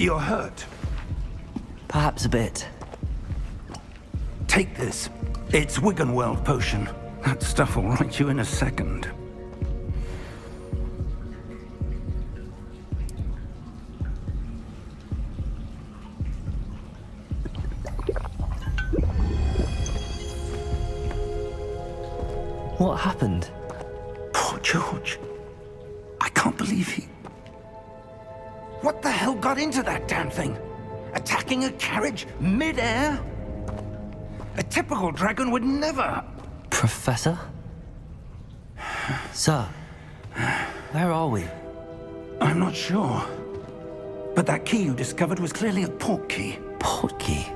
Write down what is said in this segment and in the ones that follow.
You're hurt. Perhaps a bit. Take this. It's Wiggenweld potion. That stuff will right you in a second. What happened? Poor George. I can't believe he... What the hell got into that damn thing? Attacking a carriage mid-air? A typical dragon would never... Professor? Sir, where are we? I'm not sure. But that key you discovered was clearly a port key. Port key?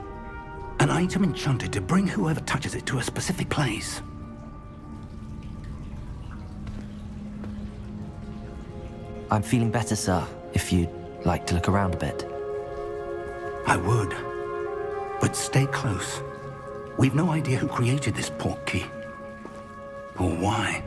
An item enchanted to bring whoever touches it to a specific place. I'm feeling better, sir, if you'd like to look around a bit. I would. But stay close. We've no idea who created this port key. Or why.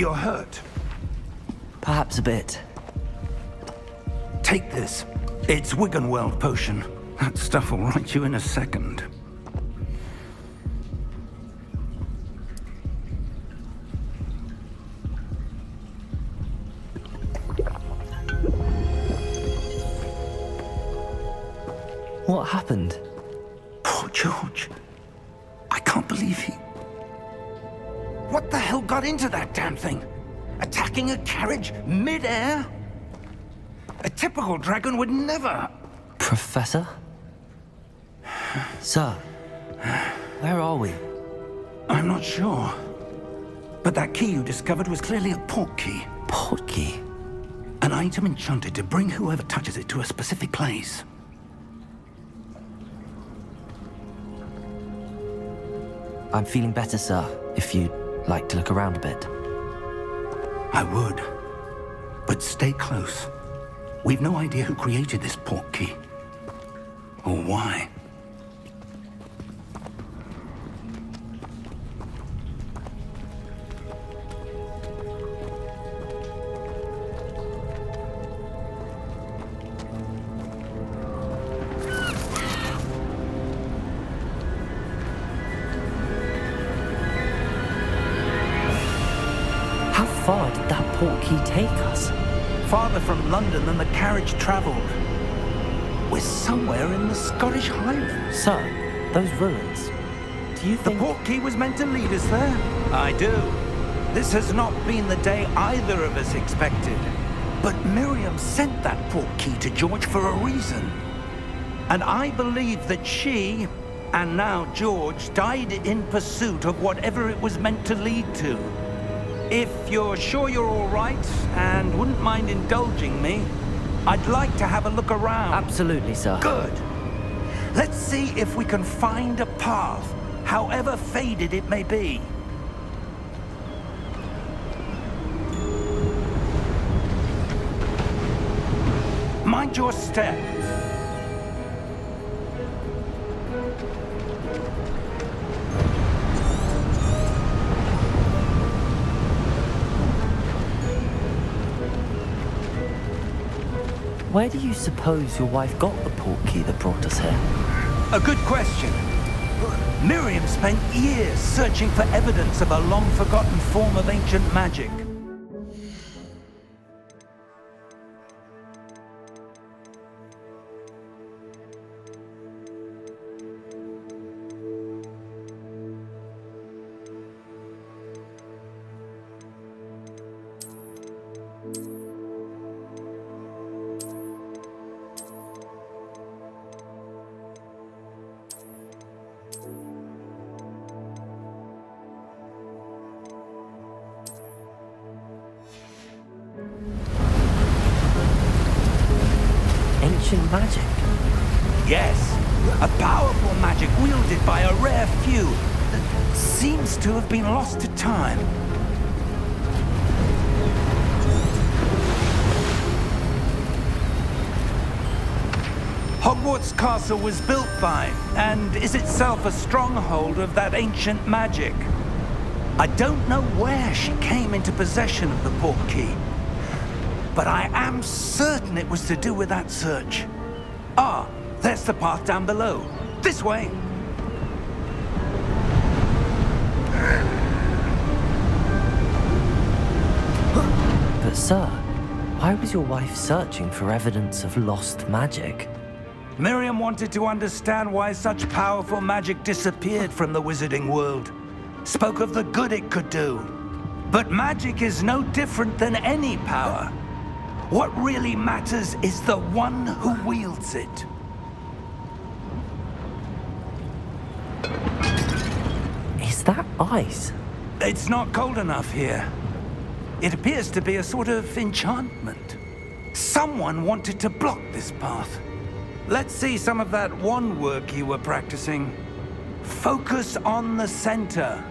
You're hurt. Perhaps a bit. Take this. It's Wiggenweld potion. That stuff will right you in a second. What happened? Poor George. I can't believe he... What the hell got into that damn thing? Attacking a carriage mid-air? A typical dragon would never... Professor? Sir, where are we? I'm not sure. But that key you discovered was clearly a port key. Port key? An item enchanted to bring whoever touches it to a specific place. I'm feeling better, sir, if you'd like to look around a bit. I would. But stay close. We've no idea who created this port key. Or why. How far did that port key take us? Farther from London than the carriage traveled. We're somewhere in the Scottish Highlands. Sir, those ruins. Do you The think... port key was meant to lead us there? I do. This has not been the day either of us expected. But Miriam sent that port key to George for a reason. And I believe that she, and now George, died in pursuit of whatever it was meant to lead to. If you're sure you're all right, and wouldn't mind indulging me, I'd like to have a look around. Absolutely, sir. Good. Let's see if we can find a path, however faded it may be. Mind your step. Where do you suppose your wife got the port key that brought us here? A good question. Miriam spent years searching for evidence of a long-forgotten form of ancient magic. Ancient magic? Yes, a powerful magic wielded by a rare few that seems to have been lost to time. Hogwarts Castle was built by, and is itself a stronghold of that ancient magic. I don't know where she came into possession of the port key, but I am certain it was to do with that search. Ah, there's the path down below. This way. But sir, why was your wife searching for evidence of lost magic? Miriam wanted to understand why such powerful magic disappeared from the wizarding world. Spoke of the good it could do. But magic is no different than any power. What really matters is the one who wields it. Is that ice? It's not cold enough here. It appears to be a sort of enchantment. Someone wanted to block this path. Let's see some of that wand work you were practicing. Focus on the center.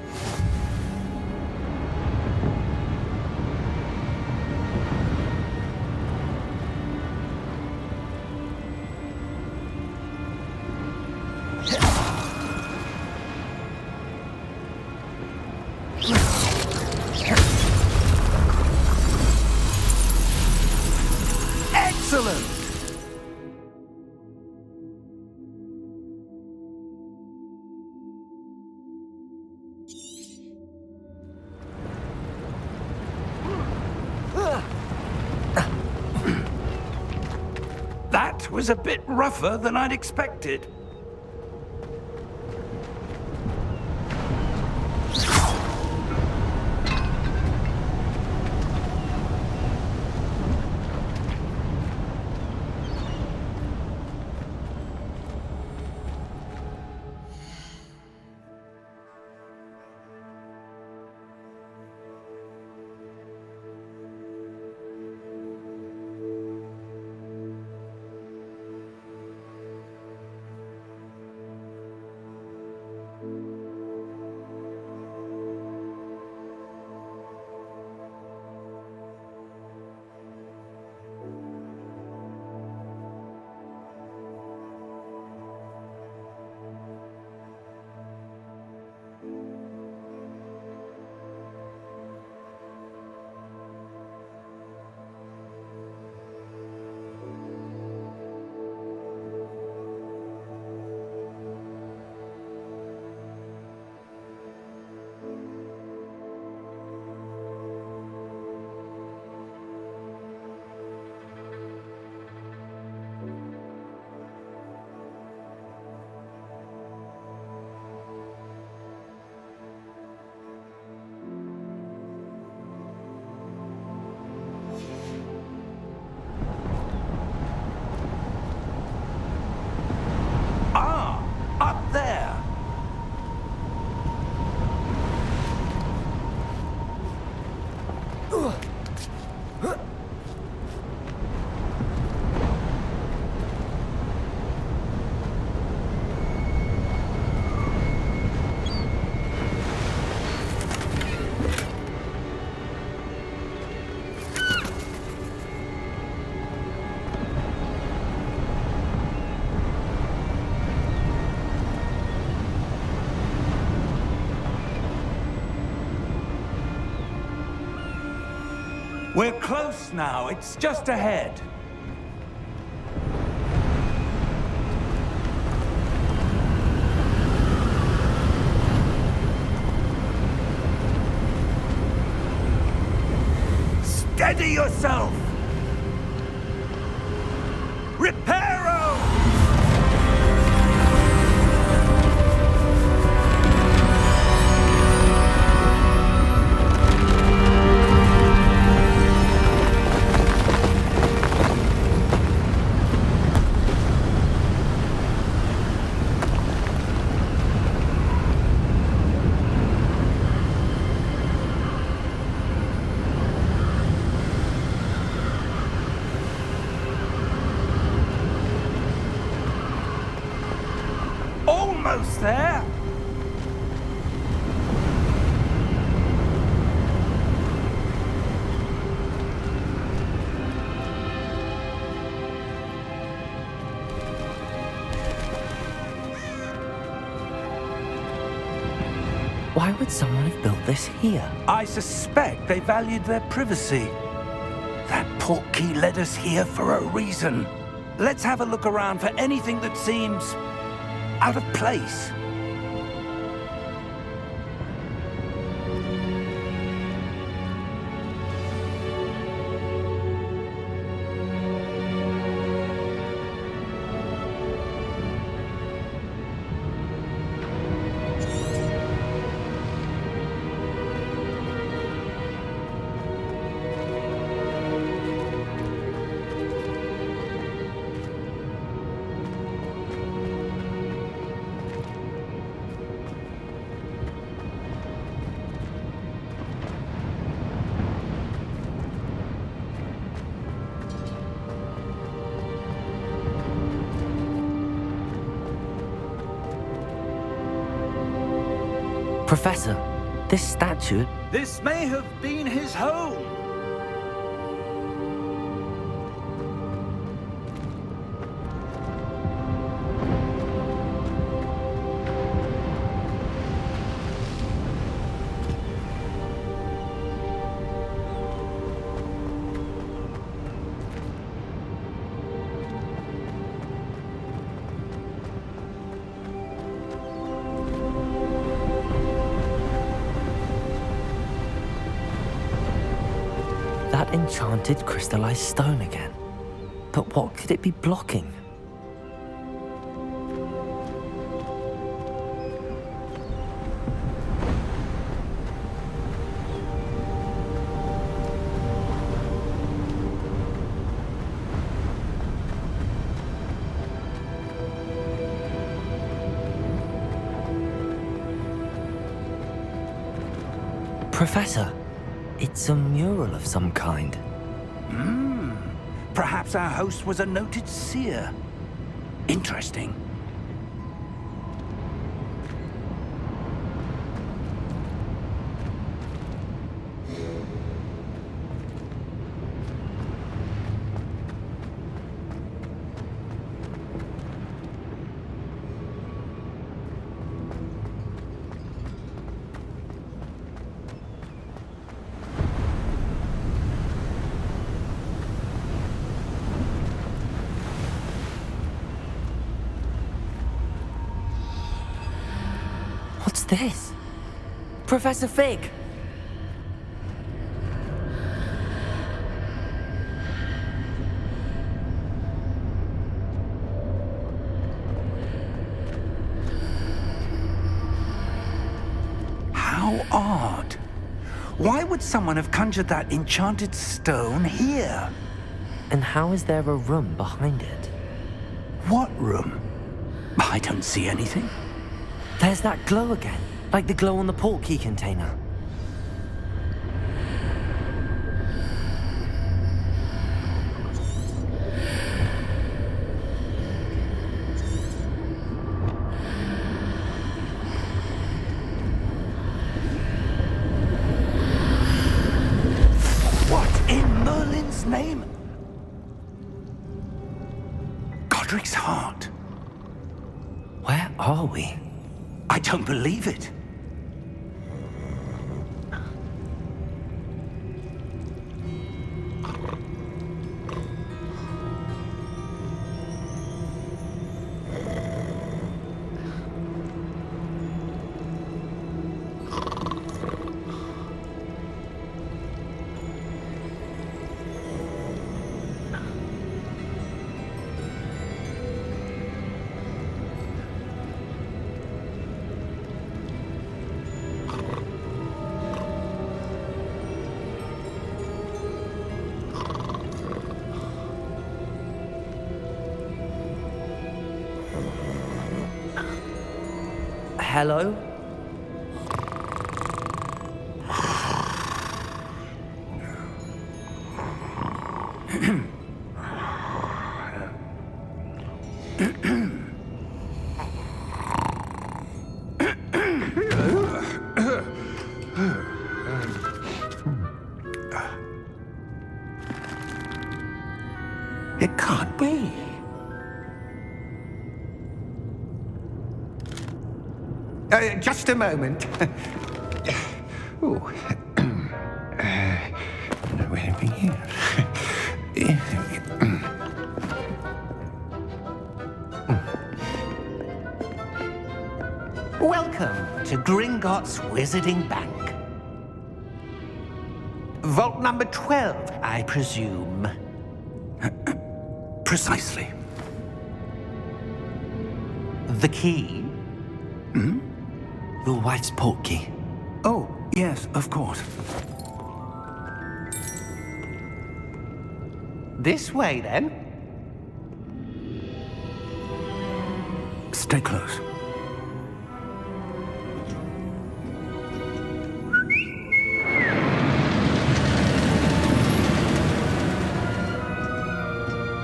was a bit rougher than I'd expected. Up there! We're close now. It's just ahead. Steady yourself! Reparo! Almost there! Why would someone have built this here? I suspect they valued their privacy. That portkey led us here for a reason. Let's have a look around for anything that seems out of place. Professor, this statue... This may have been his home. That enchanted crystallized stone again. But what could it be blocking? Professor, it's a mural of some kind. Perhaps our host was a noted seer. Interesting. What's this? Professor Fig! How odd. Why would someone have conjured that enchanted stone here? And how is there a room behind it? What room? I don't see anything. There's that glow again, like the glow on the portkey container. What in Merlin's name? Godric's heart. Where are we? I don't believe it. Hello? It can't be. Just a moment. Oh. Where are we here? Welcome to Gringotts Wizarding Bank. Vault number 12, I presume. Precisely. The key? Your wife's portkey. Oh, yes, of course. This way, then. Stay close.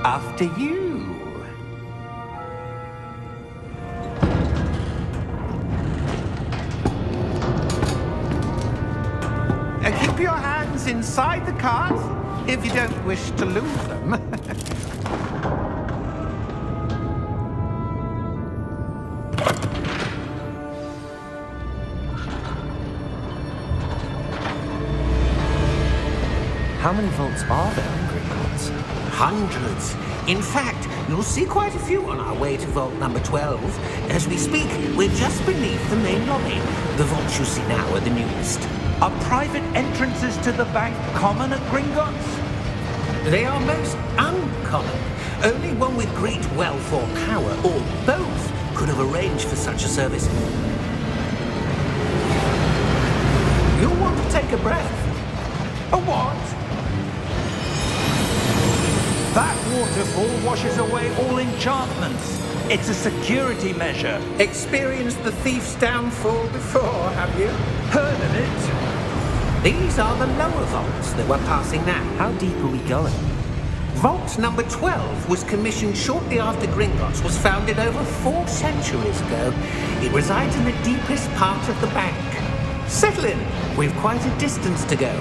After you. Keep your hands inside the cart if you don't wish to lose them. How many vaults are there in Gringotts? Hundreds. In fact, you'll see quite a few on our way to vault number 12. As we speak, we're just beneath the main lobby. The vaults you see now are the newest. Are private entrances to the bank common at Gringotts? They are most uncommon. Only one with great wealth or power, or both, could have arranged for such a service. You'll want to take a breath. A what? That waterfall washes away all enchantments. It's a security measure. Experienced the thief's downfall before, have you? Heard of it? These are the lower vaults that we're passing now. How deep are we going? Vault number 12 was commissioned shortly after Gringotts was founded over 4 centuries ago. It resides in the deepest part of the bank. Settle in. We've quite a distance to go.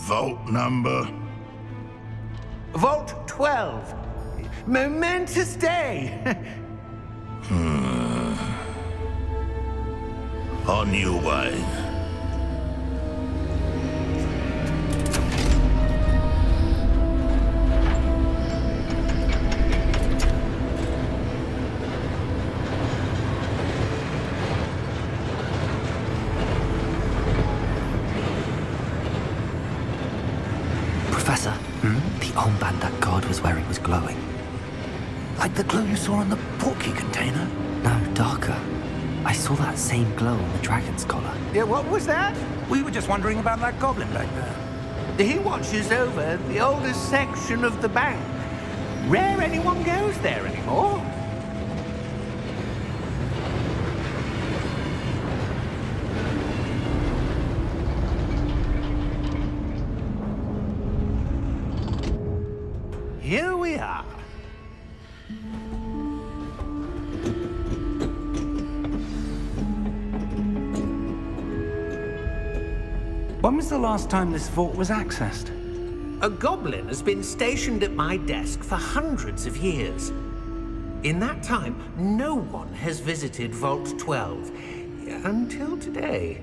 Vault number? Vault 12. Momentous day. On your way. Professor, the armband that god was wearing was glowing. Like the glow you saw on the porky container? No, darker. I saw that same glow on the dragon's collar. Yeah, what was that? We were just wondering about that goblin back there. He watches over the oldest section of the bank. Rare anyone goes there anymore. Here we are. When was the last time this vault was accessed? A goblin has been stationed at my desk for hundreds of years. In that time, no one has visited Vault 12 until today.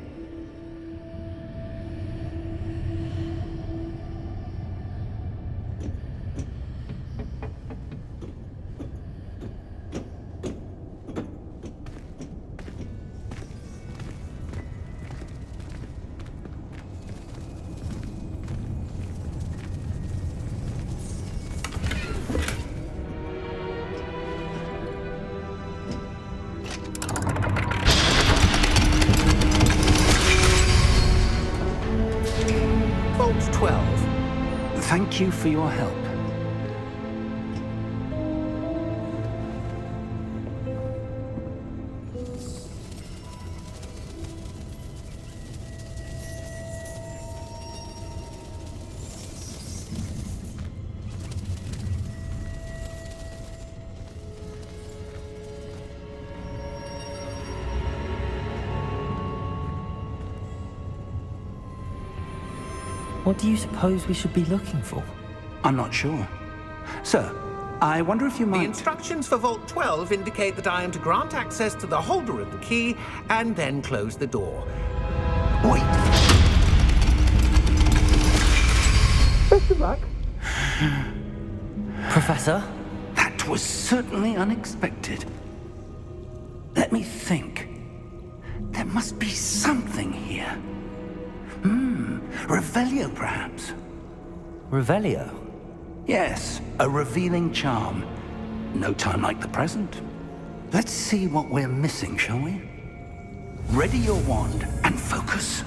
Vault 12. Thank you for your help. What do you suppose we should be looking for? I'm not sure. Sir, I wonder if you The might... instructions for Vault 12 indicate that I am to grant access to the holder of the key and then close the door. Wait! Best of luck. Professor? That was certainly unexpected. Let me think. There must be something here. Revelio, perhaps? Revelio? Yes, a revealing charm. No time like the present. Let's see what we're missing, shall we? Ready your wand and focus.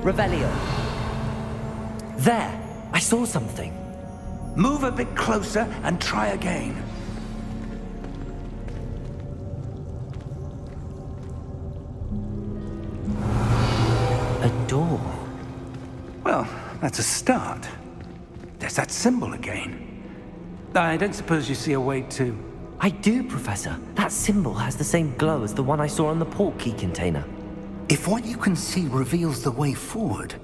Revelio. There! I saw something. Move a bit closer and try again. A door. Well, that's a start. There's that symbol again. I don't suppose you see a way to... I do, Professor. That symbol has the same glow as the one I saw on the port key container. If what you can see reveals the way forward,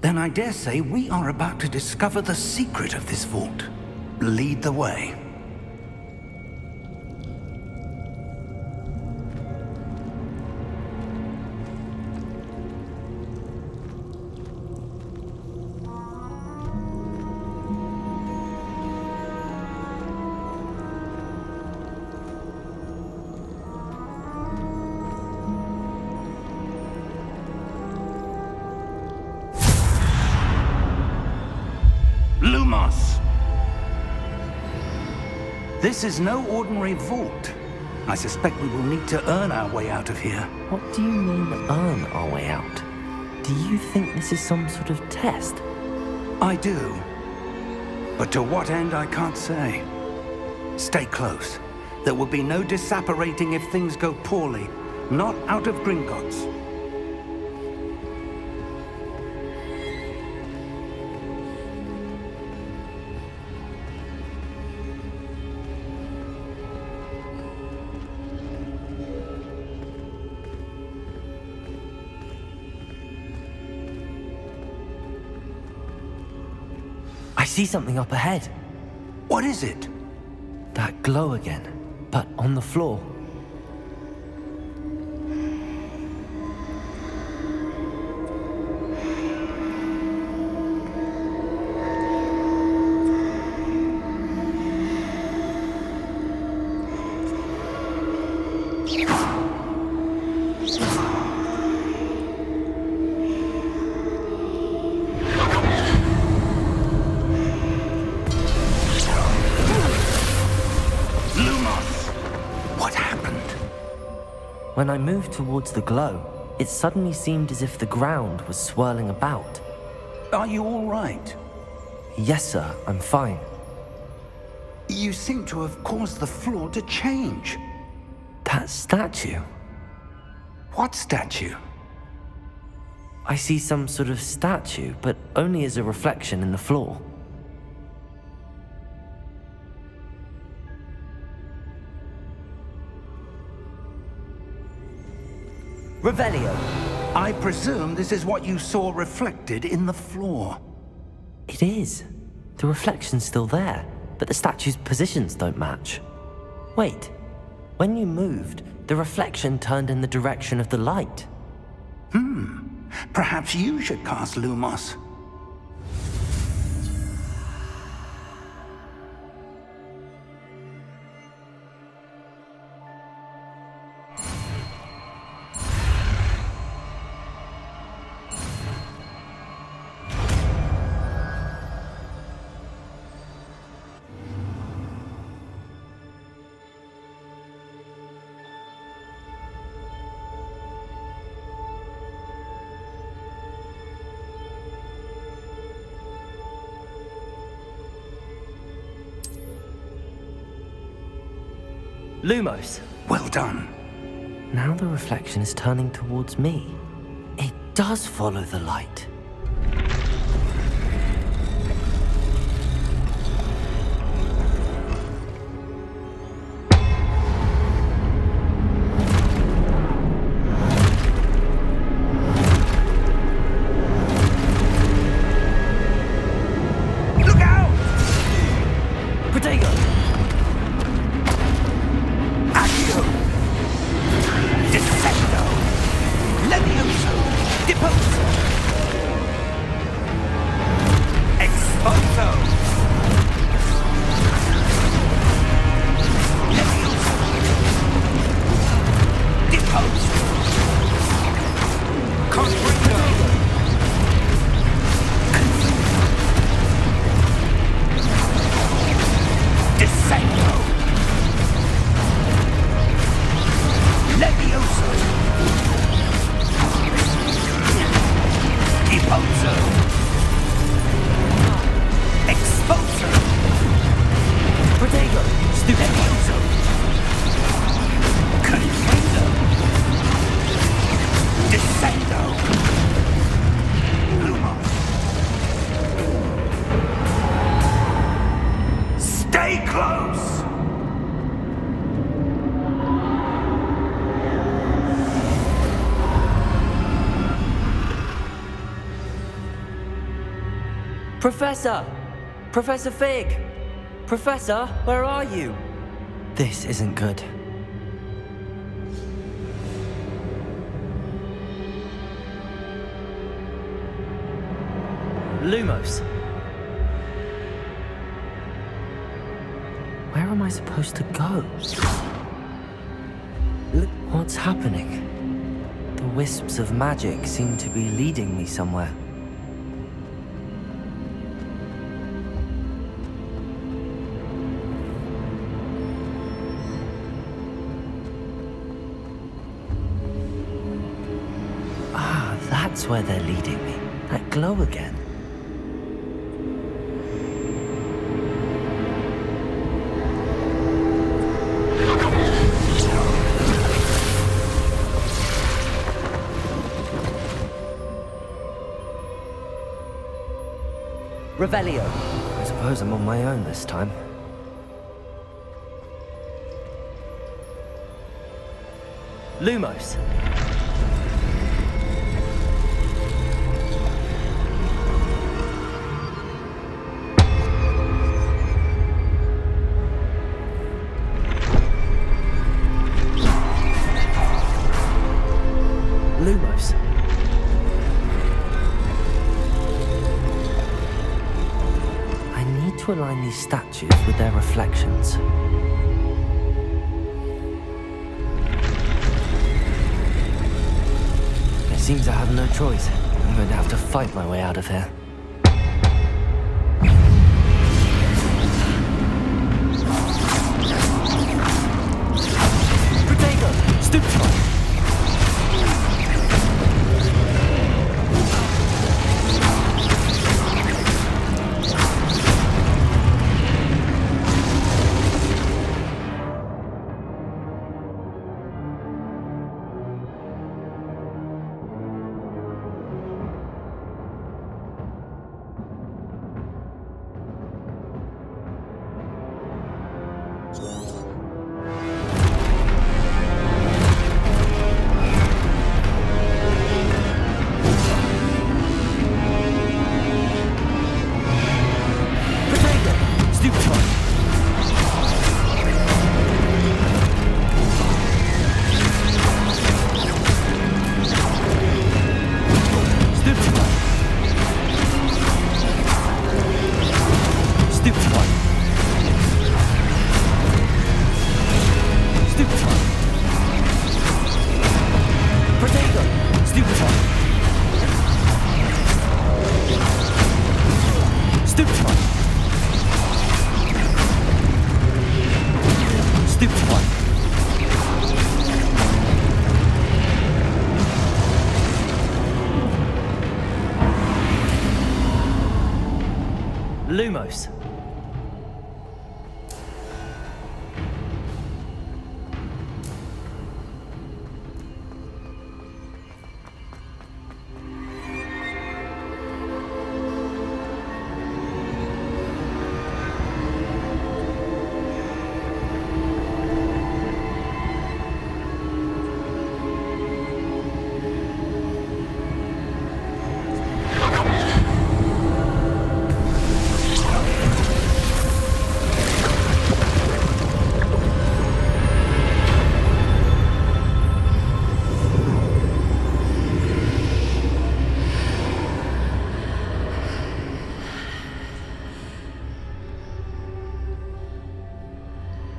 then I dare say we are about to discover the secret of this vault. Lead the way. Lumos! This is no ordinary vault. I suspect we will need to earn our way out of here. What do you mean, earn our way out? Do you think this is some sort of test? I do. But to what end, I can't say. Stay close. There will be no disapparating if things go poorly. Not out of Gringotts. I see something up ahead. What is it? That glow again, but on the floor. When I moved towards the glow, it suddenly seemed as if the ground was swirling about. Are you all right? Yes, sir, I'm fine. You seem to have caused the floor to change. That statue? What statue? I see some sort of statue, but only as a reflection in the floor. Revelio. I presume this is what you saw reflected in the floor. It is. The reflection's still there, but the statue's positions don't match. Wait. When you moved, the reflection turned in the direction of the light. Perhaps you should cast Lumos. Lumos. Well done. Now the reflection is turning towards me. It does follow the light. Look out! Protego! Accio! Dissecto! Levioso! Deposo! Professor! Professor Fig! Professor, where are you? This isn't good. Lumos! Where am I supposed to go? What's happening? The wisps of magic seem to be leading me somewhere. Ah, that's where they're leading me. That glow again. Revelio. I suppose I'm on my own this time. Lumos. Lumos. To align these statues with their reflections. It seems I have no choice. I'm going to have to fight my way out of here. Protego! Stupefy! Lumos.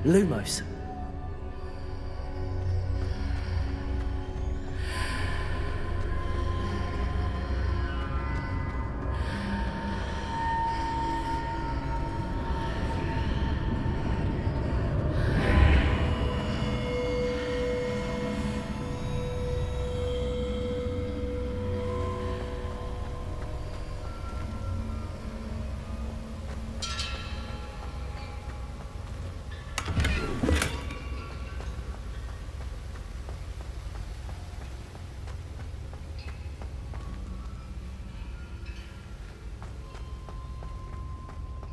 Lumos.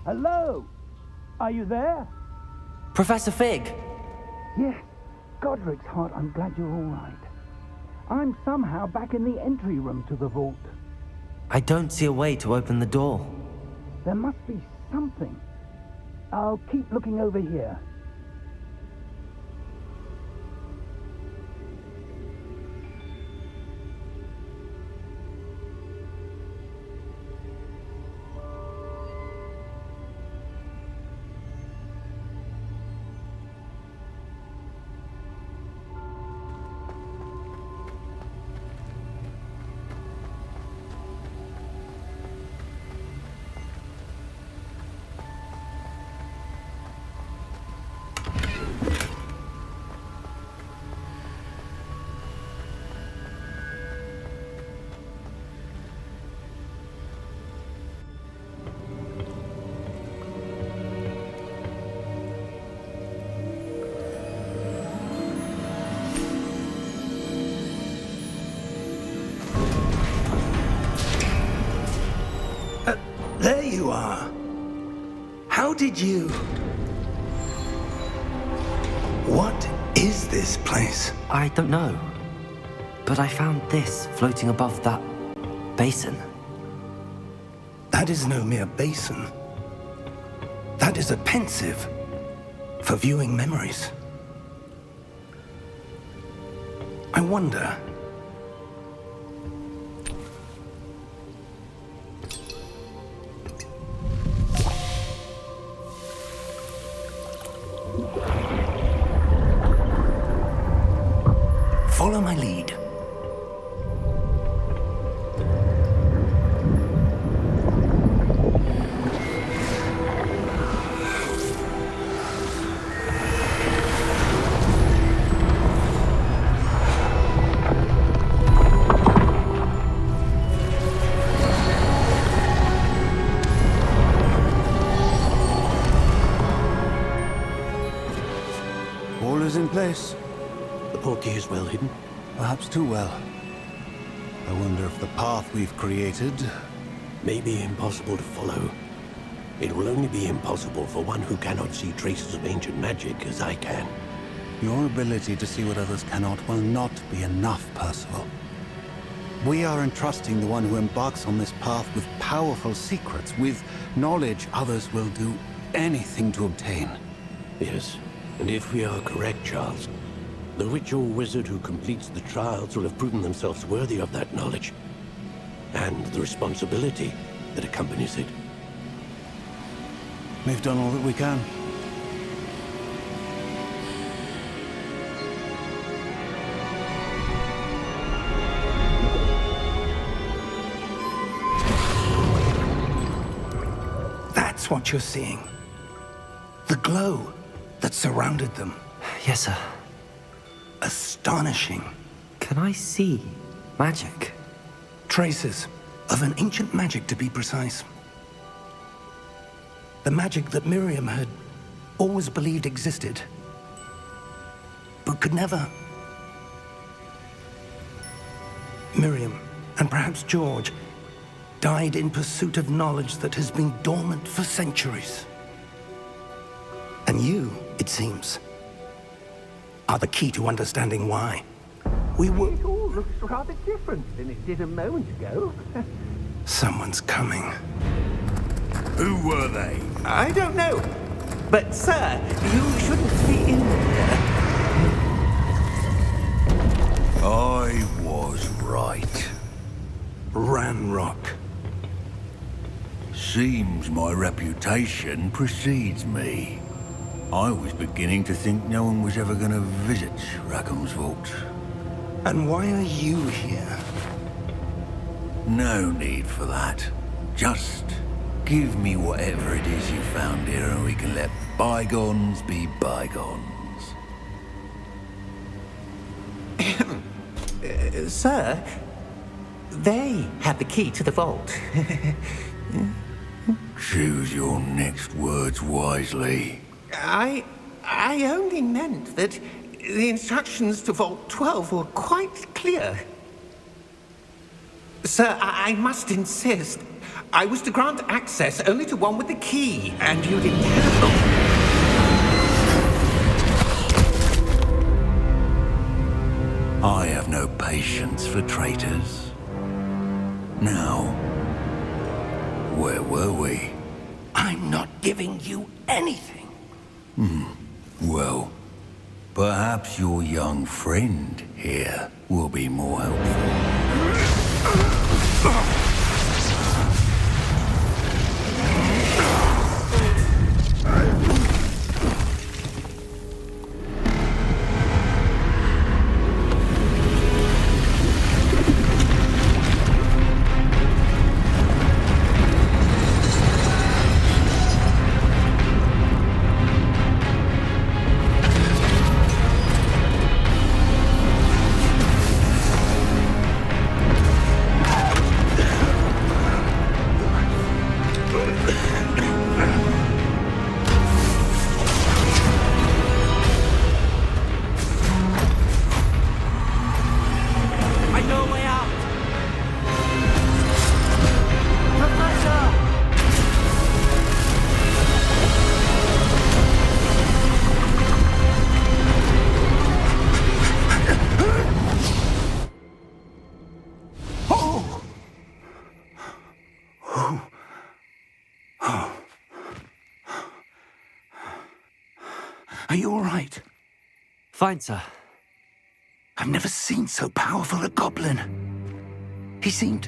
Hello? Are you there? Professor Fig! Yes. Godric's heart, I'm glad you're all right. I'm somehow back in the entry room to the vault. I don't see a way to open the door. There must be something. I'll keep looking over here. There you are. How did you... What is this place? I don't know. But I found this floating above that basin. That is no mere basin. That is a pensive for viewing memories. I wonder... Follow my lead. All is in place. The portkey is well hidden. Perhaps too well. I wonder if the path we've created... May be impossible to follow. It will only be impossible for one who cannot see traces of ancient magic as I can. Your ability to see what others cannot will not be enough, Percival. We are entrusting the one who embarks on this path with powerful secrets, with knowledge others will do anything to obtain. Yes, and if we are correct, Charles, the witch or wizard who completes the trials will have proven themselves worthy of that knowledge, and the responsibility that accompanies it. We've done all that we can. That's what you're seeing. The glow that surrounded them. Yes, sir. Astonishing. Can I see magic? Traces of an ancient magic, to be precise. The magic that Miriam had always believed existed, but could never. Miriam, and perhaps George, died in pursuit of knowledge that has been dormant for centuries. And you, it seems, are the key to understanding why. We were... It all looks rather different than it did a moment ago. Someone's coming. Who were they? I don't know. But, sir, you shouldn't be in here. I was right. Ranrock. Seems my reputation precedes me. I was beginning to think no one was ever going to visit Rackham's vault. And why are you here? No need for that. Just give me whatever it is you found here and we can let bygones be bygones. Sir, they had the key to the vault. Choose your next words wisely. I only meant that the instructions to Vault 12 were quite clear. Sir, I must insist. I was to grant access only to one with the key, and you didn't have... I have no patience for traitors. Now, where were we? I'm not giving you anything. Well, perhaps your young friend here will be more helpful. I know a way out! Are you all right? Fine, sir. I've never seen so powerful a goblin. He seemed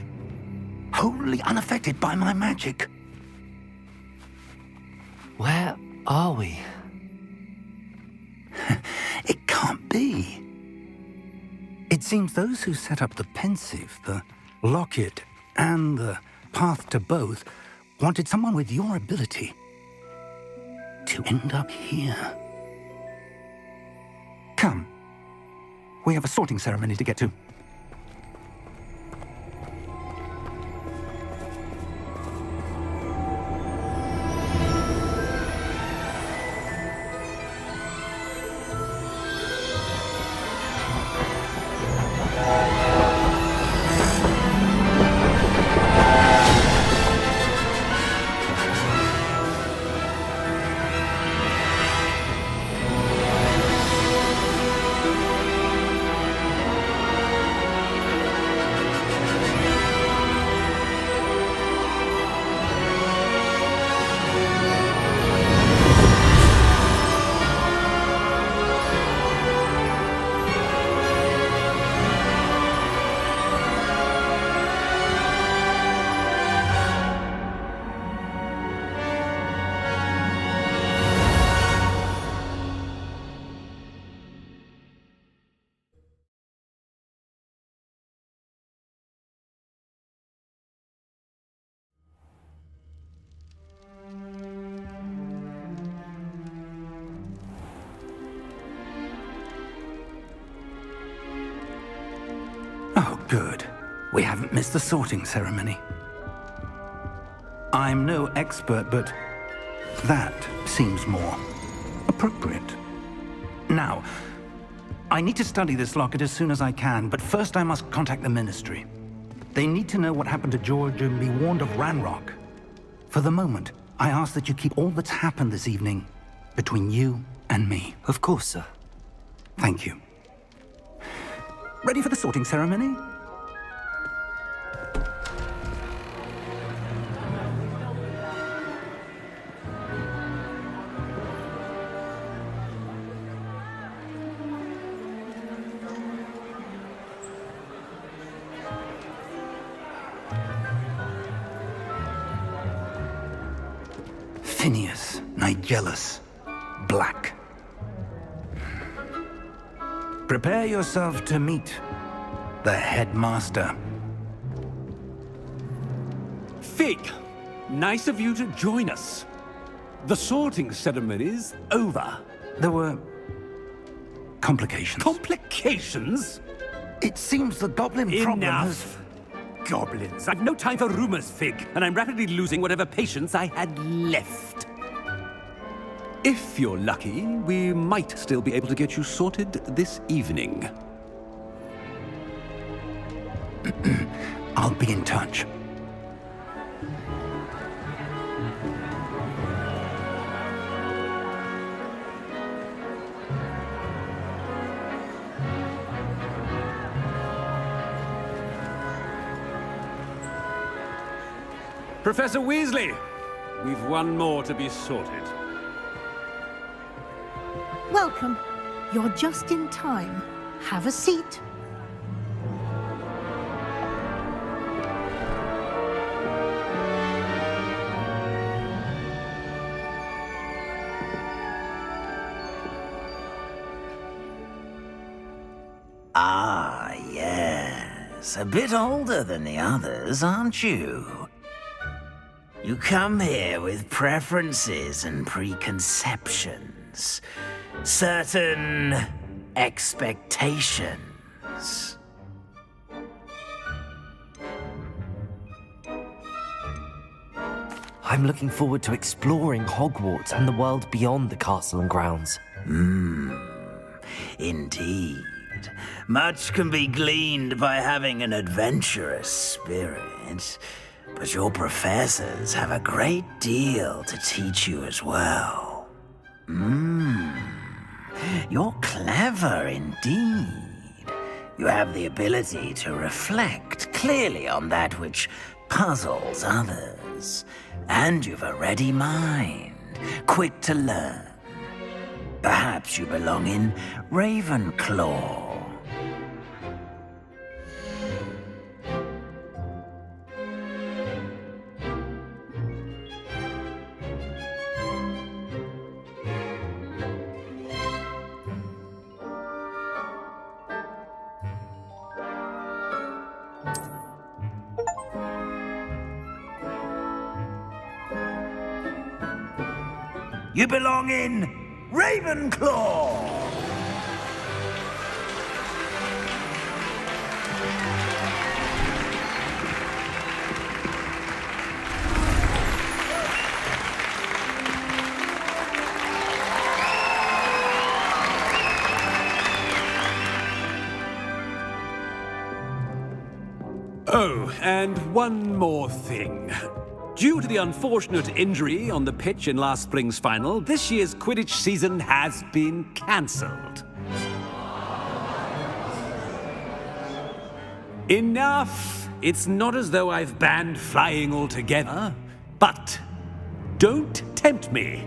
wholly unaffected by my magic. Where are we? It can't be. It seems those who set up the pensive, the locket, and the path to both wanted someone with your ability to end up here. Come. We have a sorting ceremony to get to. Oh, good. We haven't missed the sorting ceremony. I'm no expert, but that seems more appropriate. Now, I need to study this locket as soon as I can, but first I must contact the Ministry. They need to know what happened to George and be warned of Ranrock. For the moment, I ask that you keep all that's happened this evening between you and me. Of course, sir. Thank you. Ready for the sorting ceremony? Phineas, Nigellus, Black. Prepare yourself to meet the headmaster. Fig, nice of you to join us. The sorting ceremony's over. There were complications. Complications? It seems the goblin problem has... Enough. Goblins. I've no time for rumors, Fig, and I'm rapidly losing whatever patience I had left. If you're lucky, we might still be able to get you sorted this evening. I'll be in touch. Professor Weasley, we've one more to be sorted. Welcome. You're just in time. Have a seat. Ah, yes. A bit older than the others, aren't you? You come here with preferences and preconceptions. Certain expectations. I'm looking forward to exploring Hogwarts and the world beyond the castle and grounds. Indeed. Much can be gleaned by having an adventurous spirit, but your professors have a great deal to teach you as well. You're clever indeed. You have the ability to reflect clearly on that which puzzles others, and you've a ready mind, quick to learn. Perhaps you belong in Ravenclaw. You belong in Ravenclaw! Oh, and one more thing. Due to the unfortunate injury on the pitch in last spring's final, this year's Quidditch season has been cancelled. Enough! It's not as though I've banned flying altogether, but don't tempt me.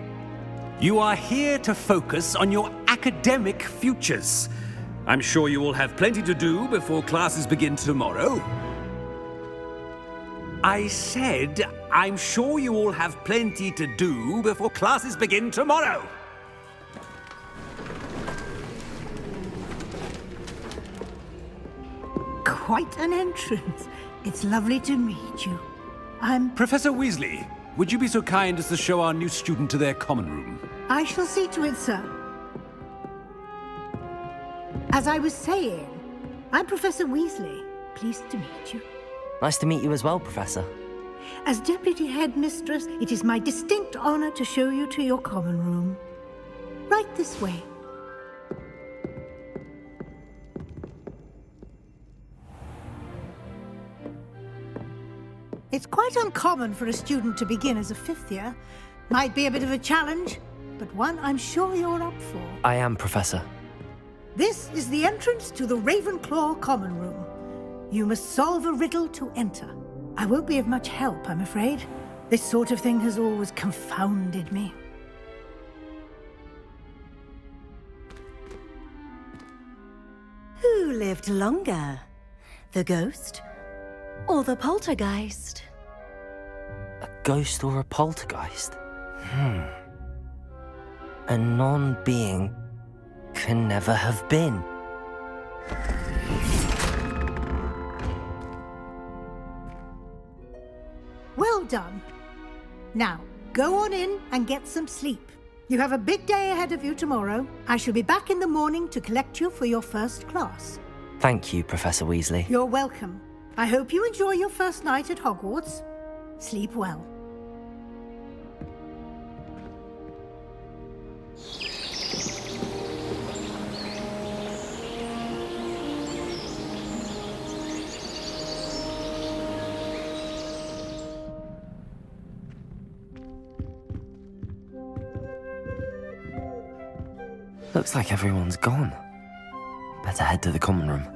You are here to focus on your academic futures. I'm sure you will have plenty to do before classes begin tomorrow. I said, I'm sure you all have plenty to do before classes begin tomorrow. Quite an entrance. It's lovely to meet you. I'm... Professor Weasley, would you be so kind as to show our new student to their common room? I shall see to it, sir. As I was saying, I'm Professor Weasley. Pleased to meet you. Nice to meet you as well, Professor. As Deputy Headmistress, it is my distinct honor to show you to your common room. Right this way. It's quite uncommon for a student to begin as a fifth year. Might be a bit of a challenge, but one I'm sure you're up for. I am, Professor. This is the entrance to the Ravenclaw common room. You must solve a riddle to enter. I won't be of much help, I'm afraid. This sort of thing has always confounded me. Who lived longer? The ghost or the poltergeist? A ghost or a poltergeist? A non-being can never have been. Well done. Now, go on in and get some sleep. You have a big day ahead of you tomorrow. I shall be back in the morning to collect you for your first class. Thank you, Professor Weasley. You're welcome. I hope you enjoy your first night at Hogwarts. Sleep well. Looks like everyone's gone. Better head to the common room.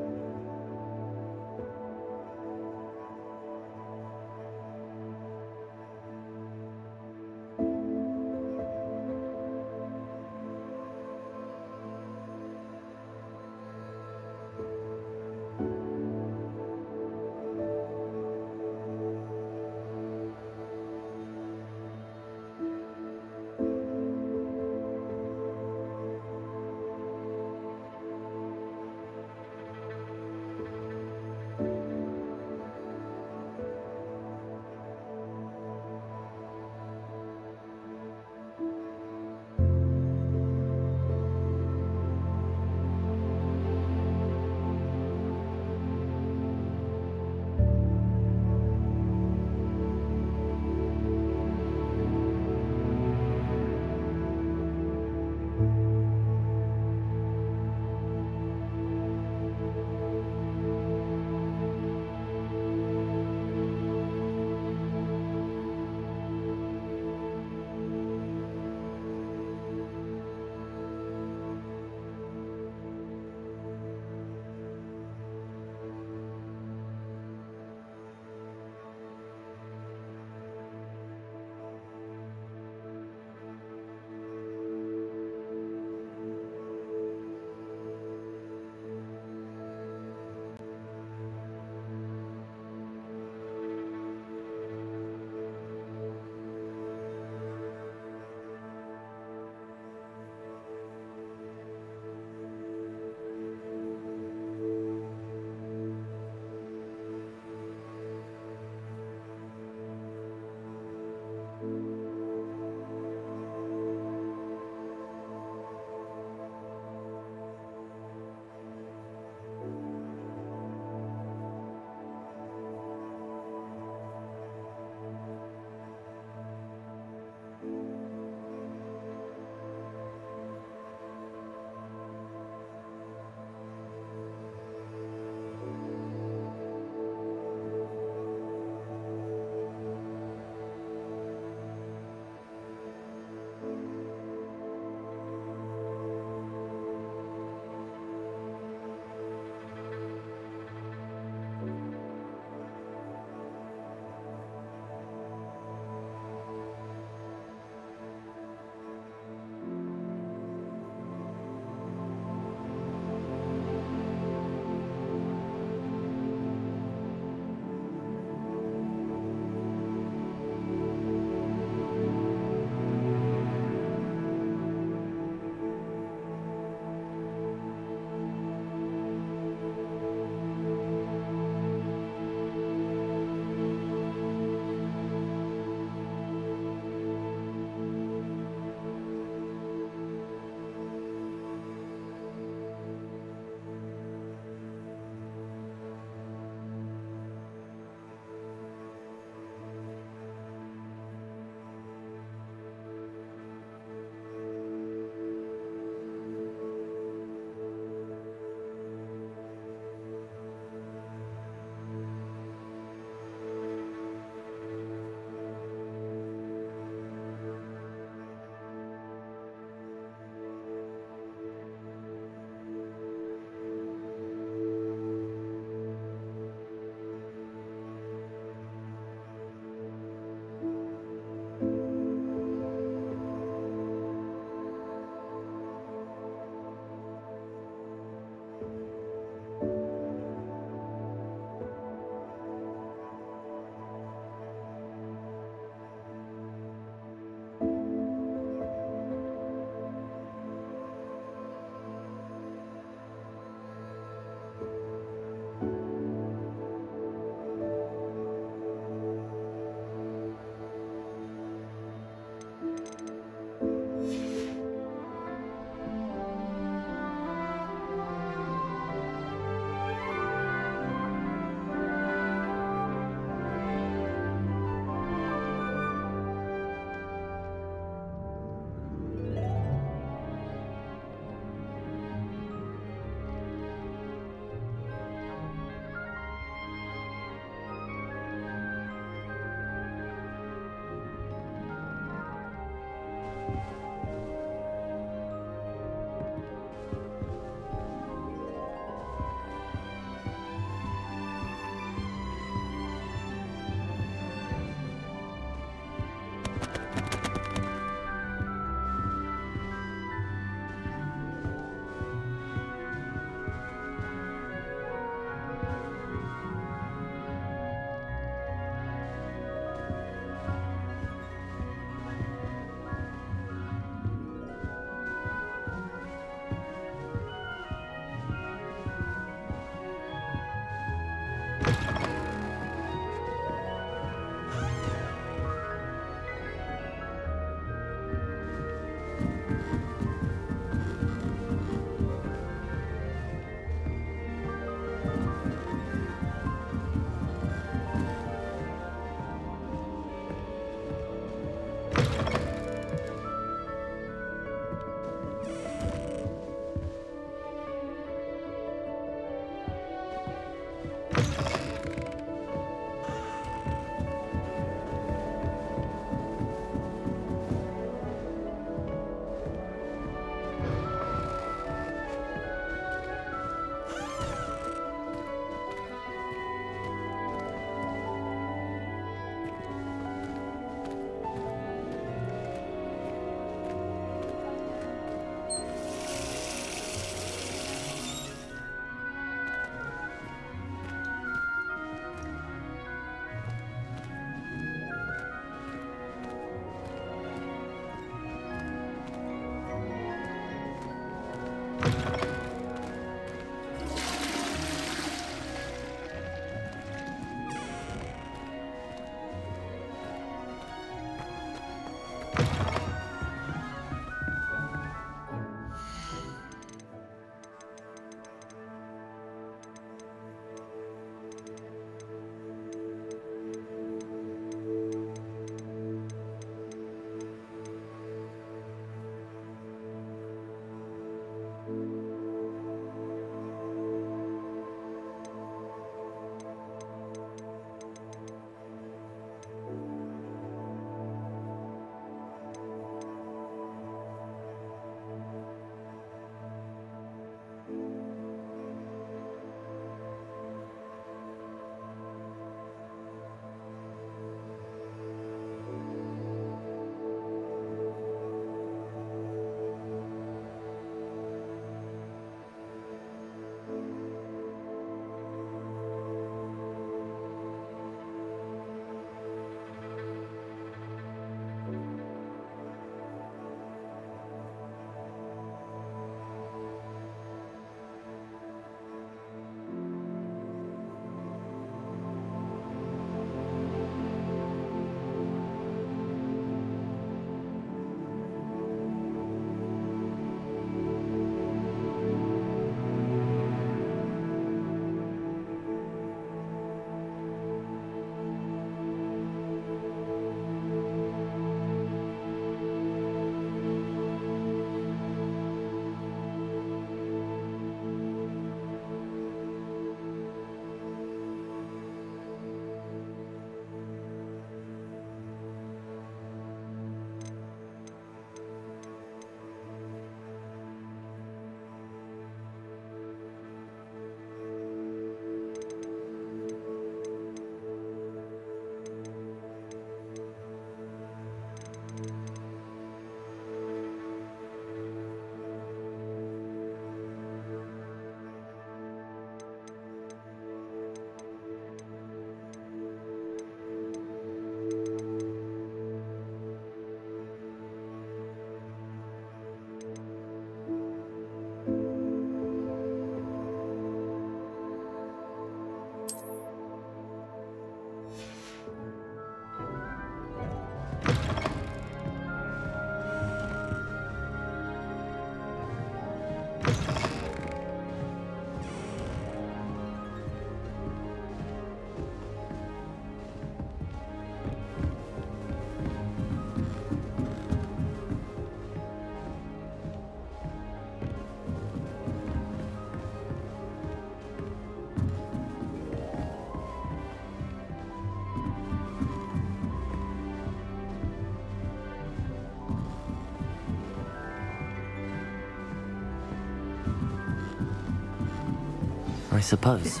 I suppose.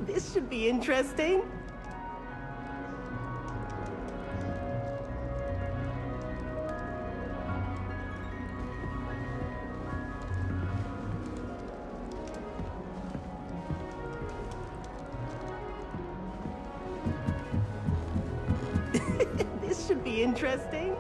This should be interesting. This should be interesting.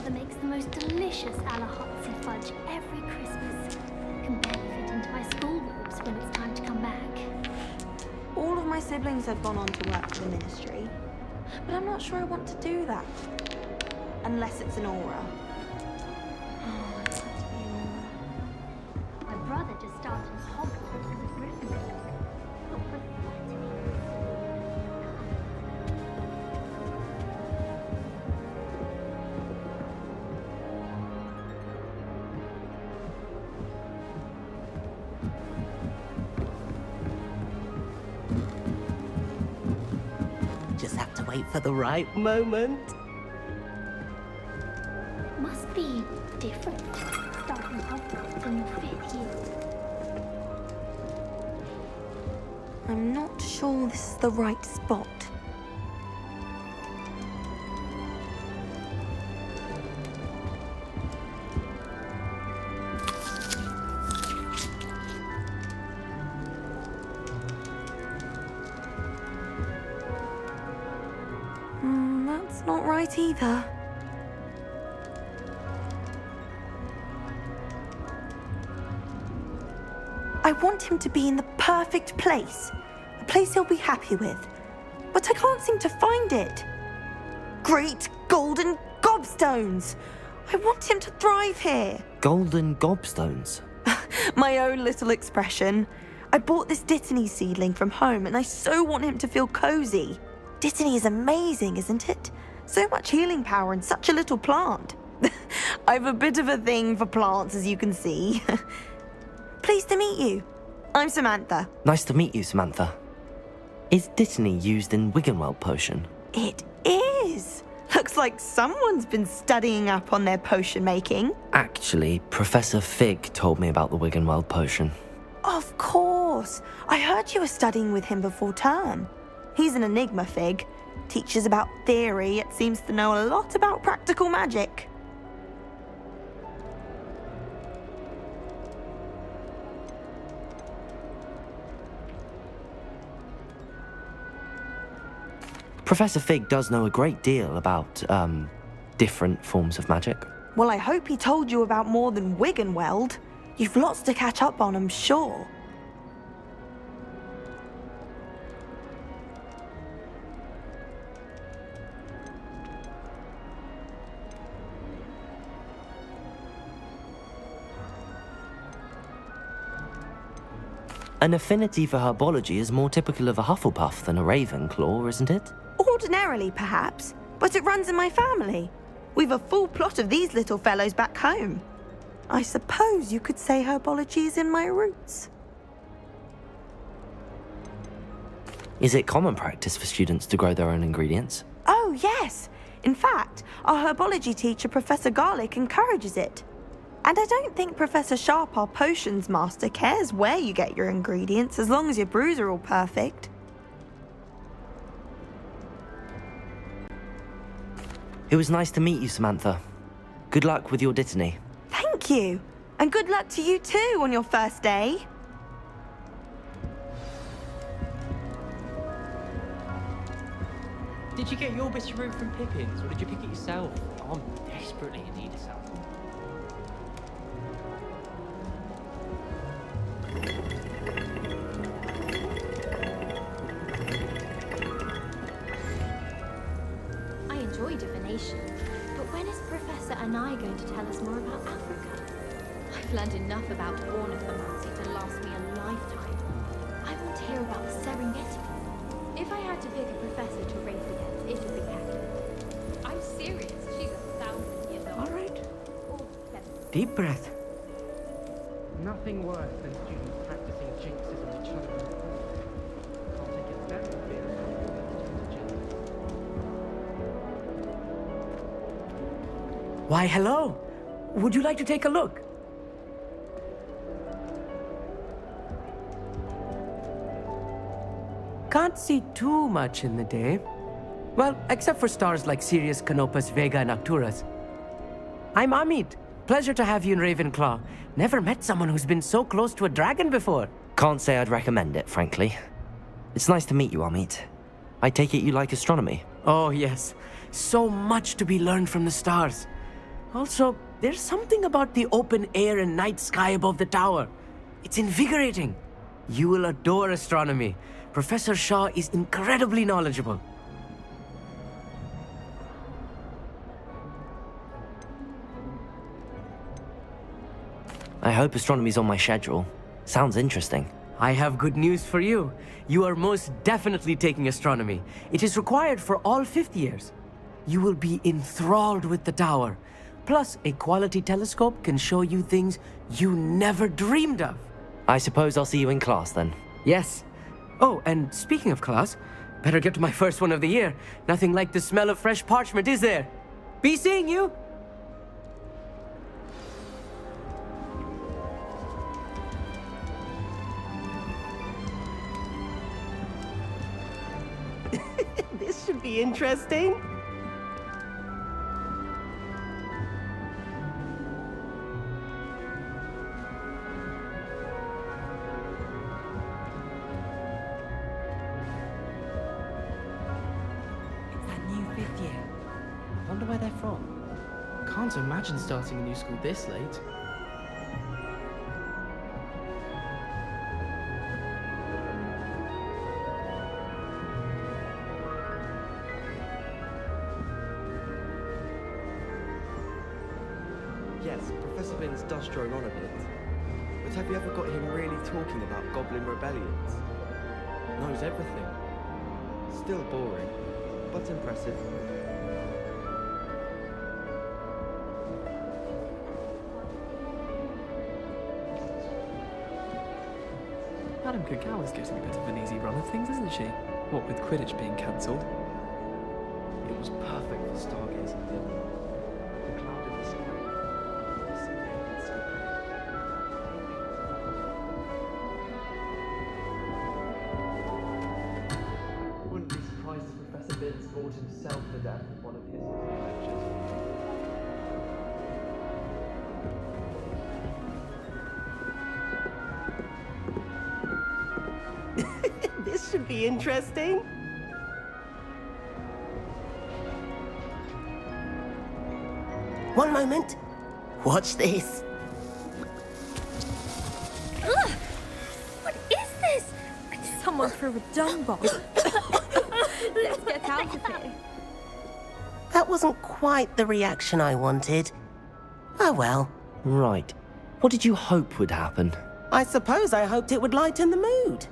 Mother makes the most delicious Alahatsi fudge every Christmas. Can barely fit into my school robes when it's time to come back. All of my siblings have gone on to work for the ministry, but I'm not sure I want to do that. Unless it's an aura. Oh, I'd like to be an aura. My brother just started Hogwarts as a Gryffindor. What would it like to be? Just have to wait for the right moment. Must be different starting Hogwarts in your 5th year. I'm not sure this is the right spot. That's not right either. I want him to be in the perfect place. A place he'll be happy with. But I can't seem to find it. Great golden gobstones! I want him to thrive here. Golden gobstones? My own little expression. I bought this Dittany seedling from home and I so want him to feel cozy. Dittany is amazing, isn't it? So much healing power in such a little plant. I've a bit of a thing for plants, as you can see. Pleased to meet you. I'm Samantha. Nice to meet you, Samantha. Is Dittany used in Wiggenweld potion? It is. Looks like someone's been studying up on their potion making. Actually, Professor Fig told me about the Wiggenweld potion. Of course. I heard you were studying with him before term. He's an enigma, Fig. Teaches about theory, yet seems to know a lot about practical magic. Professor Fig does know a great deal about, different forms of magic. Well, I hope he told you about more than Wiggenweld. You've lots to catch up on, I'm sure. An affinity for herbology is more typical of a Hufflepuff than a Ravenclaw, isn't it? Ordinarily, perhaps, but it runs in my family. We've a full plot of these little fellows back home. I suppose you could say herbology is in my roots. Is it common practice for students to grow their own ingredients? Oh, yes. In fact, our herbology teacher, Professor Garlick, encourages it. And I don't think Professor Sharp, our potions master, cares where you get your ingredients as long as your brews are all perfect. It was nice to meet you, Samantha. Good luck with your Dittany. Thank you. And good luck to you too on your first day. Did you get your bit of root from Pippin's, or did you pick it yourself? I'm desperately in need of something. I enjoy divination, but when is Professor Anai going to tell us more about Africa? I've learned enough about ornithomancy to last me a lifetime. I want to hear about the Serengeti. If I had to pick a professor to race against, it would be Agnes. I'm serious. She's 1,000 years old. All right. Or 7. Deep breath. Nothing worse than students practicing jinxes on each other. I'll take it very Why, hello. Would you like to take a look? Can't see too much in the day. Well, except for stars like Sirius, Canopus, Vega, and Arcturus. I'm Amit. Pleasure to have you in Ravenclaw. Never met someone who's been so close to a dragon before. Can't say I'd recommend it, frankly. It's nice to meet you, Amit. I take it you like astronomy? Oh, yes. So much to be learned from the stars. Also, there's something about the open air and night sky above the tower. It's invigorating. You will adore astronomy. Professor Shaw is incredibly knowledgeable. I hope astronomy's on my schedule. Sounds interesting. I have good news for you. You are most definitely taking astronomy. It is required for all fifth years. You will be enthralled with the tower. Plus, a quality telescope can show you things you never dreamed of. I suppose I'll see you in class then. Yes. Oh, and speaking of class, better get to my first one of the year. Nothing like the smell of fresh parchment, is there? Be seeing you! This should be interesting. Wonder where they're from. Can't imagine starting a new school this late. Yes, Professor Binns does drone on a bit. But have you ever got him really talking about goblin rebellions? Knows everything. Still boring, but impressive. Madame Kagawa's getting a bit of an easy run of things, isn't she? What with Quidditch being cancelled. It was perfect for stargazing dinner. The cloud in the sky. Wouldn't be surprised if Professor Binns bored himself to death with one of his lectures. This should be interesting. One moment. Watch this. Ugh! What is this? Someone threw a dung bomb. Let's get out of here. That wasn't quite the reaction I wanted. Oh well. Right. What did you hope would happen? I suppose I hoped it would lighten the mood.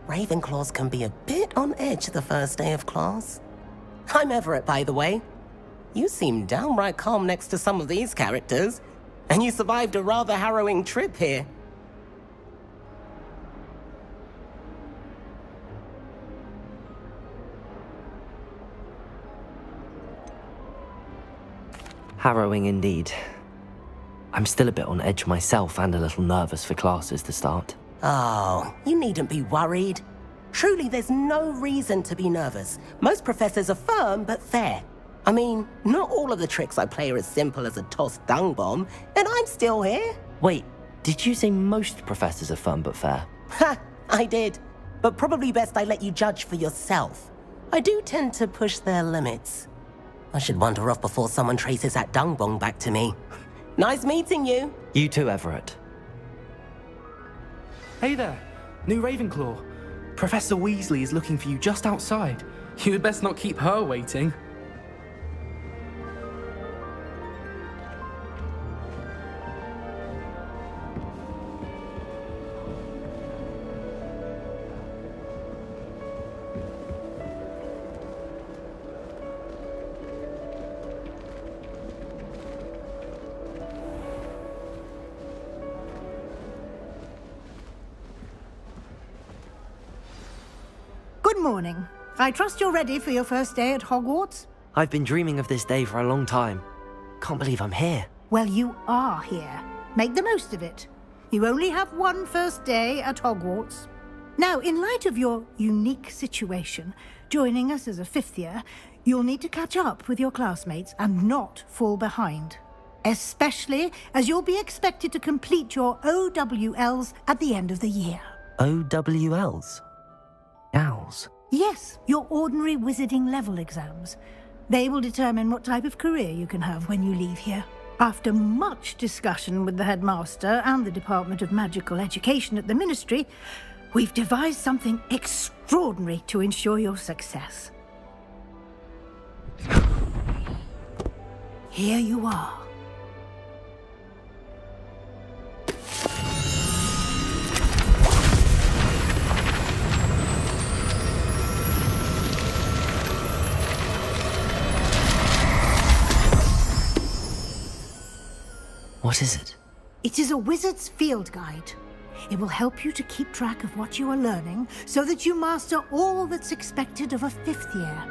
Ravenclaws can be a bit on edge the first day of class. I'm Everett, by the way. You seem downright calm next to some of these characters, and you survived a rather harrowing trip here. Harrowing indeed. I'm still a bit on edge myself and a little nervous for classes to start. Oh, you needn't be worried. Truly, there's no reason to be nervous. Most professors are firm but fair. I mean, not all of the tricks I play are as simple as a tossed dung bomb, and I'm still here. Wait, did you say most professors are firm but fair? Ha, I did. But probably best I let you judge for yourself. I do tend to push their limits. I should wander off before someone traces that dung bomb back to me. Nice meeting you. You too, Everett. Hey there, new Ravenclaw. Professor Weasley is looking for you just outside. You had best not keep her waiting. Good morning. I trust you're ready for your first day at Hogwarts? I've been dreaming of this day for a long time. Can't believe I'm here. Well, you are here. Make the most of it. You only have one first day at Hogwarts. Now, in light of your unique situation, joining us as a fifth year, you'll need to catch up with your classmates and not fall behind. Especially as you'll be expected to complete your OWLs at the end of the year. OWLs? Owls? Yes, your ordinary wizarding level exams. They will determine what type of career you can have when you leave here. After much discussion with the headmaster and the Department of Magical Education at the Ministry, we've devised something extraordinary to ensure your success. Here you are. What is it? It is a wizard's field guide. It will help you to keep track of what you are learning so that you master all that's expected of a 5th year.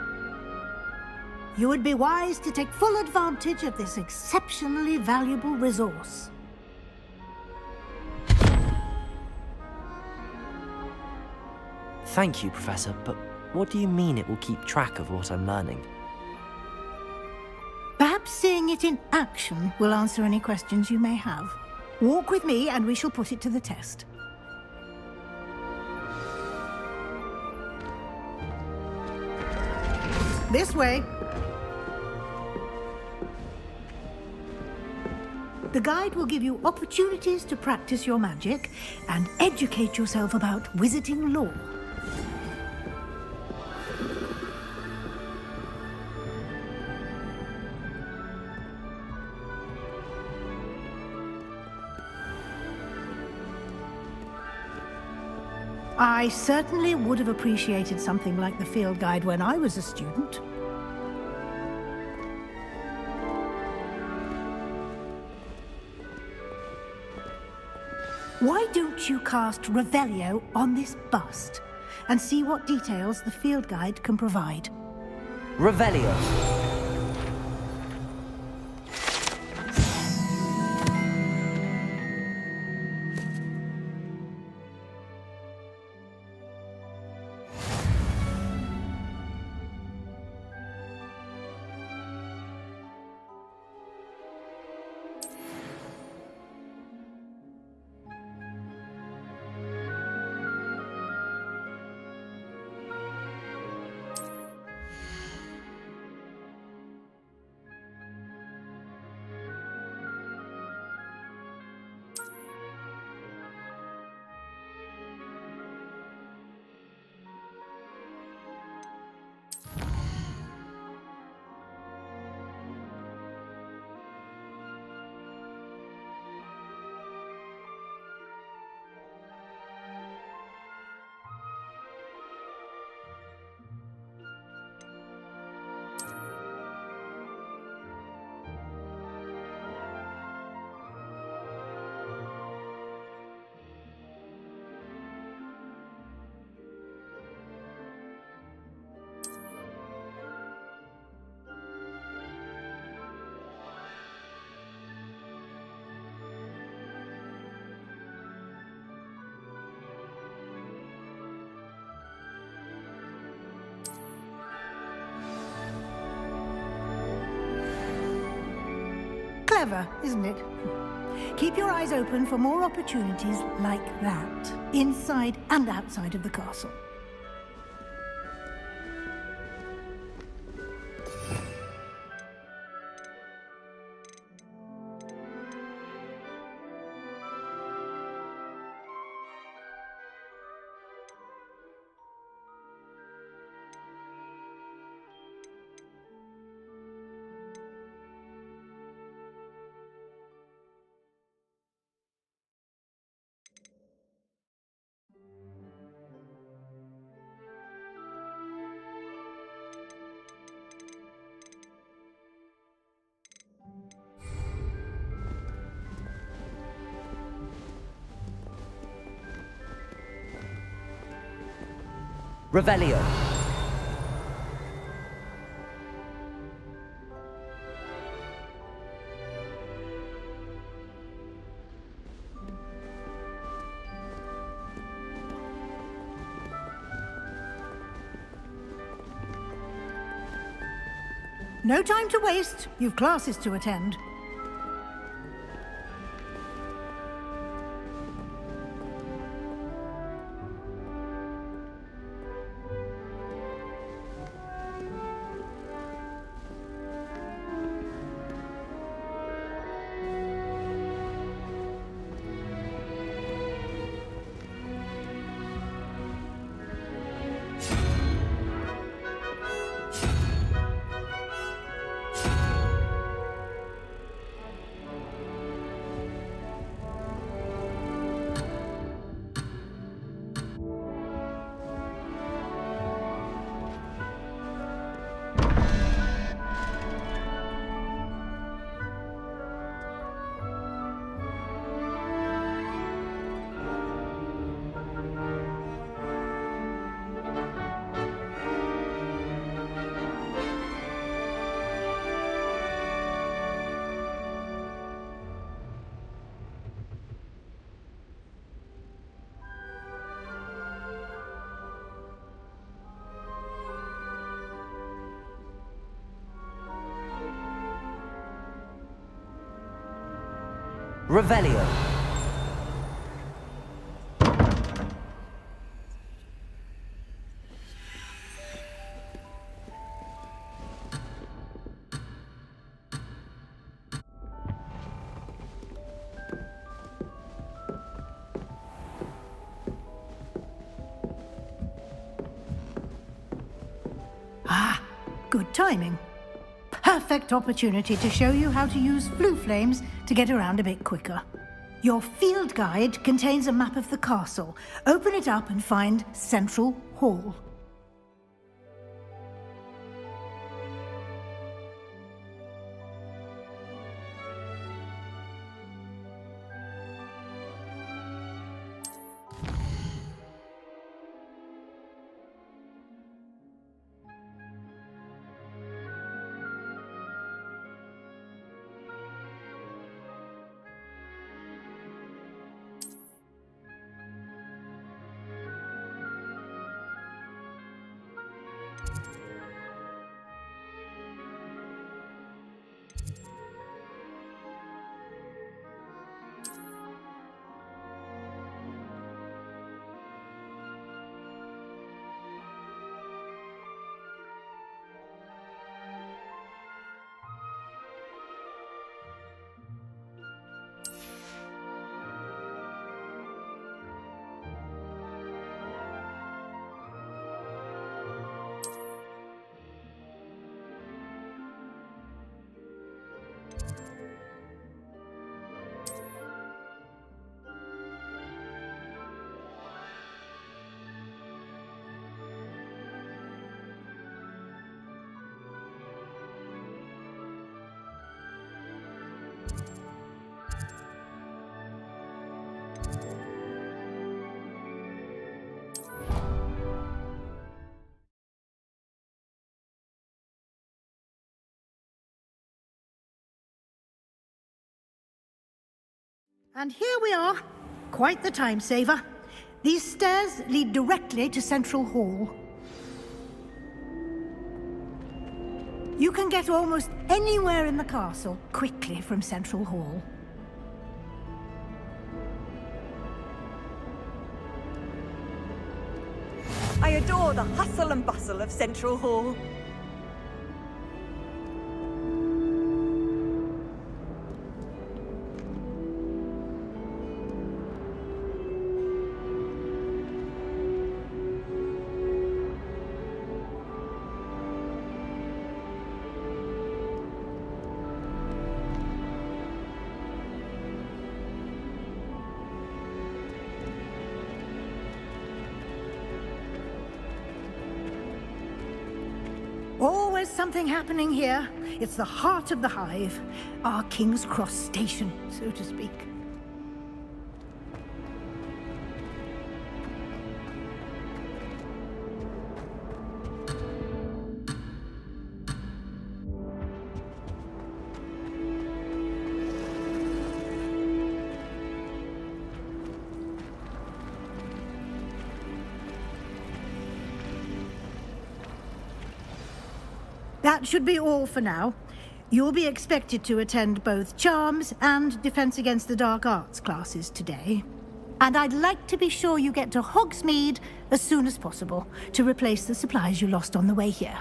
You would be wise to take full advantage of this exceptionally valuable resource. Thank you, Professor, but what do you mean it will keep track of what I'm learning? Perhaps seeing it in action will answer any questions you may have. Walk with me and we shall put it to the test. This way. The guide will give you opportunities to practice your magic and educate yourself about wizarding lore. I certainly would have appreciated something like the field guide when I was a student. Why don't you cast Revelio on this bust and see what details the field guide can provide? Revelio. Clever, isn't it? Keep your eyes open for more opportunities like that, inside and outside of the castle. Revelio. No time to waste. You've classes to attend. Revelio. Ah, good timing. Perfect opportunity to show you how to use flue flames to get around a bit quicker. Your field guide contains a map of the castle. Open it up and find Central Hall. And here we are. Quite the time saver. These stairs lead directly to Central Hall. You can get almost anywhere in the castle quickly from Central Hall. I adore the hustle and bustle of Central Hall. Always something happening here. It's the heart of the hive. Our King's Cross station, so to speak. That should be all for now. You'll be expected to attend both Charms and Defense Against the Dark Arts classes today. And I'd like to be sure you get to Hogsmeade as soon as possible to replace the supplies you lost on the way here.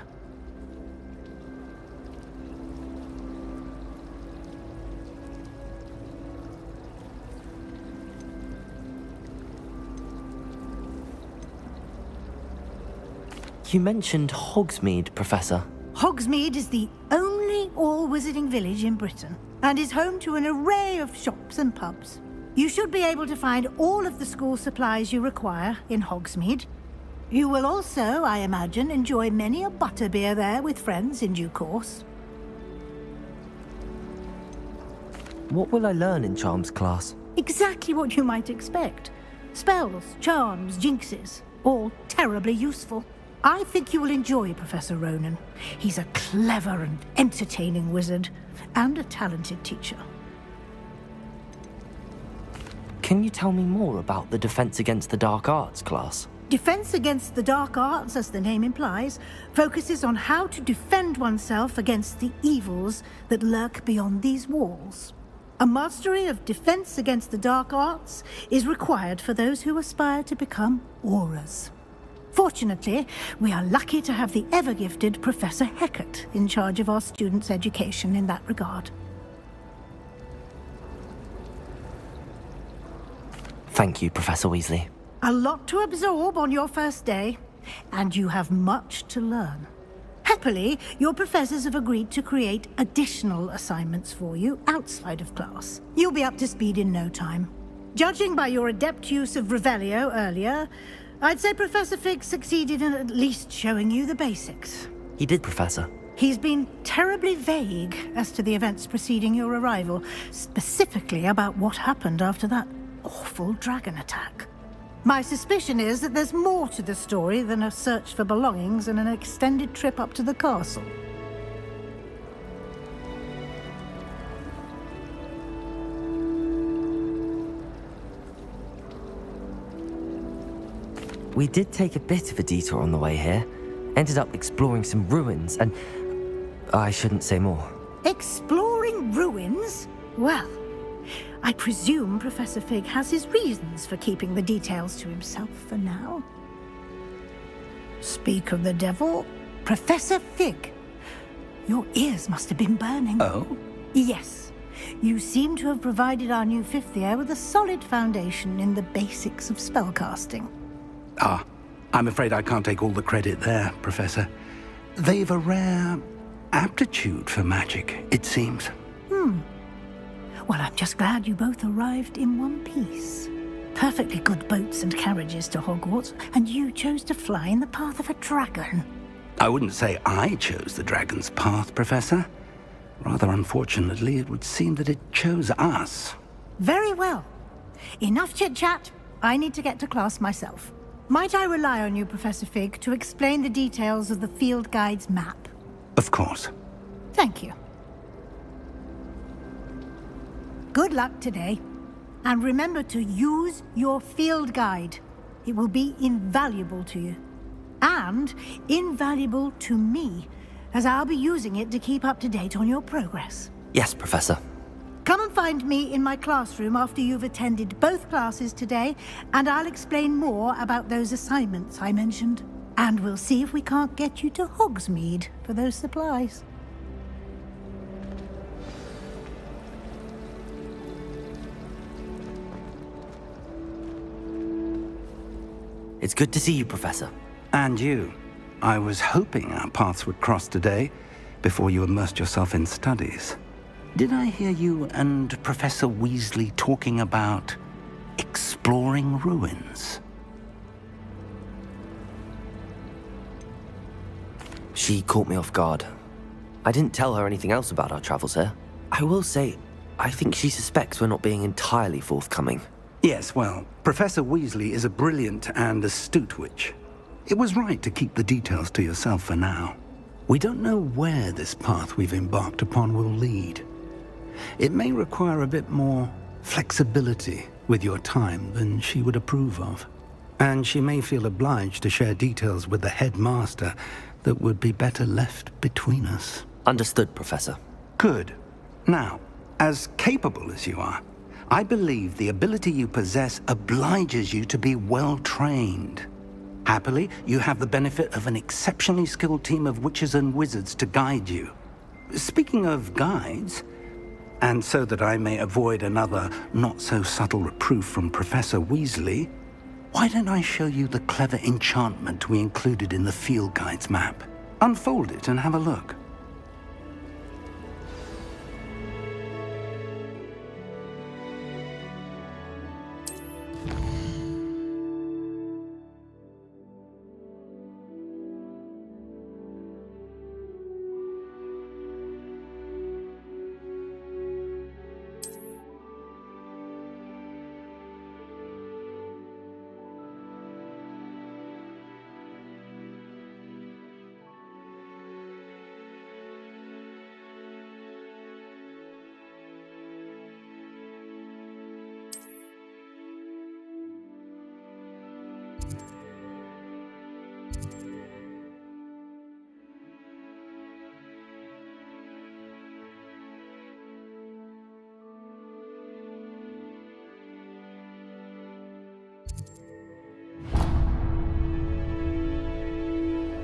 You mentioned Hogsmeade, Professor. Hogsmeade is the only all-wizarding village in Britain and is home to an array of shops and pubs. You should be able to find all of the school supplies you require in Hogsmeade. You will also, I imagine, enjoy many a butterbeer there with friends in due course. What will I learn in Charms class? Exactly what you might expect. Spells, charms, jinxes, all terribly useful. I think you will enjoy Professor Ronan. He's a clever and entertaining wizard, and a talented teacher. Can you tell me more about the Defense Against the Dark Arts class? Defense Against the Dark Arts, as the name implies, focuses on how to defend oneself against the evils that lurk beyond these walls. A mastery of defense against the dark arts is required for those who aspire to become Aurors. Fortunately, we are lucky to have the ever-gifted Professor Hecat in charge of our students' education in that regard. Thank you, Professor Weasley. A lot to absorb on your first day, and you have much to learn. Happily, your professors have agreed to create additional assignments for you outside of class. You'll be up to speed in no time. Judging by your adept use of Revelio earlier, I'd say Professor Fig succeeded in at least showing you the basics. He did, Professor. He's been terribly vague as to the events preceding your arrival, specifically about what happened after that awful dragon attack. My suspicion is that there's more to the story than a search for belongings and an extended trip up to the castle. We did take a bit of a detour on the way here. Ended up exploring some ruins and... I shouldn't say more. Exploring ruins? Well, I presume Professor Fig has his reasons for keeping the details to himself for now. Speak of the devil, Professor Fig. Your ears must have been burning. Oh? Yes. You seem to have provided our new fifth year with a solid foundation in the basics of spellcasting. Ah, I'm afraid I can't take all the credit there, Professor. They've a rare aptitude for magic, it seems. Well, I'm just glad you both arrived in one piece. Perfectly good boats and carriages to Hogwarts, and you chose to fly in the path of a dragon. I wouldn't say I chose the dragon's path, Professor. Rather unfortunately, it would seem that it chose us. Very well. Enough chit-chat. I need to get to class myself. Might I rely on you, Professor Fig, to explain the details of the field guide's map? Of course. Thank you. Good luck today. And remember to use your field guide. It will be invaluable to you. And invaluable to me, as I'll be using it to keep up to date on your progress. Yes, Professor. Come and find me in my classroom after you've attended both classes today, and I'll explain more about those assignments I mentioned. And we'll see if we can't get you to Hogsmeade for those supplies. It's good to see you, Professor. And you. I was hoping our paths would cross today, before you immersed yourself in studies. Did I hear you and Professor Weasley talking about exploring ruins? She caught me off guard. I didn't tell her anything else about our travels here. I will say, I think she suspects we're not being entirely forthcoming. Yes, well, Professor Weasley is a brilliant and astute witch. It was right to keep the details to yourself for now. We don't know where this path we've embarked upon will lead. It may require a bit more flexibility with your time than she would approve of. And she may feel obliged to share details with the headmaster that would be better left between us. Understood, Professor. Good. Now, as capable as you are, I believe the ability you possess obliges you to be well trained. Happily, you have the benefit of an exceptionally skilled team of witches and wizards to guide you. Speaking of guides, and so that I may avoid another not-so-subtle reproof from Professor Weasley, why don't I show you the clever enchantment we included in the field guide's map? Unfold it and have a look.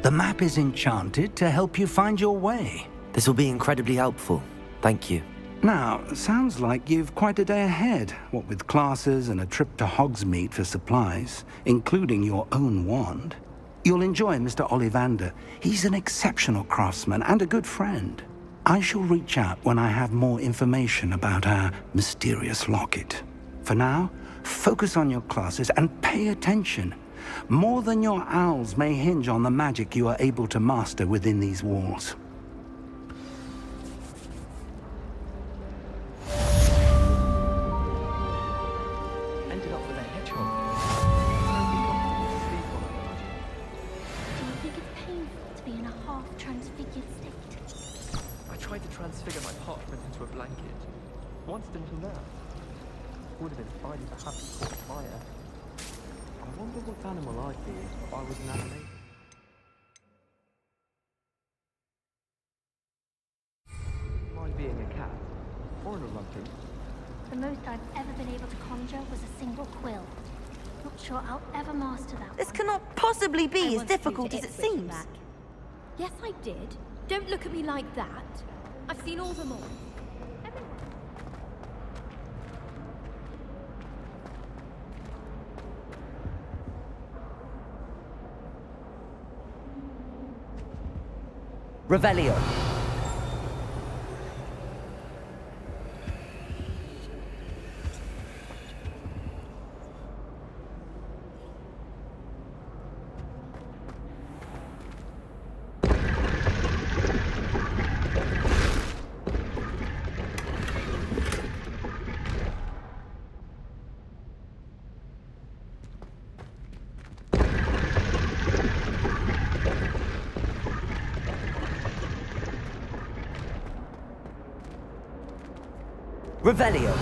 The map is enchanted to help you find your way. This will be incredibly helpful. Thank you. Now, sounds like you've quite a day ahead, what with classes and a trip to Hogsmeade for supplies, including your own wand. You'll enjoy Mr. Ollivander. He's an exceptional craftsman and a good friend. I shall reach out when I have more information about our mysterious locket. For now, focus on your classes and pay attention. More than your owls may hinge on the magic you are able to master within these walls. Ended up with a hedgehog. Do you think it's painful to be in a half-transfigured state? I tried to transfigure my parchment into a blanket. Once until now. Would have been fine if I hadn't caught fire. I wonder what animal I'd be if I was an animated. Mind being a cat or an orangutan? The most I've ever been able to conjure was a single quill. Not sure I'll ever master that. This cannot possibly be as difficult as it seems. Yes, I did. Don't look at me like that. I've seen all them all. Revelio. Revelio.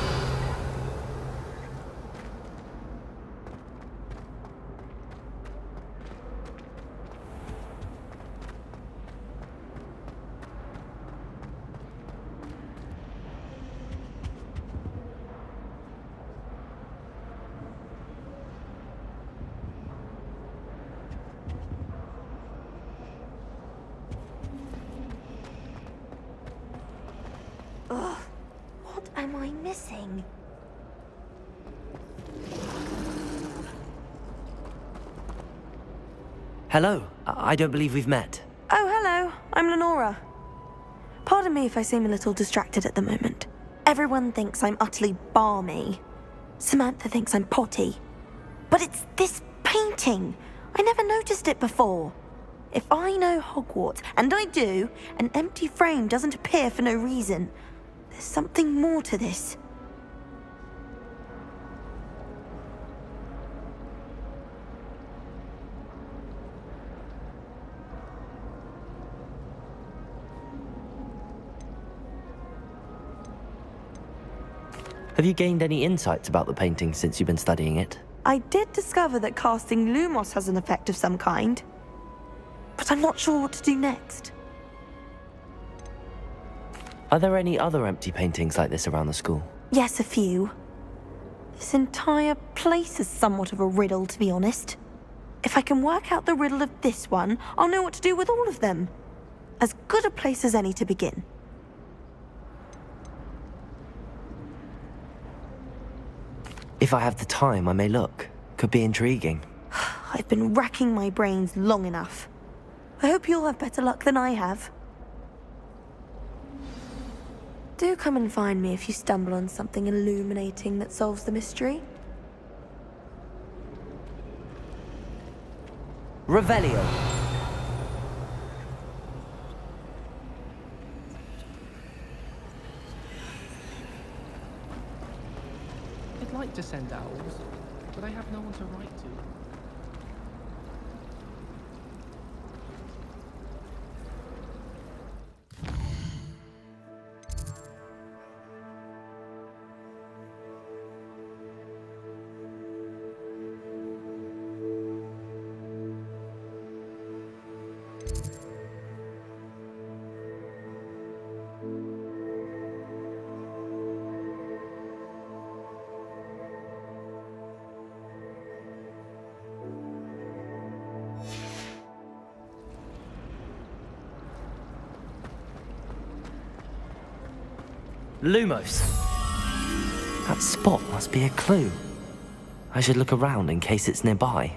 Ugh. What am I missing? Hello. I don't believe we've met. Oh, hello. I'm Lenora. Pardon me if I seem a little distracted at the moment. Everyone thinks I'm utterly balmy. Samantha thinks I'm potty. But it's this painting. I never noticed it before. If I know Hogwarts, and I do, an empty frame doesn't appear for no reason. There's something more to this. Have you gained any insights about the painting since you've been studying it? I did discover that casting Lumos has an effect of some kind. But I'm not sure what to do next. Are there any other empty paintings like this around the school? Yes, a few. This entire place is somewhat of a riddle, to be honest. If I can work out the riddle of this one, I'll know what to do with all of them. As good a place as any to begin. If I have the time, I may look. Could be intriguing. I've been racking my brains long enough. I hope you'll have better luck than I have. Do come and find me if you stumble on something illuminating that solves the mystery. Revelio. I'd like to send owls, but I have no one to write to. Lumos. That spot must be a clue. I should look around in case it's nearby.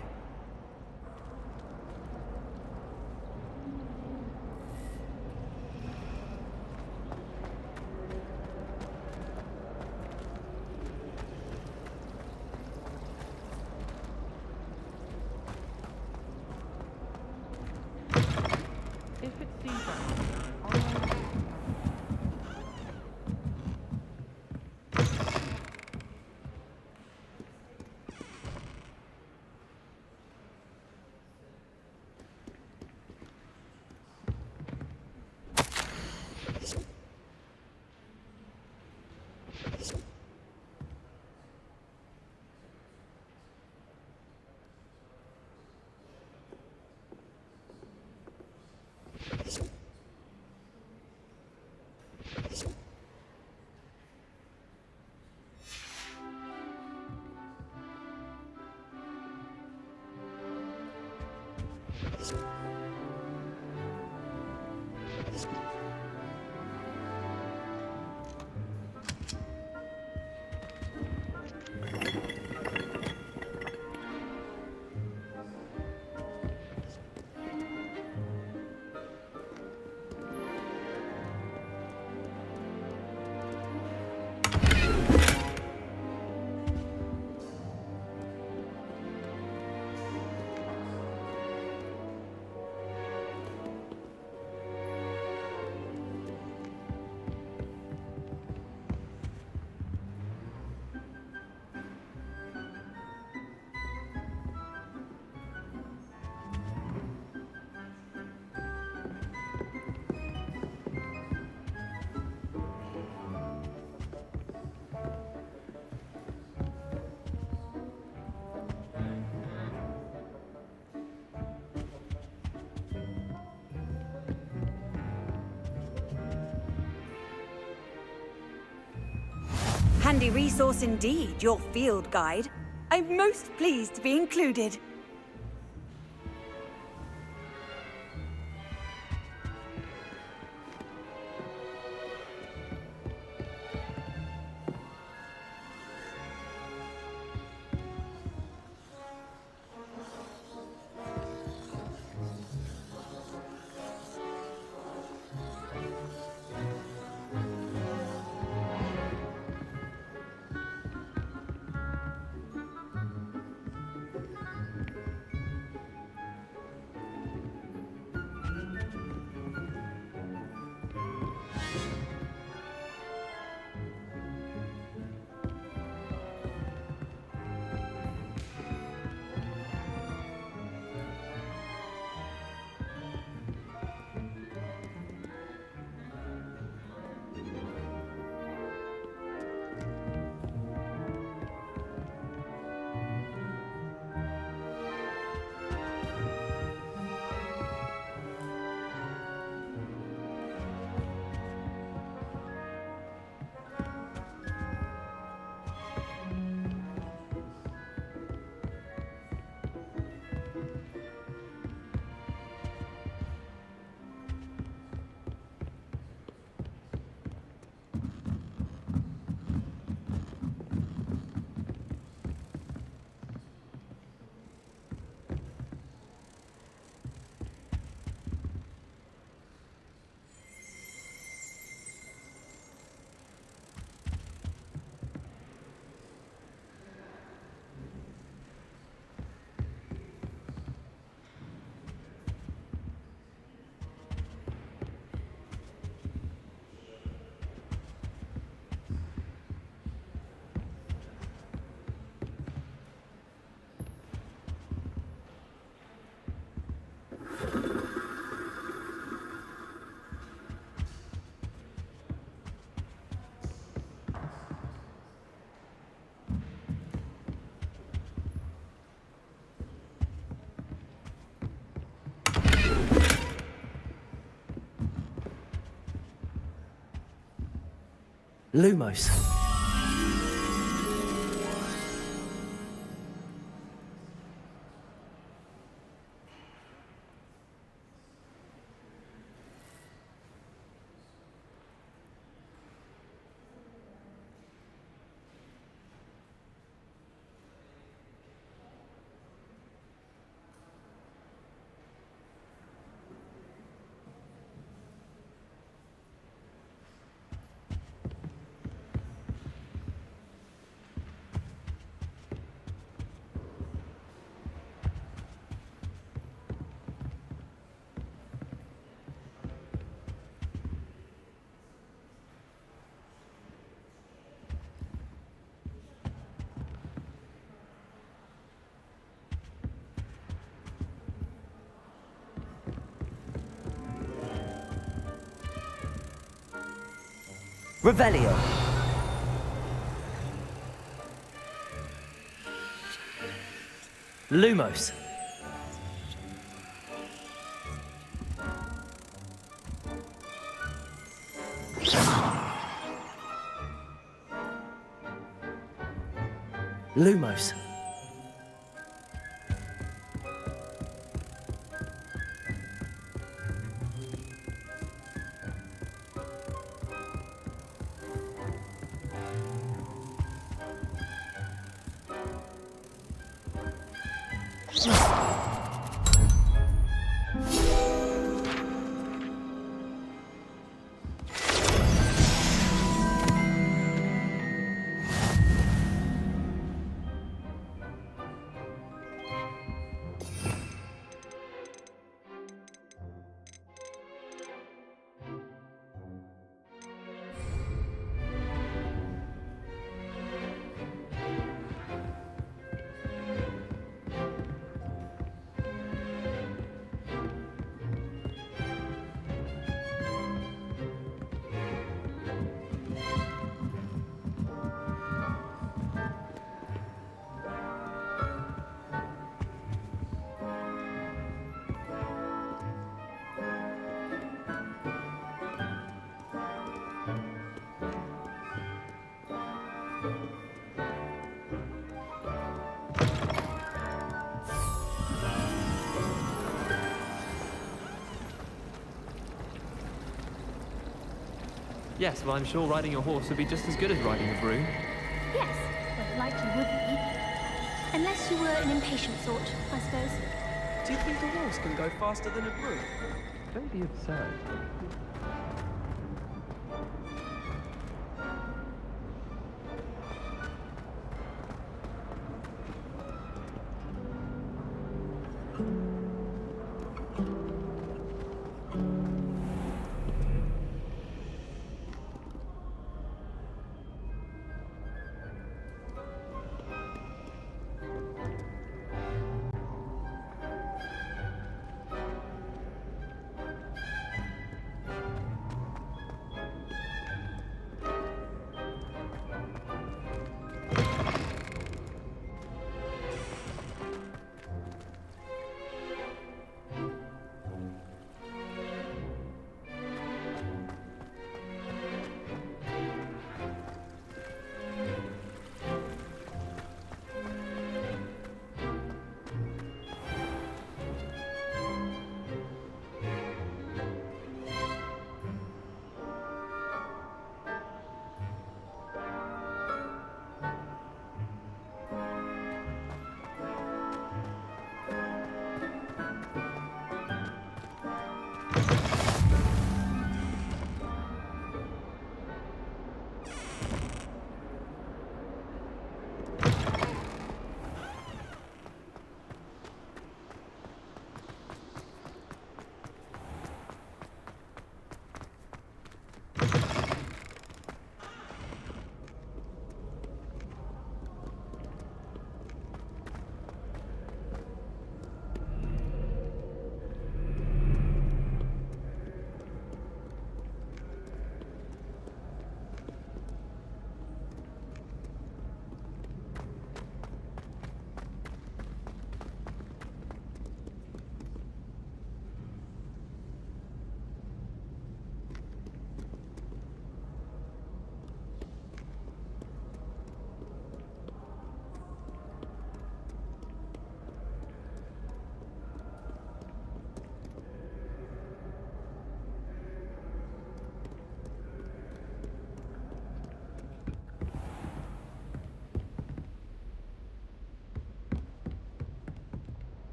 If it seems like Handy resource indeed, your field guide. I'm most pleased to be included. Lumos. Revelio. Lumos. Lumos. Yes, well, I'm sure riding a horse would be just as good as riding a broom. Yes, well, likely would be. Unless you were an impatient sort, I suppose. Do you think a horse can go faster than a broom? Don't be absurd.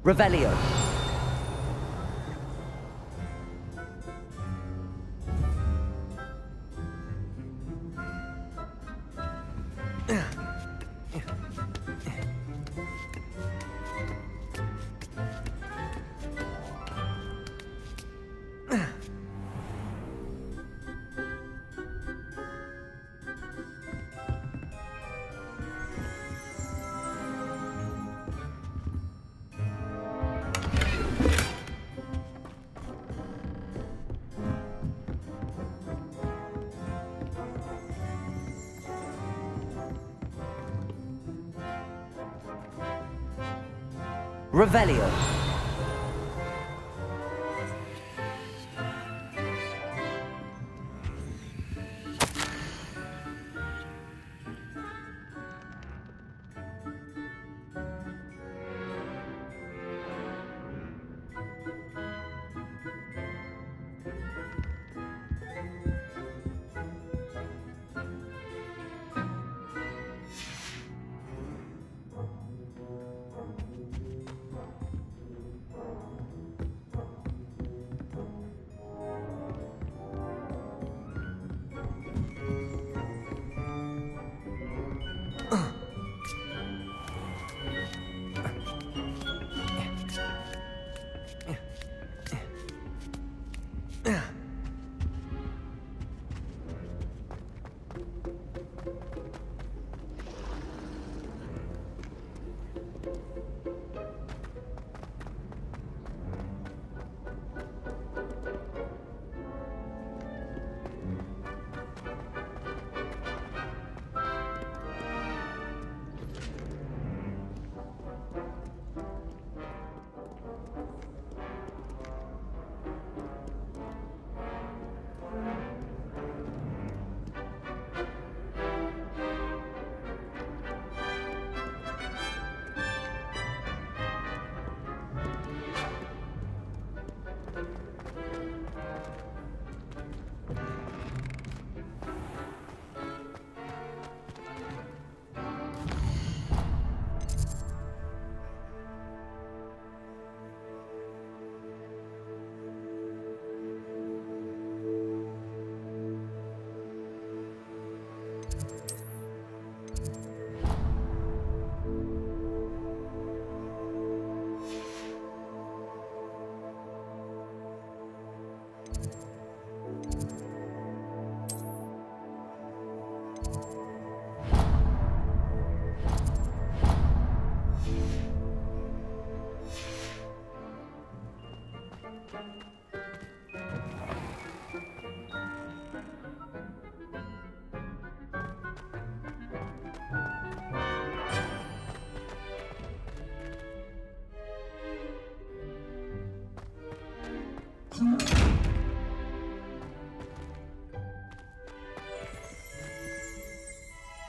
Revelio. Revelio.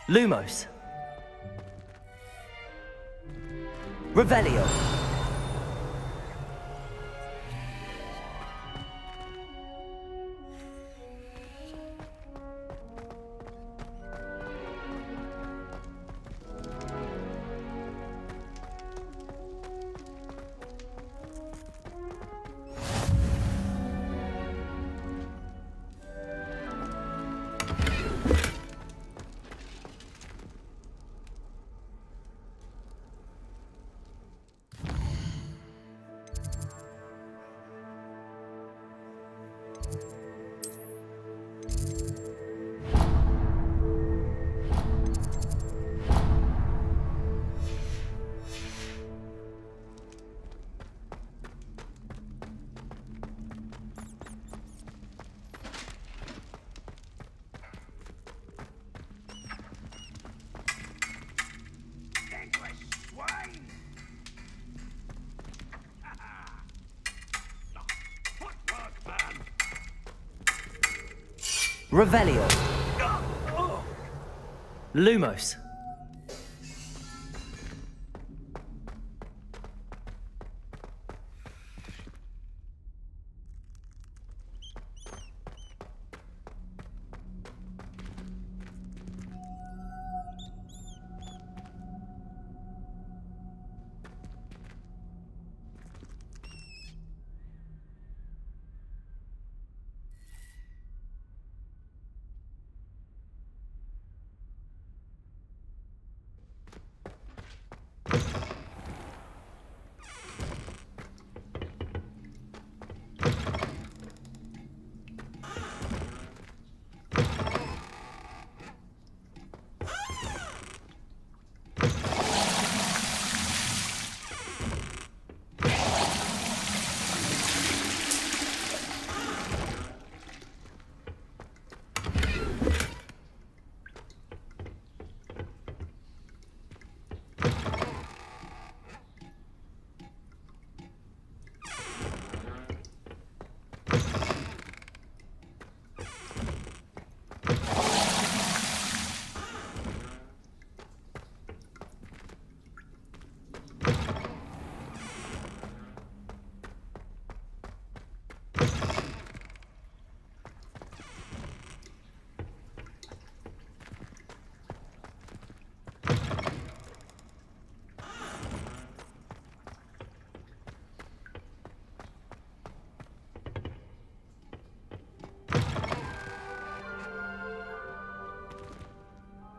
Lumos. Revelio. Revelio. Lumos.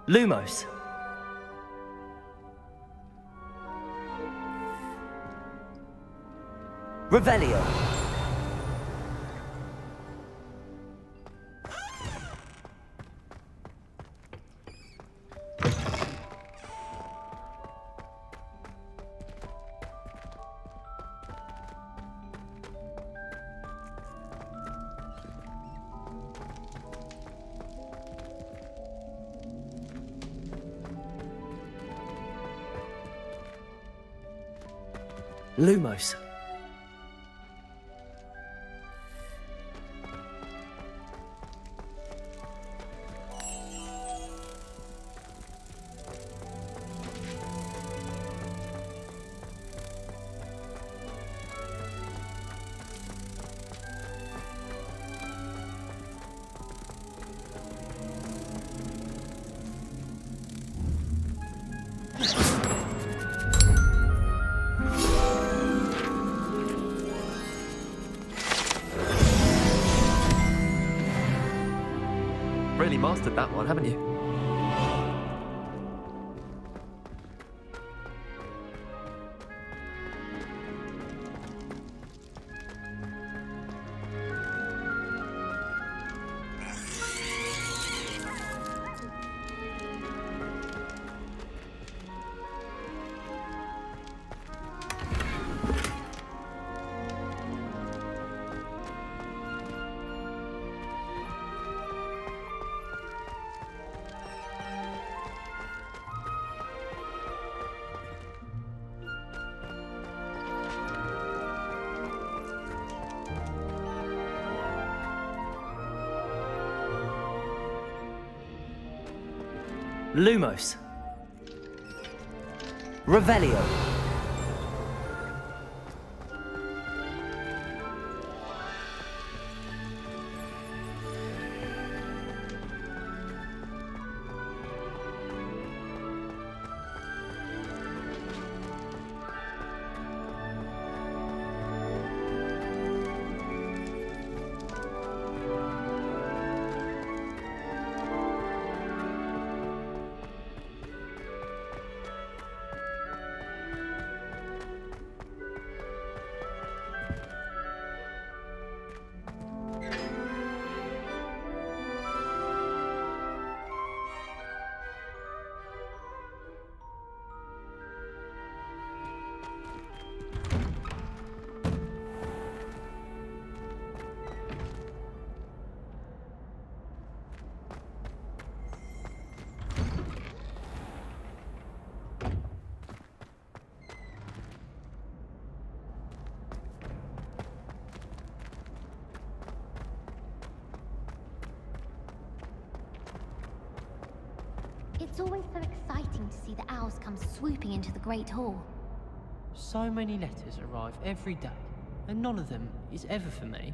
Lumos. Revelio. Lumos. Really mastered that one, haven't you? Lumos. Revelio. It's always so exciting to see the owls come swooping into the Great Hall. So many letters arrive every day, and none of them is ever for me.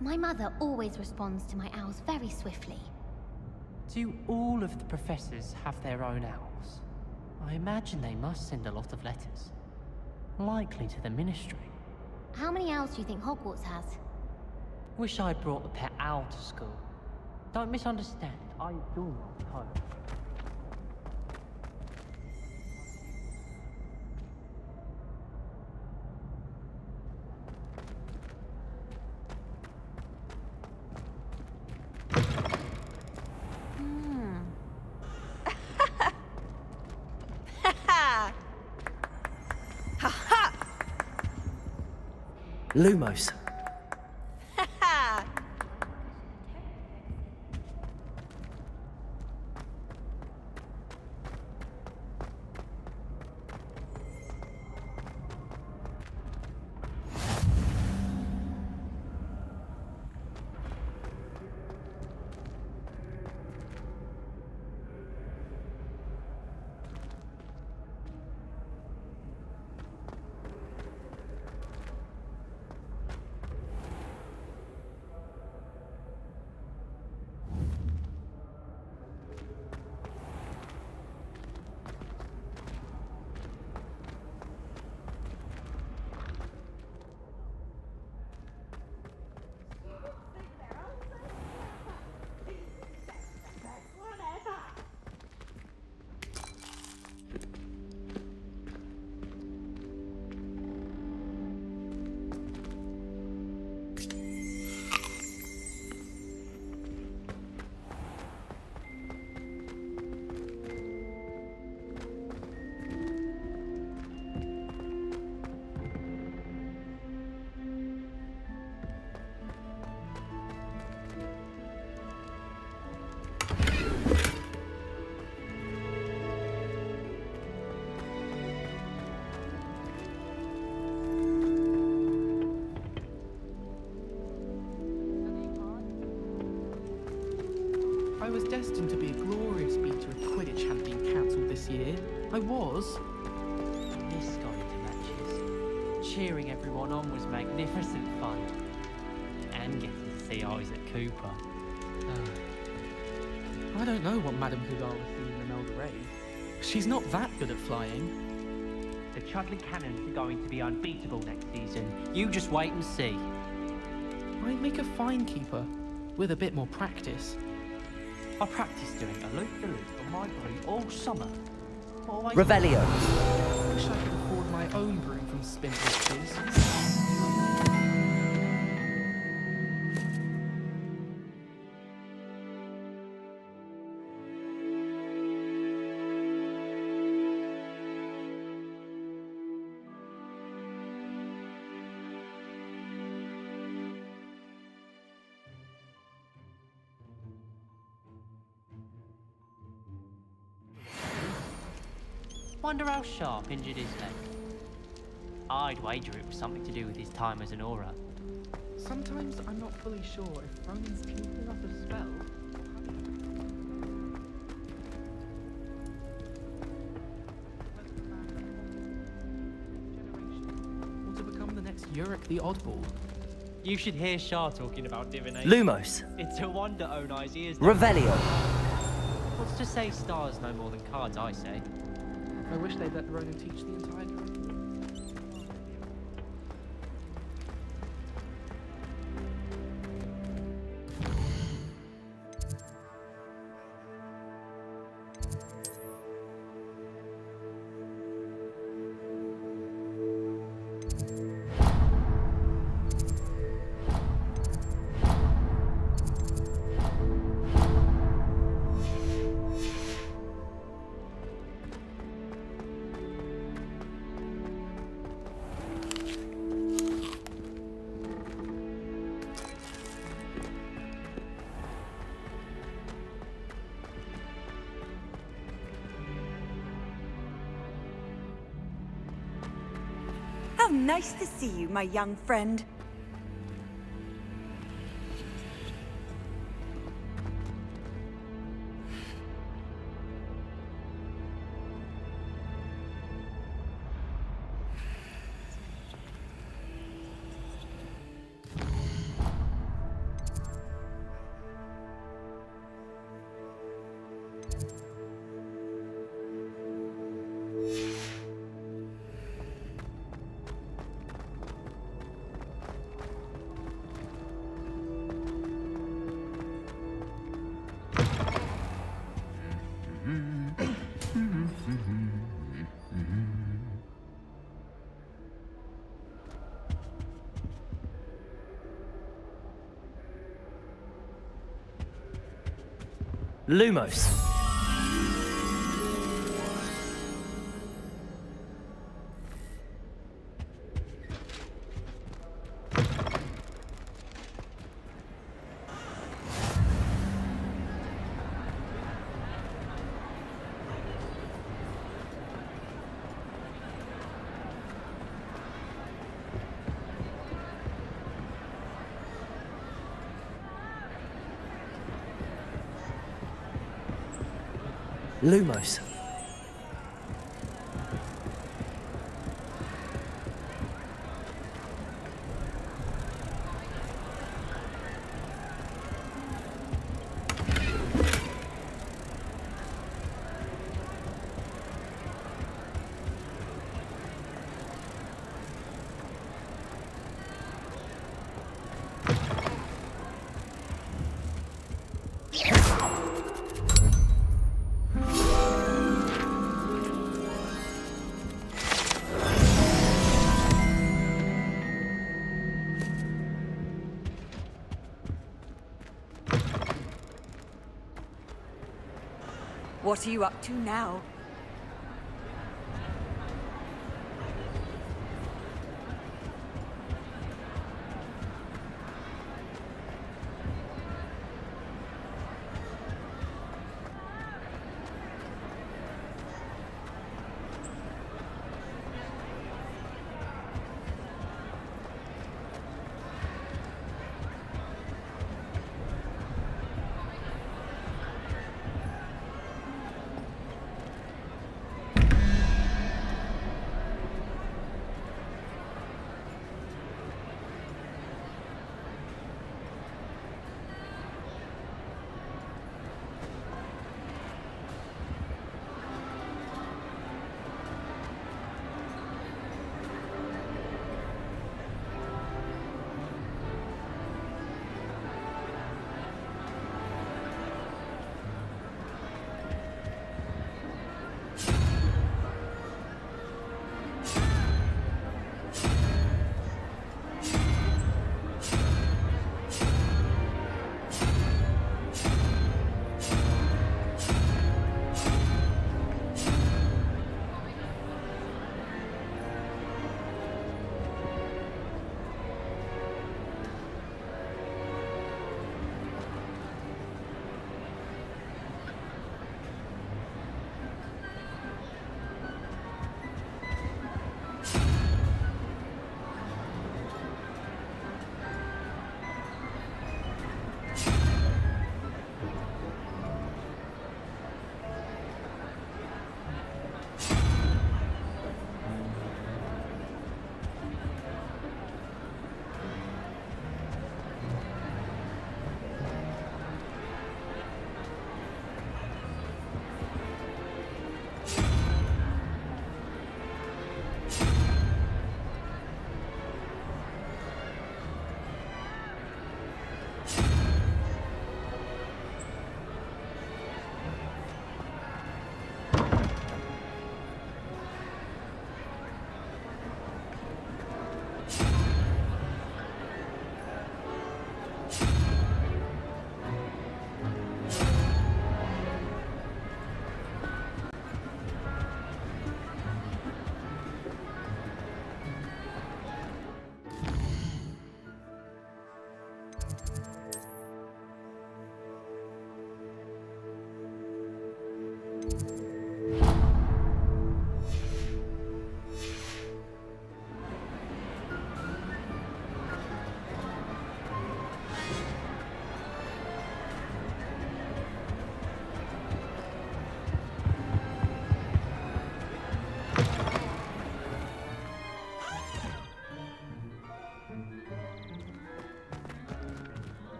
My mother always responds to my owls very swiftly. Do all of the professors have their own owls? I imagine they must send a lot of letters. Likely to the Ministry. How many owls do you think Hogwarts has? Wish I'd brought the pet owl to school. Don't misunderstand, I adore my home. Lumos. I was destined to be a glorious beater if Quidditch hadn't been cancelled this year. I was. This going to matches. Cheering everyone on was magnificent fun. And getting to see Isaac Cooper. I don't know what Madame Cougar was seeing in Imelda Rave. She's not that good at flying. The Chudley Cannons are going to be unbeatable next season. You just wait and see. I'd make a fine keeper, with a bit more practice. I practiced doing a loop-the-loop on my broom all summer. Always Revelio. I wish I could afford my own broom from Spinbridges. Wonder how Sharp injured his leg. I'd wager it was something to do with his time as an aura. Sometimes I'm not fully sure if Ronan's keeping up a spell. Or to become the next Yurik the Oddball. You should hear Shah talking about divination. Lumos. It's a wonder own eyes ears. Revelio. What's to say stars know more than cards, I say. I wish they'd let Ronan teach the entire curriculum. How nice to see you, my young friend. Lumos. Lumos. What are you up to now?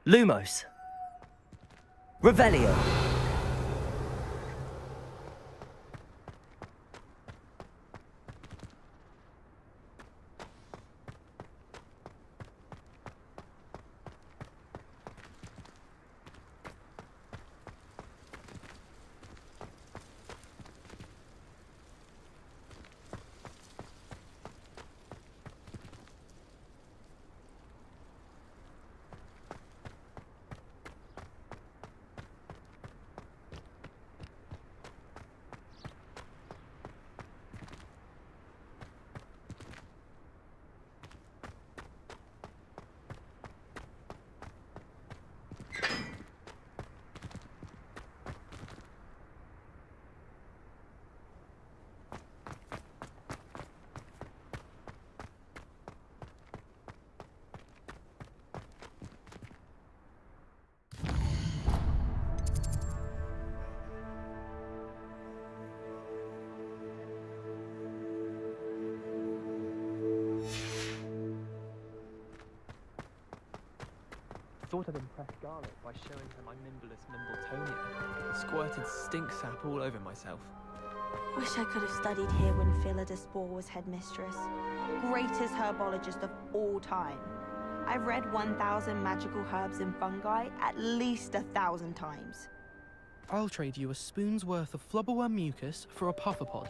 Lumos. Revelio. Thought I'd impress Scarlet by showing her my Nimblus Mimbletonia. Squirted stink sap all over myself. Wish I could have studied here when Philida Spore was headmistress. Greatest herbologist of all time. I've read 1,000 magical herbs and fungi at least 1,000 times. I'll trade you a spoon's worth of flubberworm mucus for a pufferpod.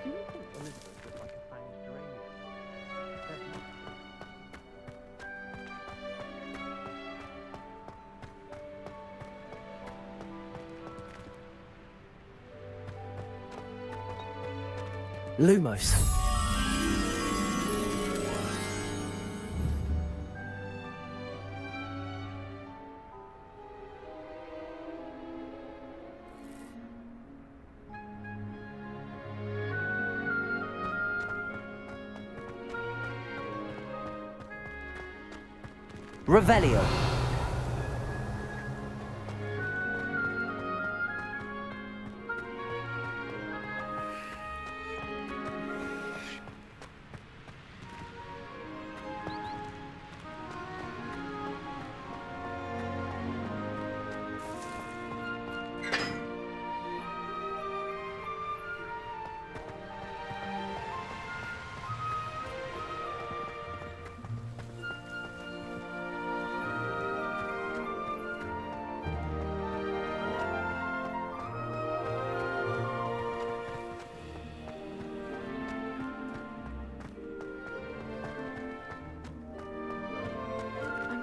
Do you think Elizabeth would like a fanged geranium? Lumos. Revelio.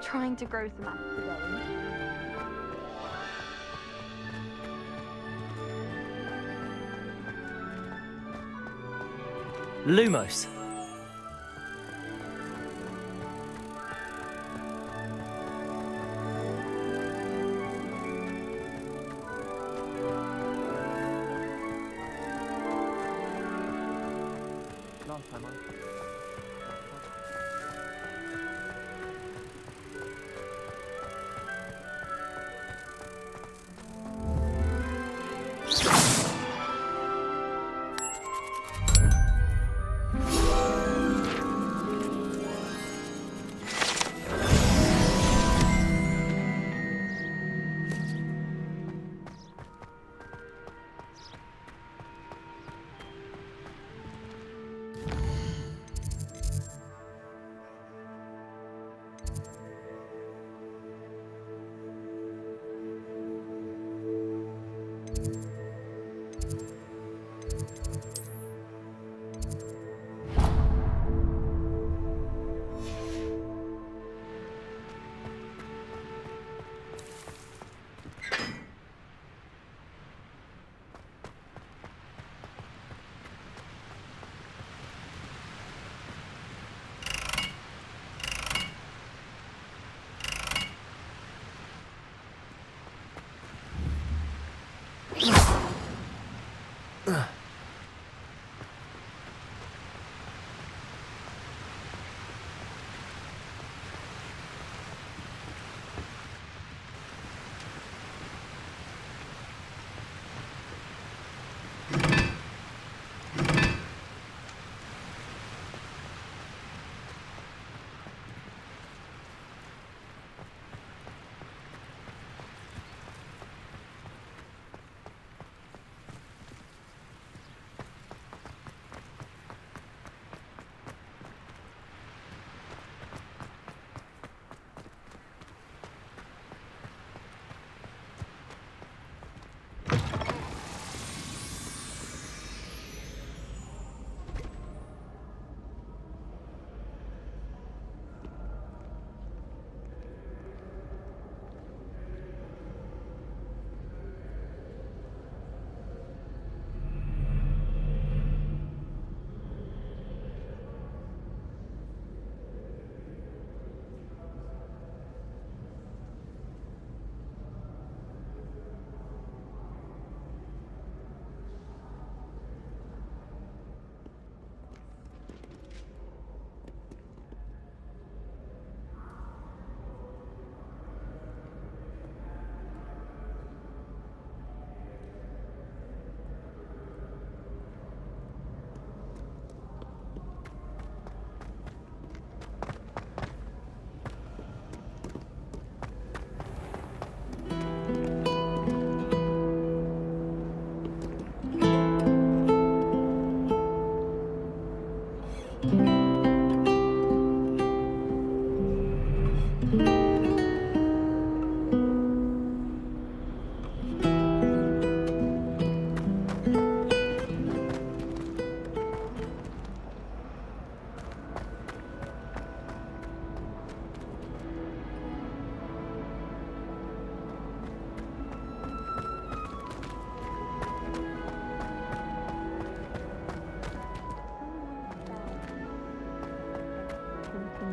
I'm trying to grow some asphodel. Lumos. Last time I...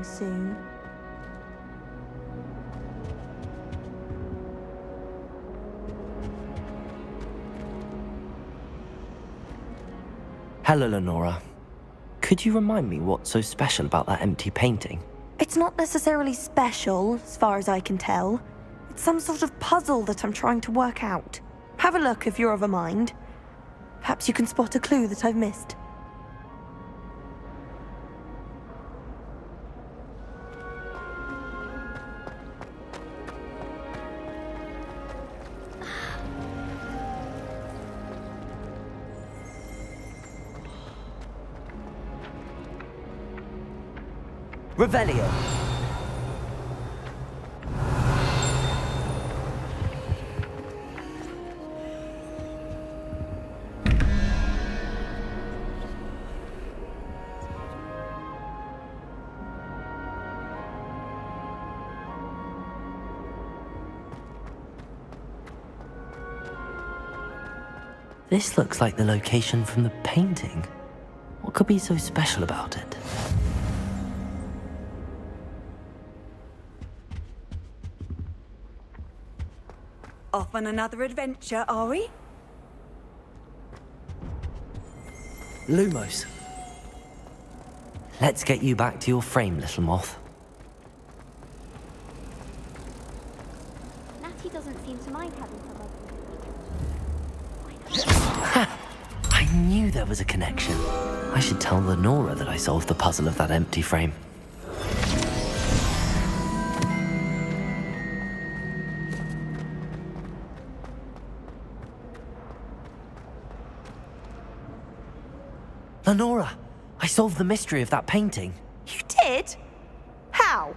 soon. Hello, Lenora. Could you remind me what's so special about that empty painting? It's not necessarily special, as far as I can tell. It's some sort of puzzle that I'm trying to work out. Have a look if you're of a mind. Perhaps you can spot a clue that I've missed. Revelio. This looks like the location from the painting. What could be so special about it? Off on another adventure, are we? Lumos. Let's get you back to your frame, little moth. Natty doesn't seem to mind having some Ha! I knew there was a connection. I should tell Lenora that I solved the puzzle of that empty frame. Lenora, I solved the mystery of that painting. You did? How?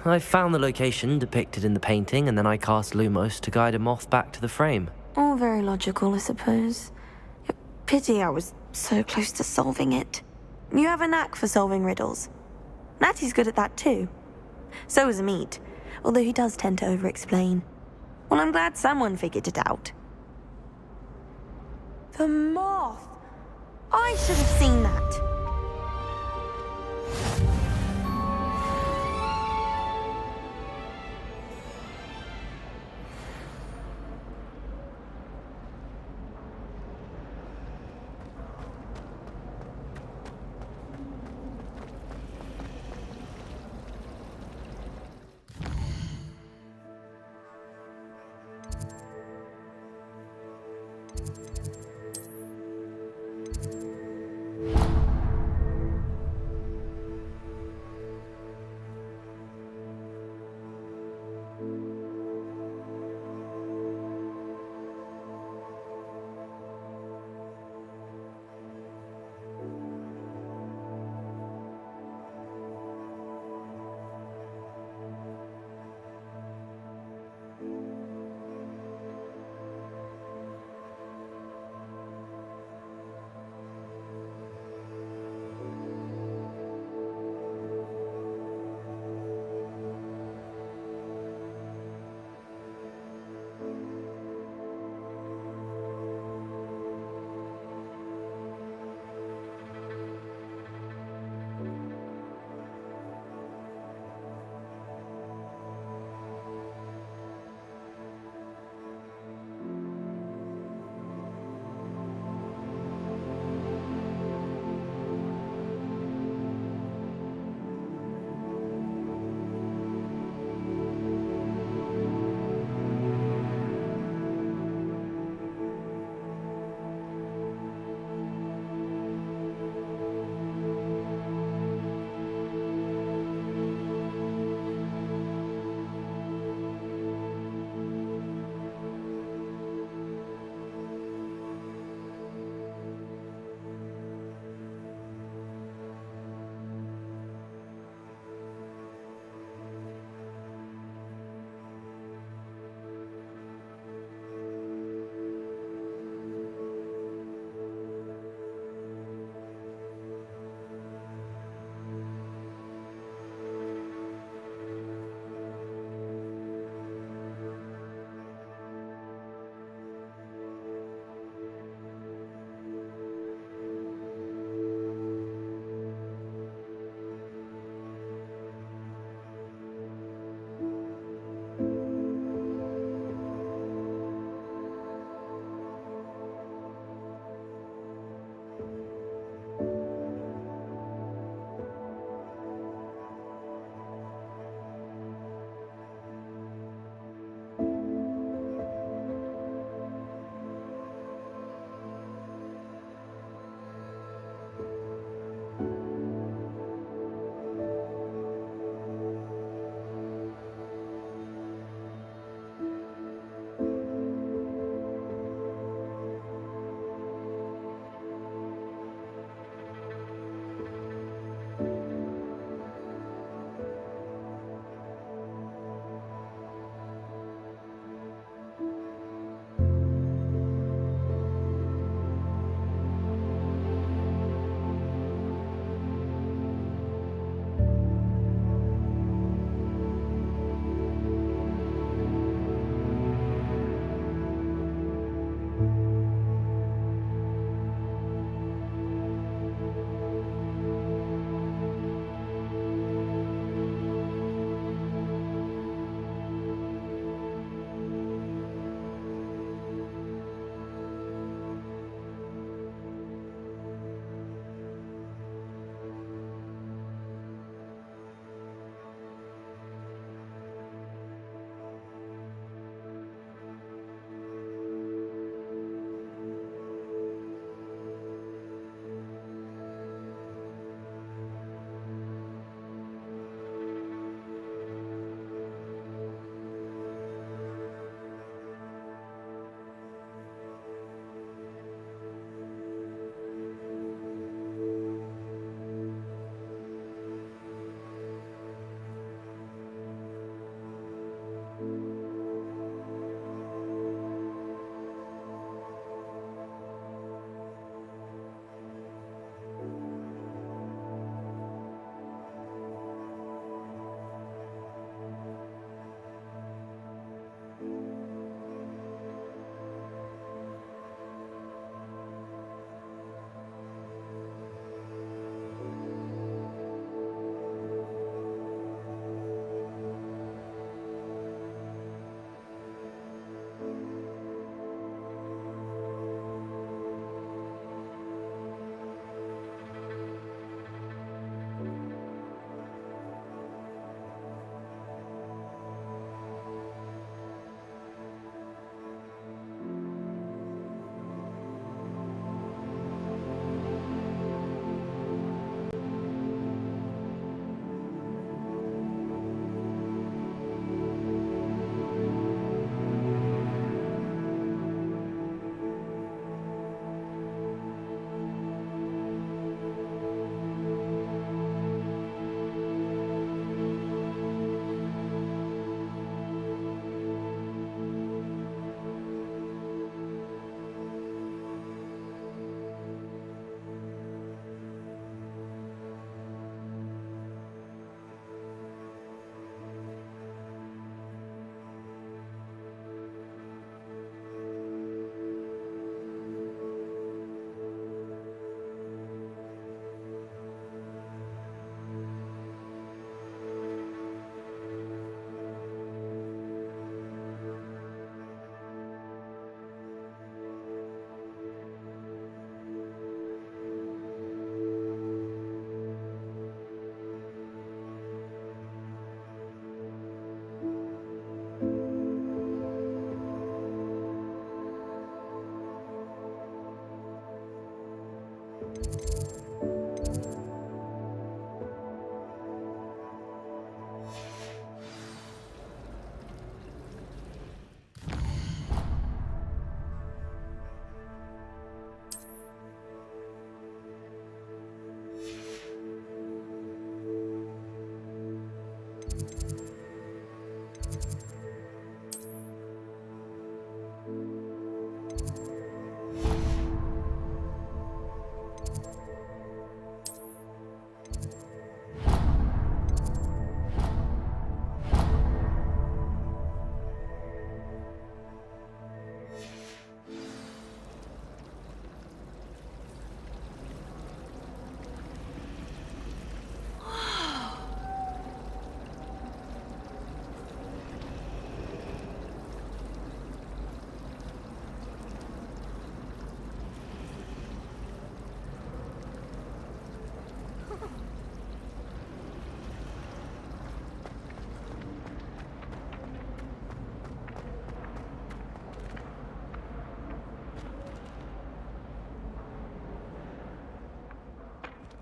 I found the location depicted in the painting, and then I cast Lumos to guide a moth back to the frame. All very logical, I suppose. Pity I was so close to solving it. You have a knack for solving riddles. Natty's good at that too. So is Amit, although he does tend to over-explain. Well, I'm glad someone figured it out. The moth! I should have seen that.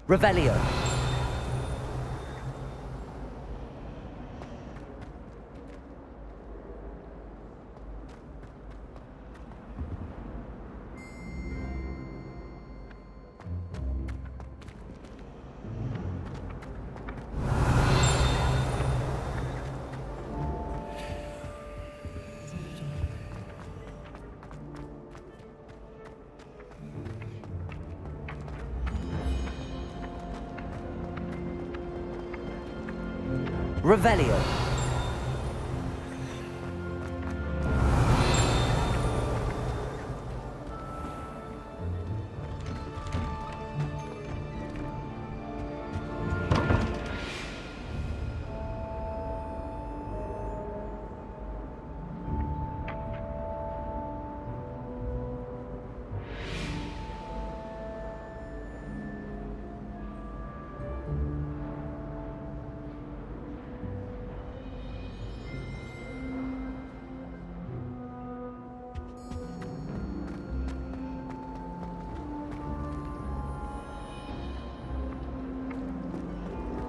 Revelio. Revelio.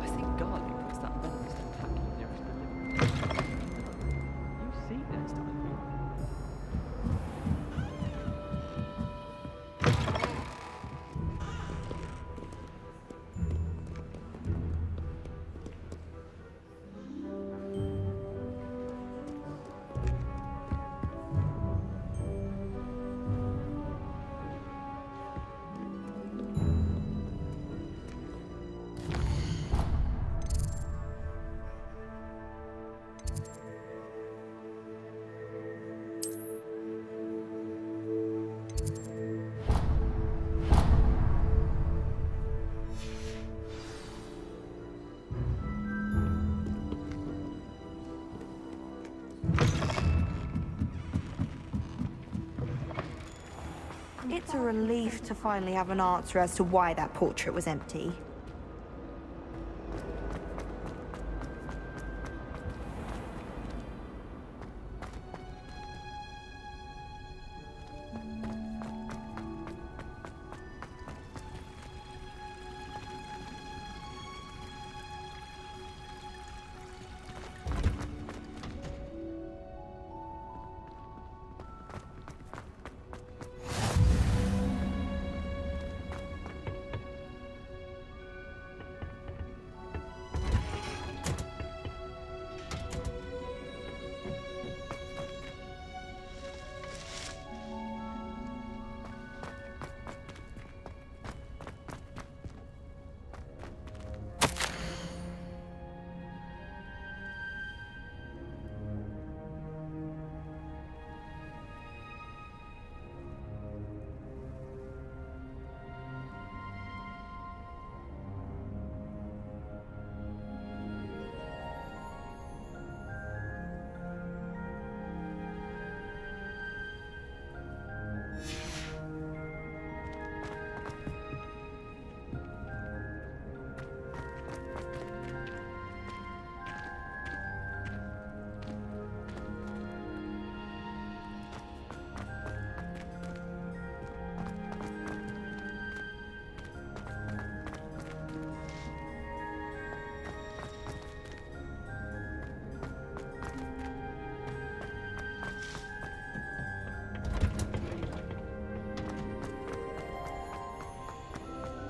I think Garlic puts that venomous tentacle nearest the liver. You see this time. It's a relief to finally have an answer as to why that portrait was empty.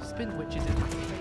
Spin witches is my favourite.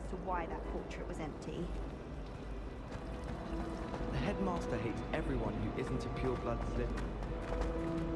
as to why that portrait was empty. The headmaster hates everyone who isn't a pure-blood Slytherin.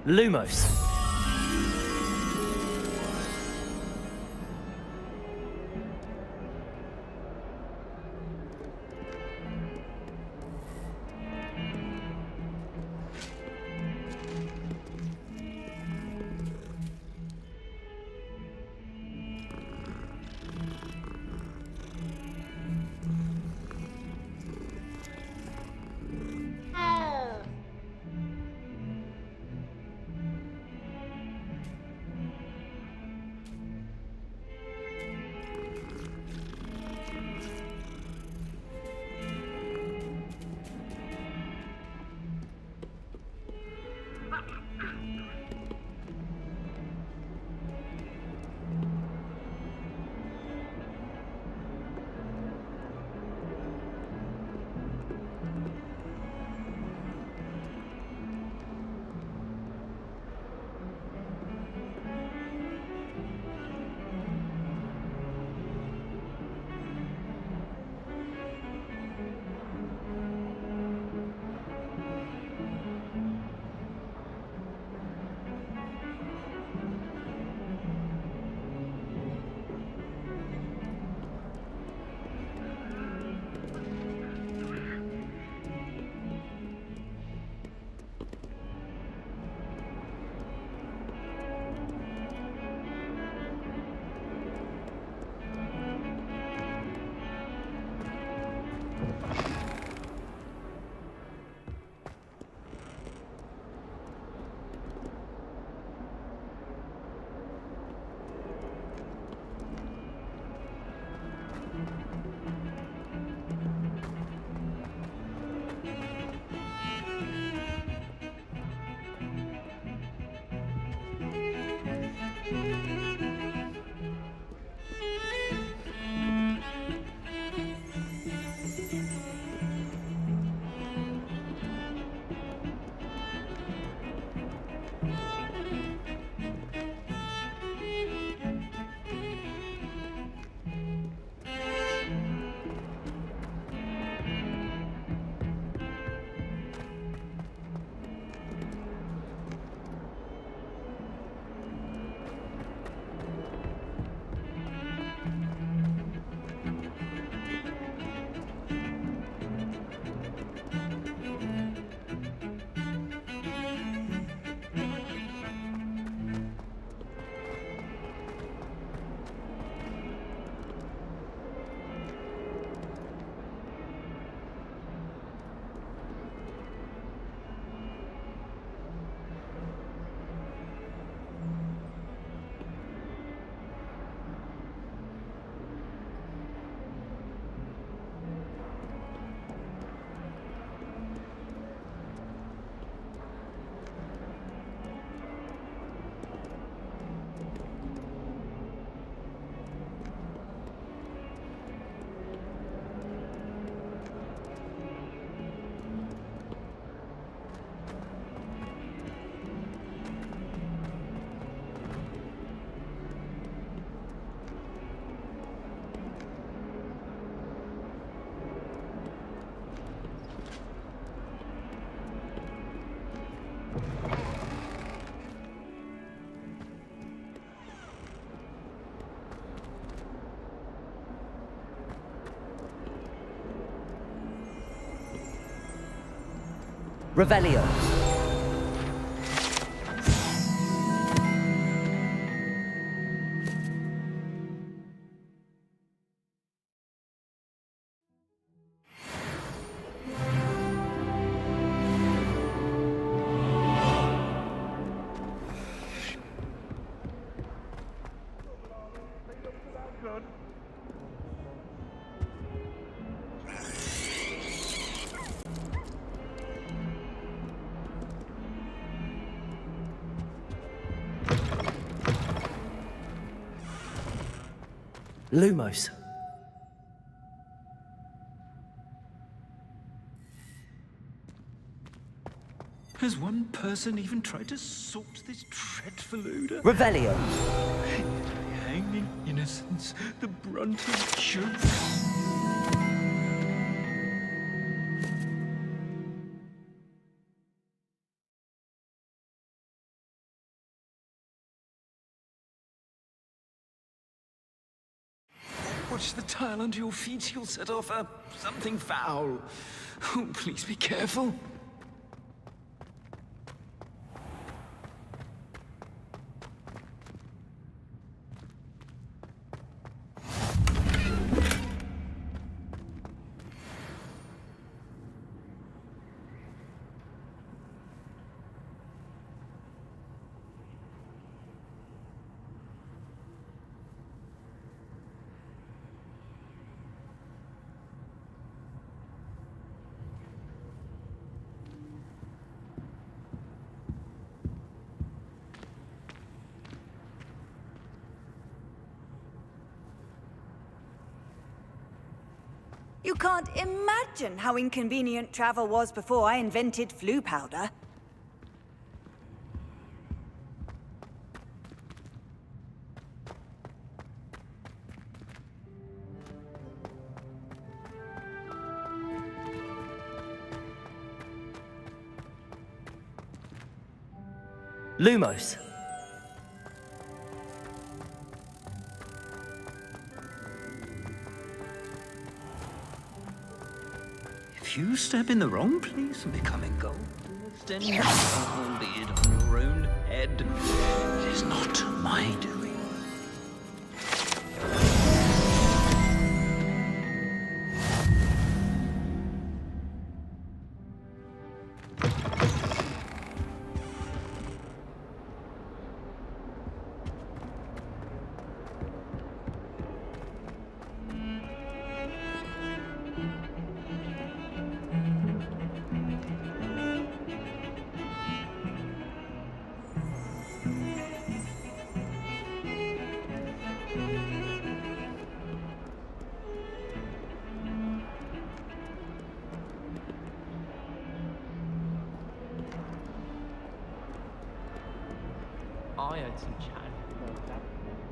Lumos. Revelio. Lumos. Has one person even tried to sort this dreadful odor? Revelio. Hanging innocence, the brunt of jokes. Watch the tile under your feet. You'll set off something foul. Oh, please be careful. You can't imagine how inconvenient travel was before I invented flu powder. Lumos. If you step in the wrong place and become engulfed, then albeit on your own head, it is not my doing. I heard some chat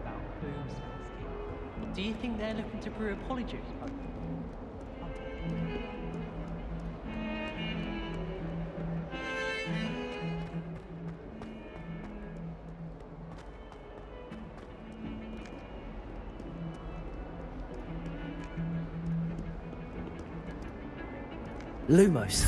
about Boom's scheme. Do you think they're looking to brew apologies? Lumos.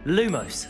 Lumos.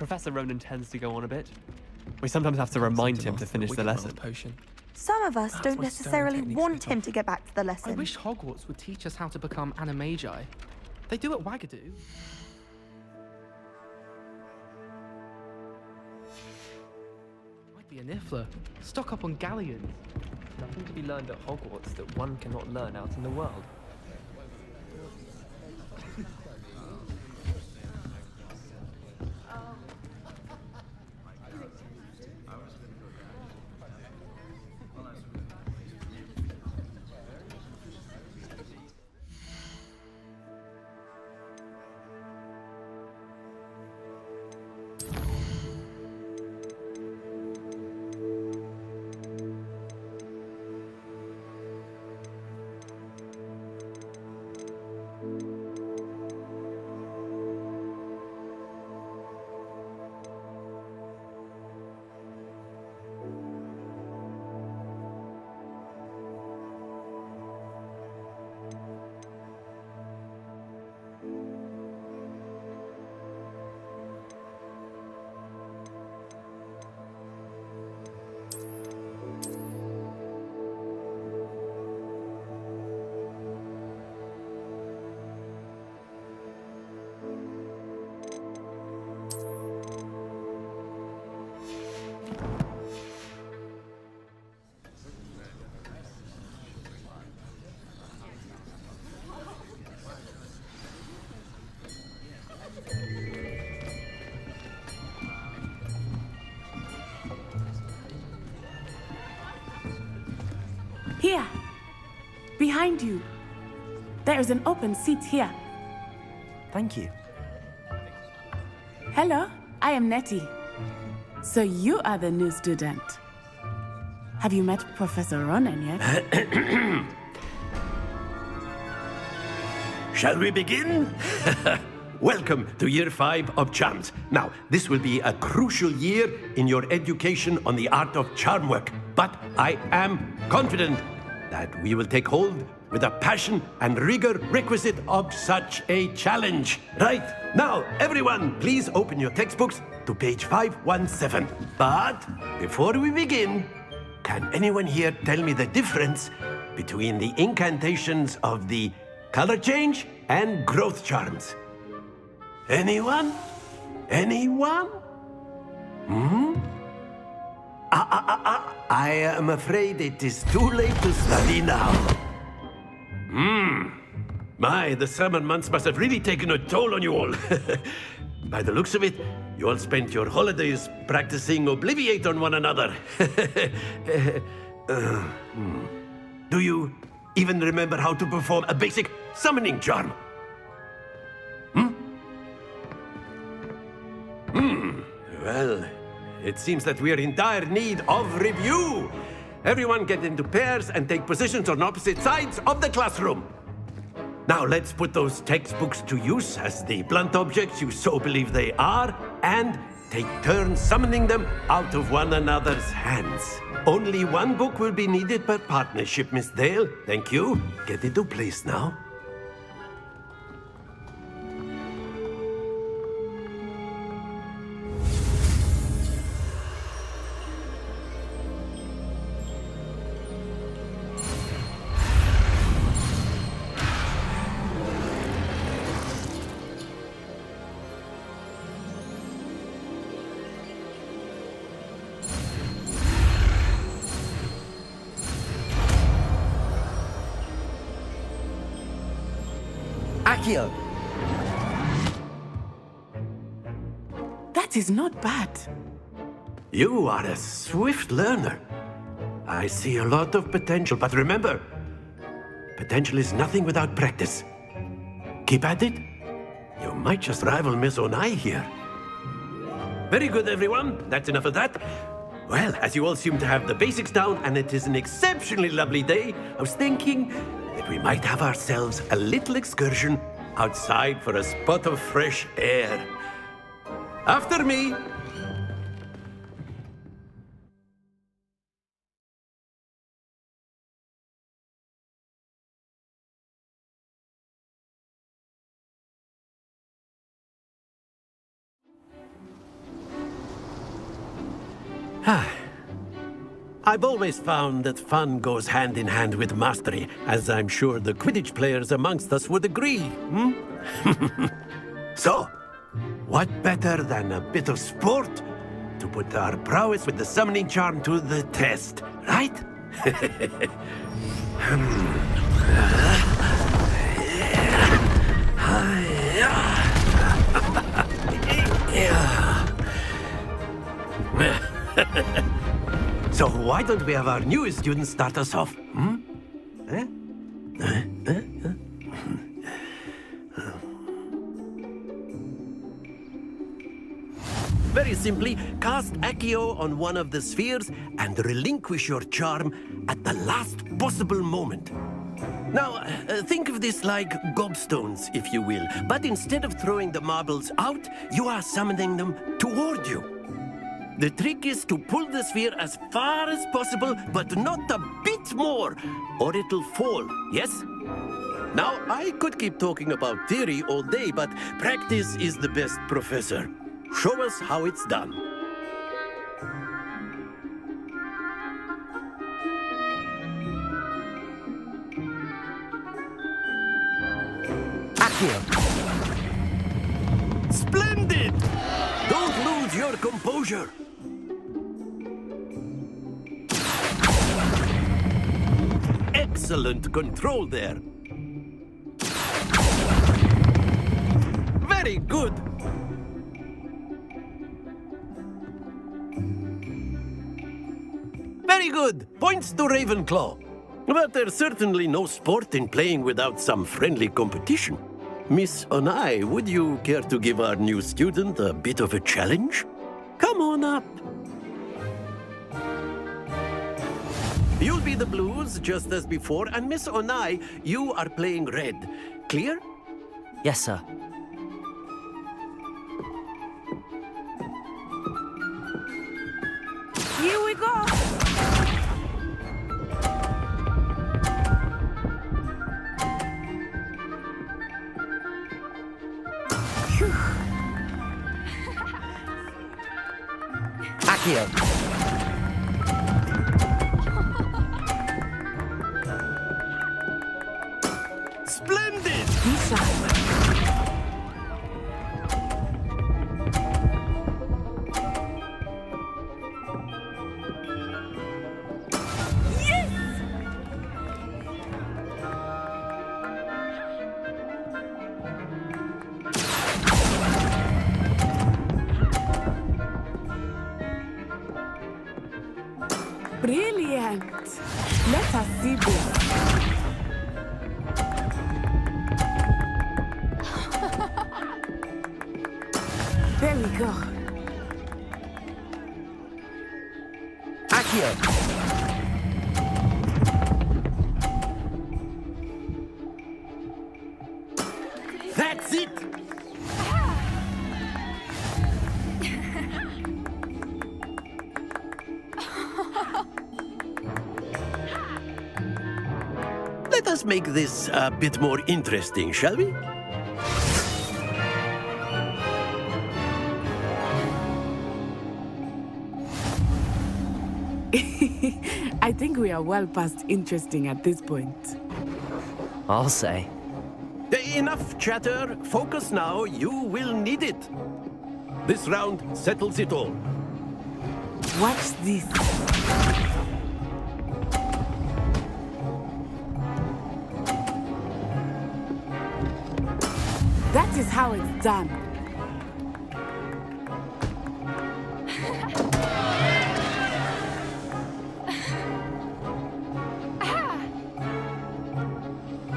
Professor Ronan tends to go on a bit. We sometimes have to remind him to finish the lesson. Potion. Some of us don't my necessarily stirring want technique's a him bit to get back to the I lesson. wish Hogwarts would teach us how to become animagi. They do at Wagadoo. Might be a Niffler. Stock up on galleons. Nothing to be learned at Hogwarts that one cannot learn out in the world. Here, behind you. There is an open seat here. Thank you. Hello, I am Nettie. So you are the new student. Have you met Professor Ronan yet? Shall we begin? Welcome to Year 5 of Charms. Now, this will be a crucial year in your education on the art of charm work, but I am confident that we will take hold with the passion and rigor requisite of such a challenge. Right, now, everyone, please open your textbooks to page 517. But before we begin, can anyone here tell me the difference between the incantations of the color change and growth charms? Anyone? Anyone? I am afraid it is too late to study now. My, the summer months must have really taken a toll on you all. By the looks of it, you all spent your holidays practicing Obliviate on one another. Do you even remember how to perform a basic summoning charm? Well, it seems that we are in dire need of review. Everyone get into pairs and take positions on opposite sides of the classroom. Now let's put those textbooks to use as the blunt objects you so believe they are, and take turns summoning them out of one another's hands. Only one book will be needed per partnership, Miss Dale. Thank you. Get into place now. Accio! That is not bad. You are a swift learner. I see a lot of potential, but remember, potential is nothing without practice. Keep at it. You might just rival Miss Onai here. Very good, everyone. That's enough of that. Well, as you all seem to have the basics down, and it is an exceptionally lovely day, I was thinking that we might have ourselves a little excursion outside for a spot of fresh air. After me. I've always found that fun goes hand in hand with mastery, as I'm sure the Quidditch players amongst us would agree. So, what better than a bit of sport to put our prowess with the summoning charm to the test, right? So why don't we have our newest student start us off? Very simply, cast Accio on one of the spheres and relinquish your charm at the last possible moment. Now, think of this like gobstones, if you will, but instead of throwing the marbles out, you are summoning them toward you. The trick is to pull the sphere as far as possible, but not a bit more, or it'll fall, yes? Now, I could keep talking about theory all day, but practice is the best professor. Show us how it's done. Accio. Splendid! Don't lose your composure. Excellent control there. Very good. Very good. Points to Ravenclaw. But there's certainly no sport in playing without some friendly competition. Miss Onai, would you care to give our new student a bit of a challenge? Come on up. You'll be the blues, just as before, and Miss Onai, you are playing red. Clear? Yes, sir. Here we go! Accio. Splendid! Brilliant! Let us see this. There we go. Accio. That's it! Let us make this a bit more interesting, shall we? I think we are well past interesting at this point. I'll say. Enough chatter. Focus now. You will need it. This round settles it all. Watch this. That is how it's done.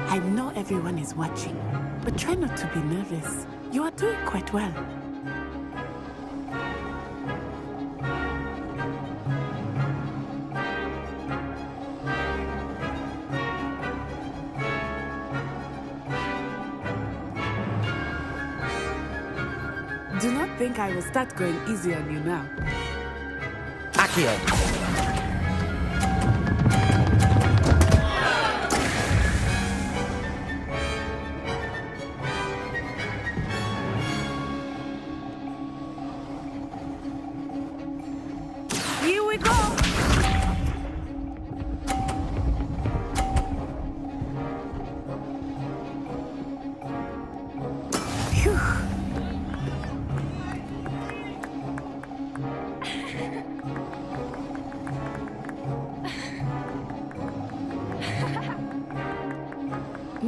I know everyone is watching, but try not to be nervous. You are doing quite well. Do not think I will start going easy on you now. Accio. Here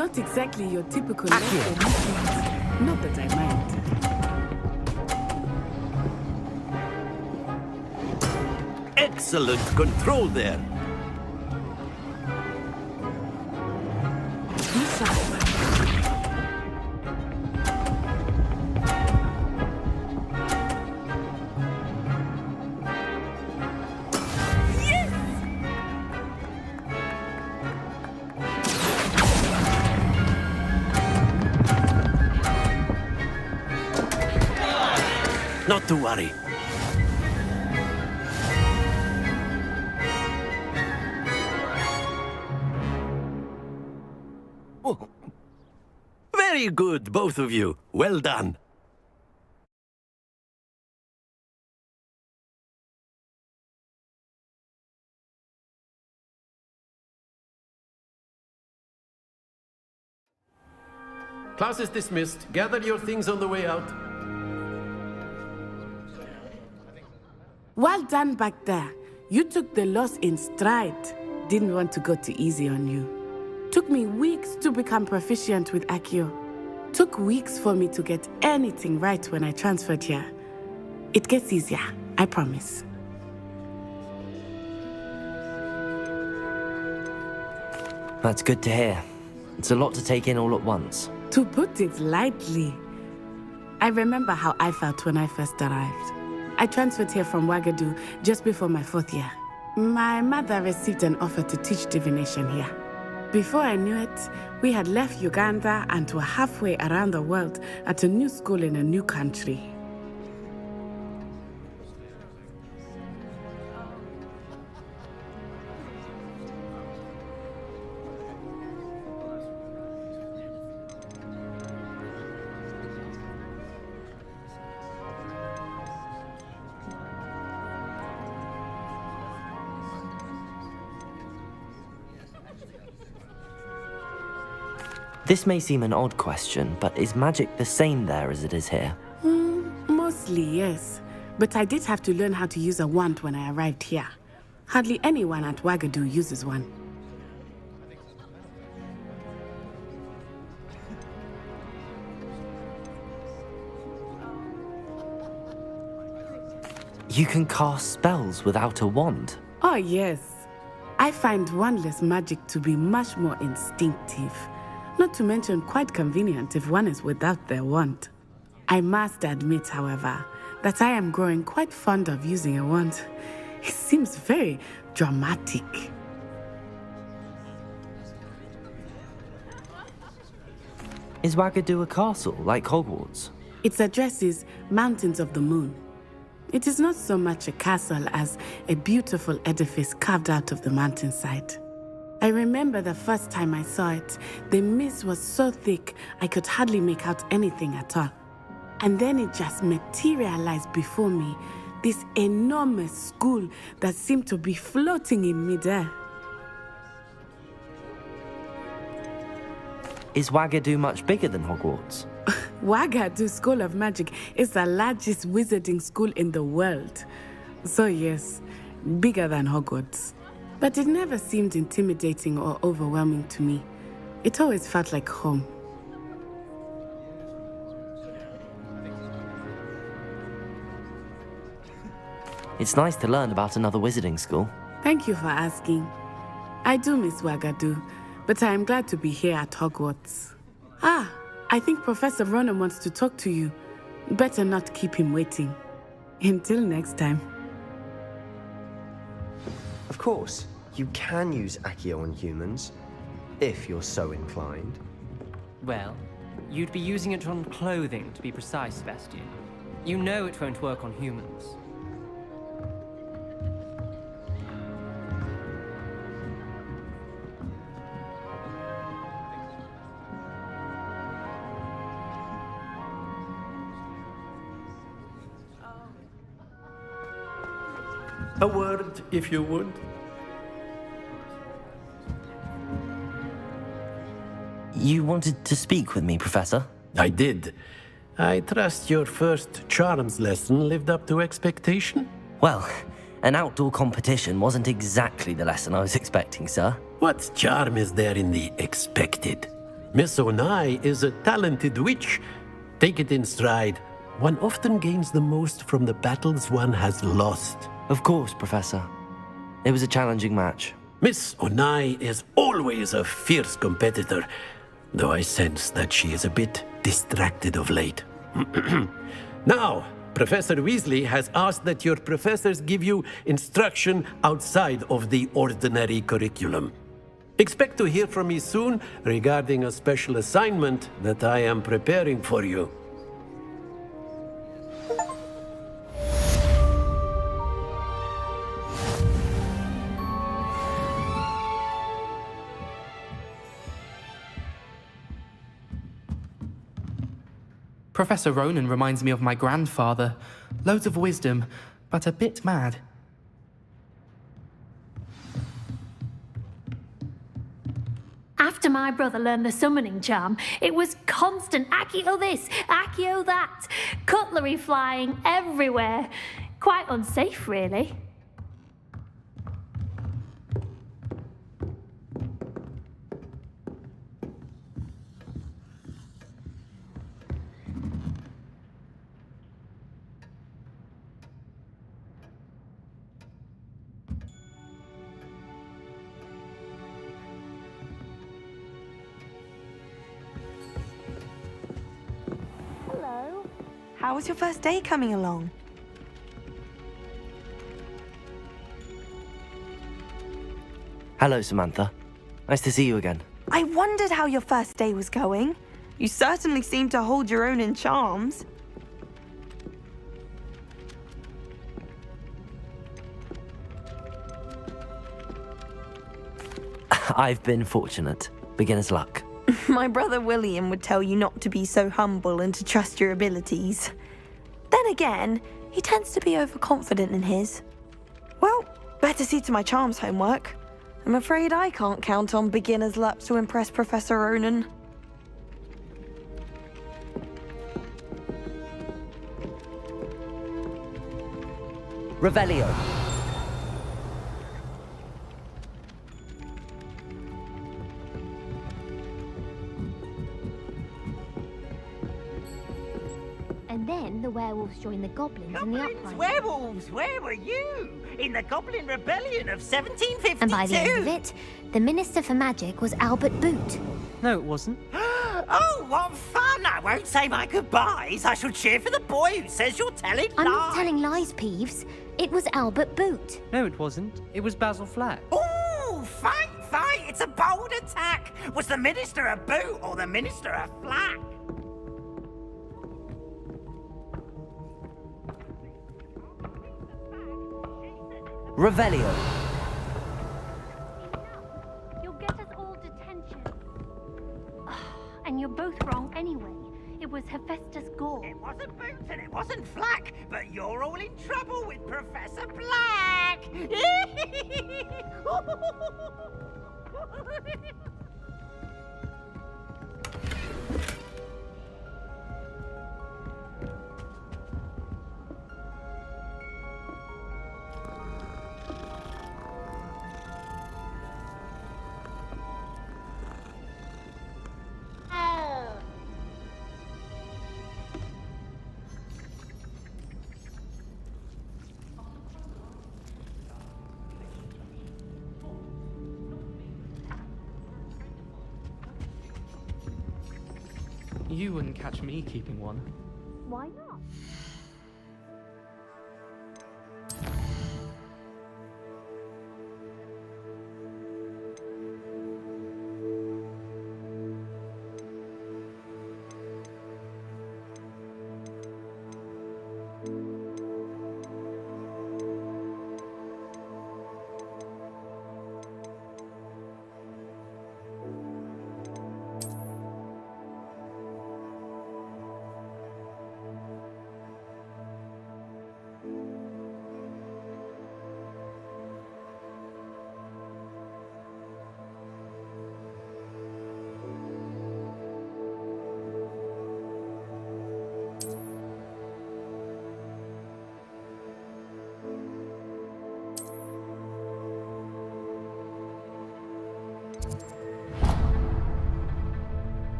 Not exactly your typical lesson. Not that I mind. Excellent control there. Not to worry. Oh. Very good, both of you. Well done. Class is dismissed. Gather your things on the way out. Well done back there. You took the loss in stride. Didn't want to go too easy on you. Took me weeks to become proficient with Accio. Took weeks for me to get anything right when I transferred here. It gets easier, I promise. That's good to hear. It's a lot to take in all at once. To put it lightly, I remember how I felt when I first arrived. I transferred here from Ouagadougou just before my 4th year. My mother received an offer to teach divination here. Before I knew it, we had left Uganda and were halfway around the world at a new school in a new country. This may seem an odd question, but is magic the same there as it is here? Mostly, yes. But I did have to learn how to use a wand when I arrived here. Hardly anyone at Ouagadougou uses one. You can cast spells without a wand? Oh, yes. I find wandless magic to be much more instinctive. Not to mention quite convenient if one is without their wand. I must admit, however, that I am growing quite fond of using a wand. It seems very dramatic. Is Ouagadougou a castle, like Hogwarts? Its address is Mountains of the Moon. It is not so much a castle as a beautiful edifice carved out of the mountainside. I remember the first time I saw it, the mist was so thick I could hardly make out anything at all. And then it just materialized before me, this enormous school that seemed to be floating in midair. Is Ouagadougou much bigger than Hogwarts? Ouagadougou School of Magic is the largest wizarding school in the world. So yes, bigger than Hogwarts. But it never seemed intimidating or overwhelming to me. It always felt like home. It's nice to learn about another wizarding school. Thank you for asking. I do miss Ouagadougou, but I am glad to be here at Hogwarts. Ah, I think Professor Ronan wants to talk to you. Better not keep him waiting. Until next time. Of course, you can use Accio on humans, if you're so inclined. Well, you'd be using it on clothing, to be precise, Sebastian. You know it won't work on humans. A word, if you would. You wanted to speak with me, Professor? I did. I trust your first charms lesson lived up to expectation? Well, an outdoor competition wasn't exactly the lesson I was expecting, sir. What charm is there in the expected? Miss Onai is a talented witch. Take it in stride. One often gains the most from the battles one has lost. Of course, Professor. It was a challenging match. Miss Onai is always a fierce competitor, though I sense that she is a bit distracted of late. Now, Professor Weasley has asked that your professors give you instruction outside of the ordinary curriculum. Expect to hear from me soon regarding a special assignment that I am preparing for you. Professor Ronan reminds me of my grandfather. Loads of wisdom, but a bit mad. After my brother learned the summoning charm, it was constant Accio this, Accio that, cutlery flying everywhere. Quite unsafe, really. How was your first day coming along? Hello, Samantha. Nice to see you again. I wondered how your first day was going. You certainly seem to hold your own in charms. I've been fortunate. Beginner's luck. My brother William would tell you not to be so humble and to trust your abilities. Then again, he tends to be overconfident in his. Well, better see to my charms homework. I'm afraid I can't count on beginner's luck to impress Professor Ronan. Revelio. And then the werewolves joined the goblins in the uprising. Werewolves, where were you? In the Goblin Rebellion of 1752? And by the end of it, the Minister for Magic was Albert Boot. No, it wasn't. Oh, what fun! I won't say my goodbyes. I shall cheer for the boy who says you're telling lies. I'm not telling lies, Peeves. It was Albert Boot. No, it wasn't. It was Basil Flack. Ooh, fight! It's a bold attack. Was the Minister a boot or the Minister a flack? Revelio. You'll get us all detention. And you're both wrong anyway. It was Hephaestus Gore. It wasn't Boot and it wasn't Flack, but you're all in trouble with Professor Black. You wouldn't catch me keeping one. Why not?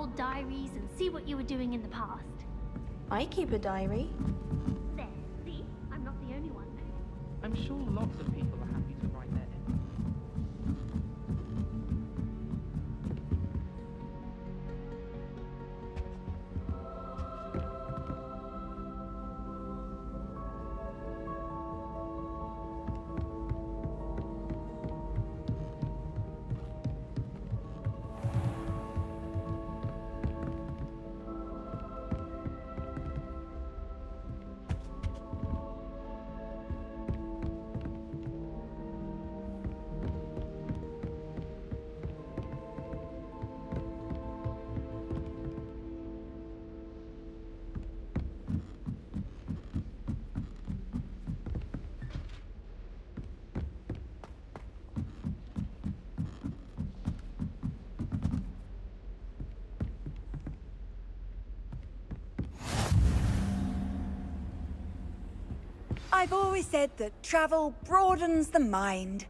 old diaries and see what you were doing in the past. I keep a diary. There, see? I'm not the only one. I'm sure lots of people are happy to write their I've always said that travel broadens the mind.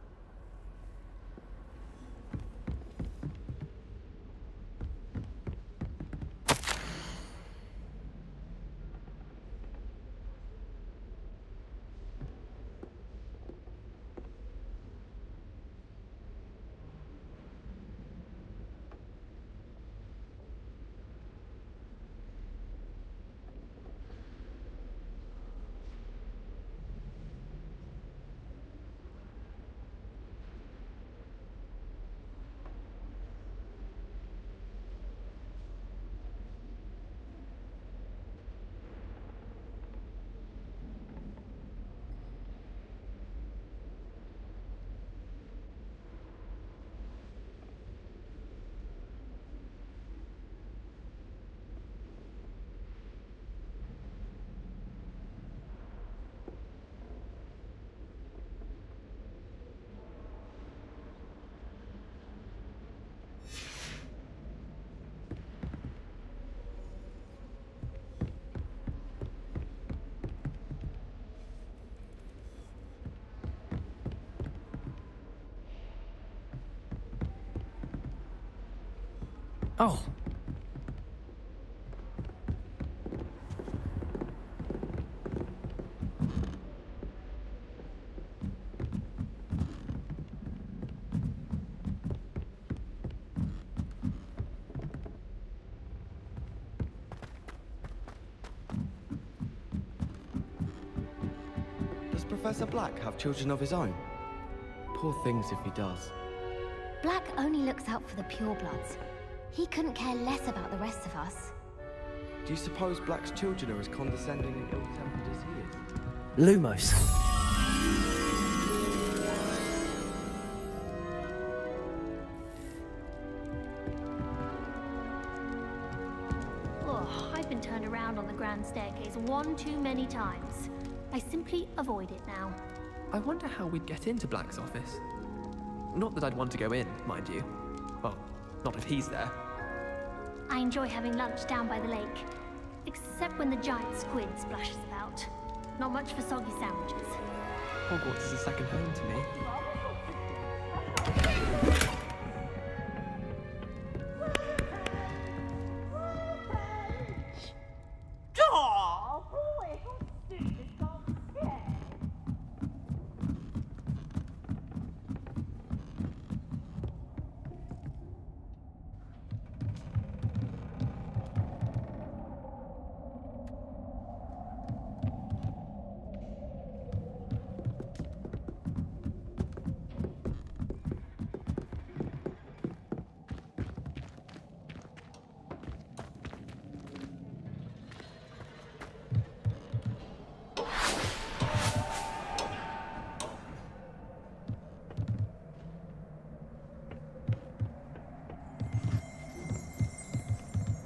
Oh. Does Professor Black have children of his own? Poor things if he does. Black only looks out for the purebloods. He couldn't care less about the rest of us. Do you suppose Black's children are as condescending and ill-tempered as he is? Lumos. Oh, I've been turned around on the grand staircase one too many times. I simply avoid it now. I wonder how we'd get into Black's office. Not that I'd want to go in, mind you. Well, not if he's there. I enjoy having lunch down by the lake. Except when the giant squid splashes about. Not much for soggy sandwiches. Hogwarts is a second home to me.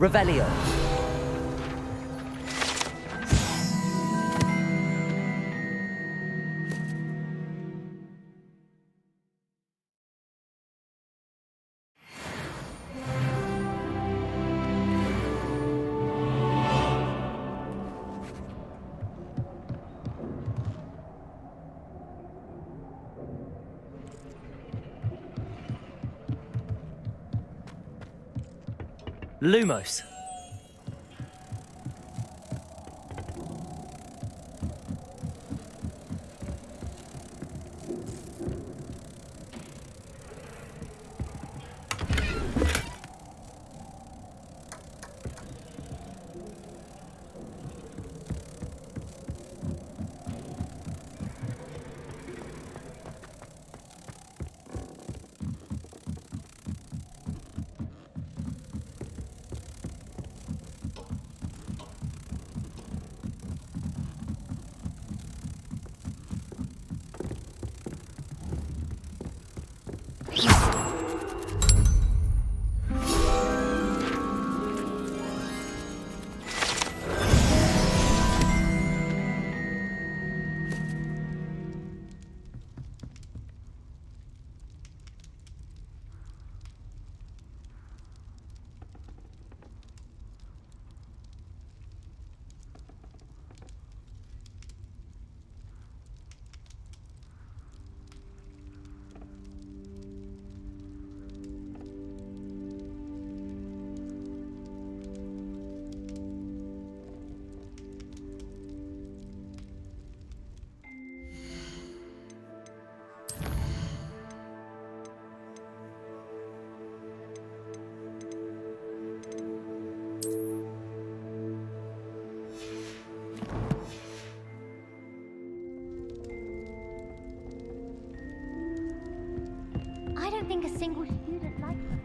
Revelio. Lumos. I don't think a single student likes them.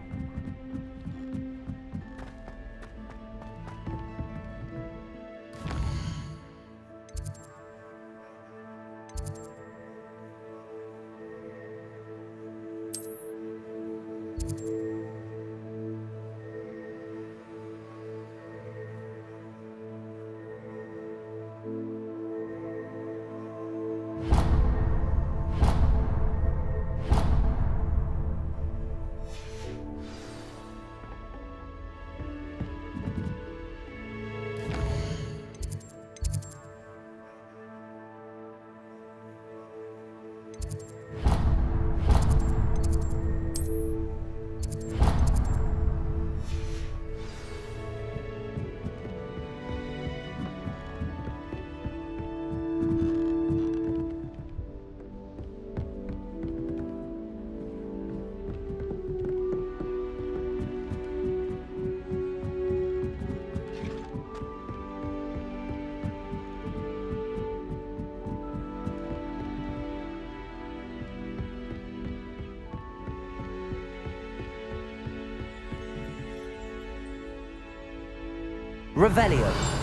Revelio.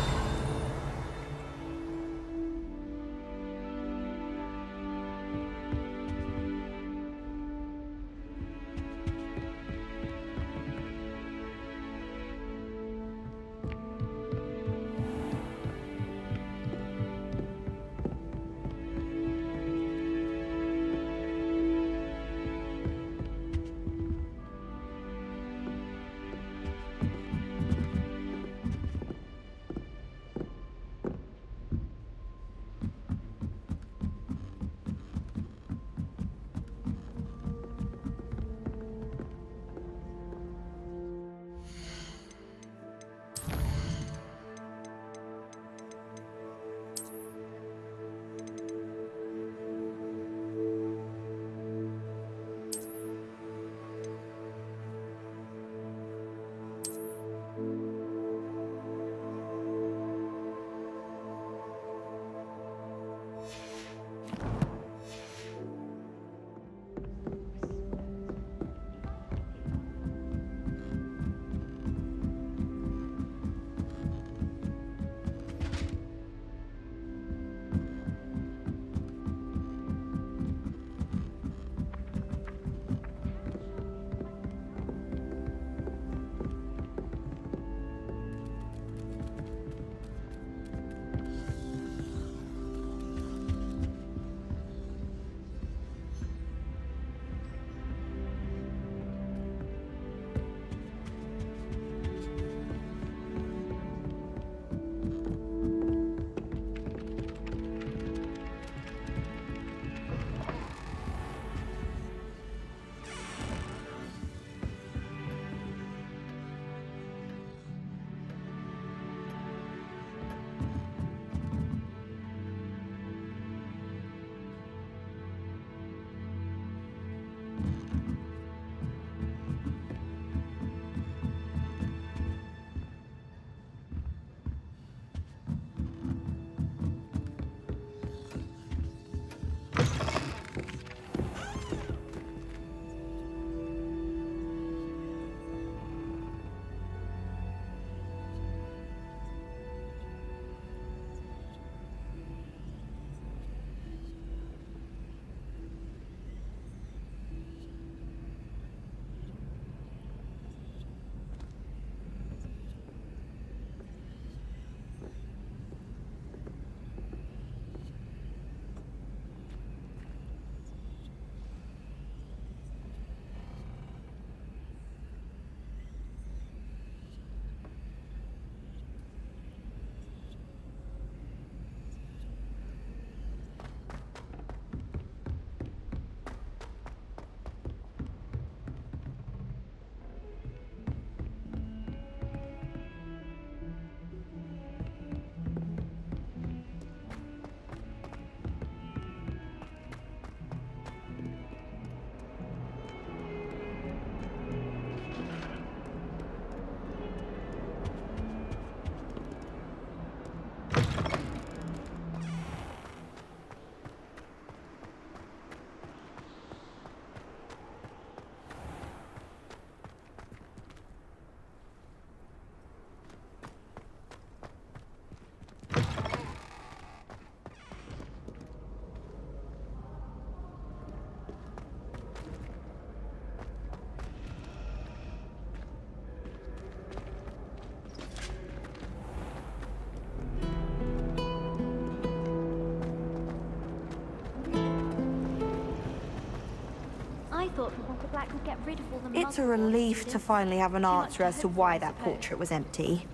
thought Professor Black would get rid of all the It's a muggles relief wanted to him. finally have an Too much answer as to hope why for, I that suppose. portrait was empty.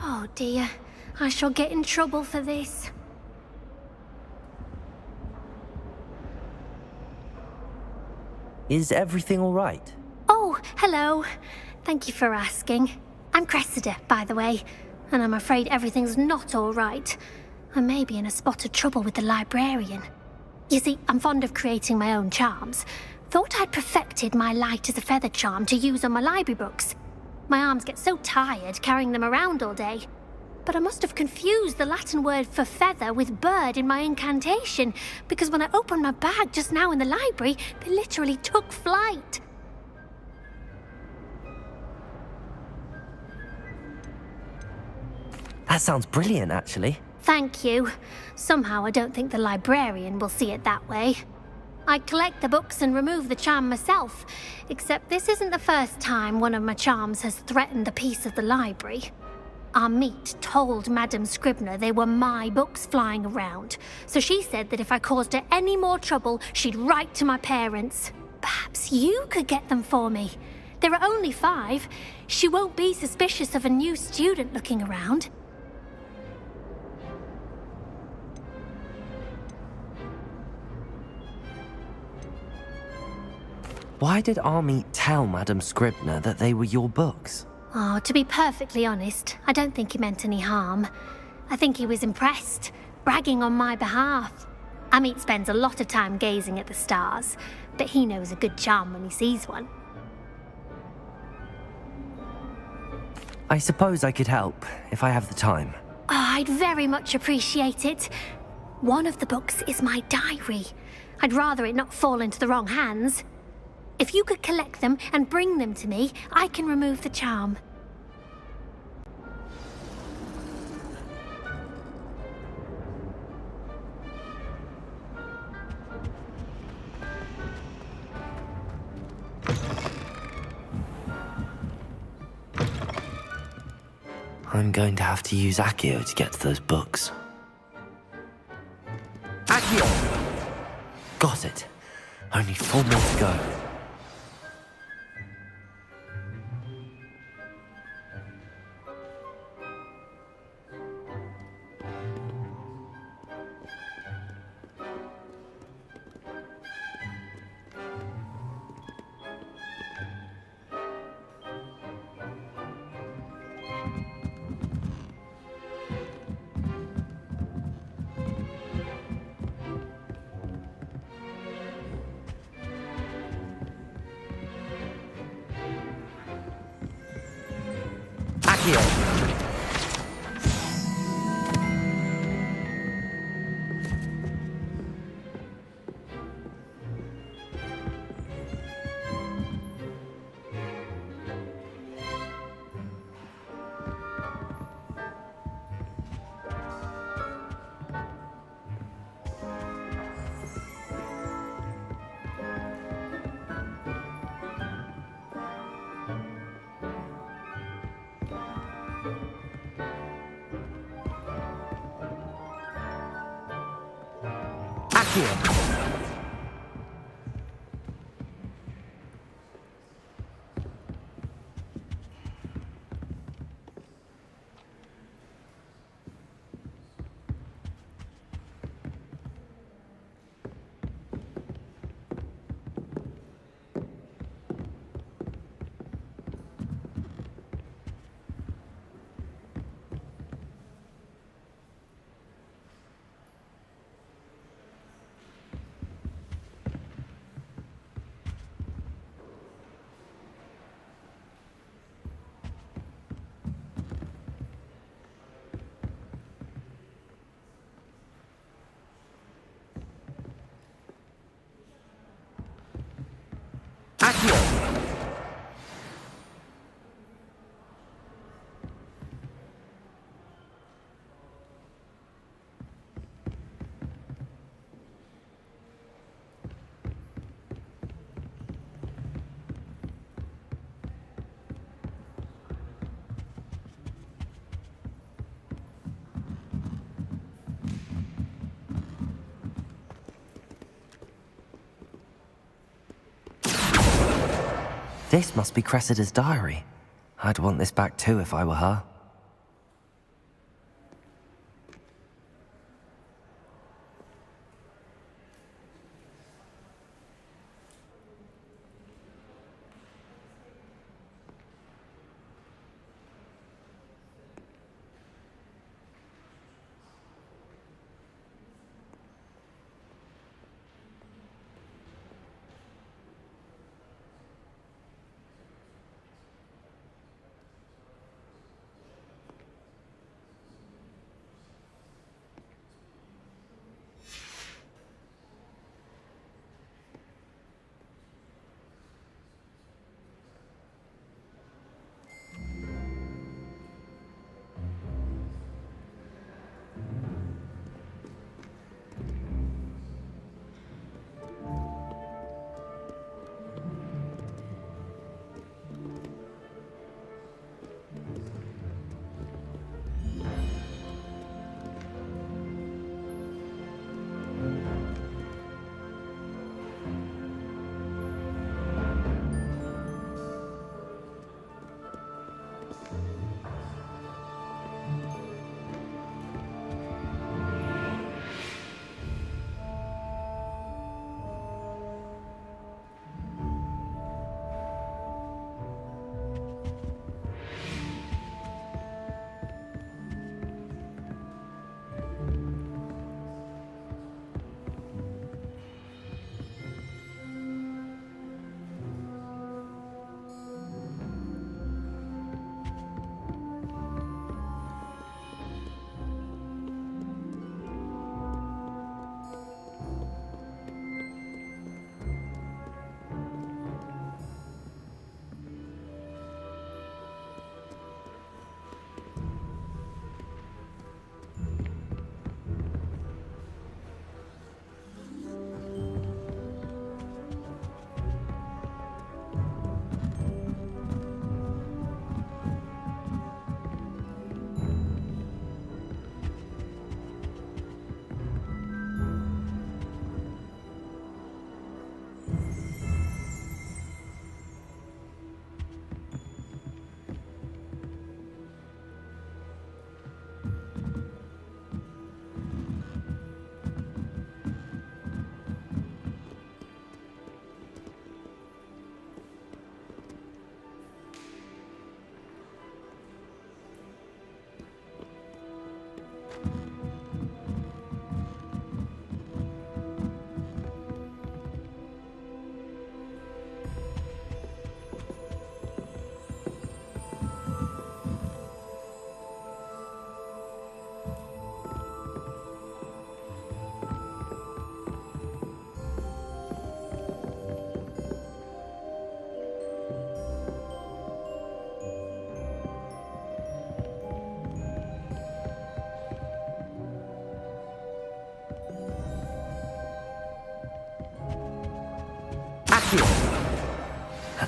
Oh dear, I shall get in trouble for this. Is everything all right? Oh, hello. Thank you for asking. I'm Cressida, by the way, and I'm afraid everything's not all right. I may be in a spot of trouble with the librarian. You see, I'm fond of creating my own charms. Thought I'd perfected my light as a feather charm to use on my library books. My arms get so tired carrying them around all day. But I must have confused the Latin word for feather with bird in my incantation, because when I opened my bag just now in the library, they literally took flight. That sounds brilliant, actually. Thank you. Somehow I don't think the librarian will see it that way. I collect the books and remove the charm myself, except this isn't the first time one of my charms has threatened the peace of the library. Our meet told Madame Scribner they were my books flying around, so she said that if I caused her any more trouble, she'd write to my parents. Perhaps you could get them for me. There are only 5. She won't be suspicious of a new student looking around. Why did Army tell Madame Scribner that they were your books? Oh, to be perfectly honest, I don't think he meant any harm. I think he was impressed, bragging on my behalf. Amit spends a lot of time gazing at the stars, but he knows a good charm when he sees one. I suppose I could help, if I have the time. Oh, I'd very much appreciate it. One of the books is my diary. I'd rather it not fall into the wrong hands. If you could collect them and bring them to me, I can remove the charm. I'm going to have to use Accio to get to those books. Accio! Got it. Only 4 more to go. Accio! This must be Cressida's diary. I'd want this back too if I were her.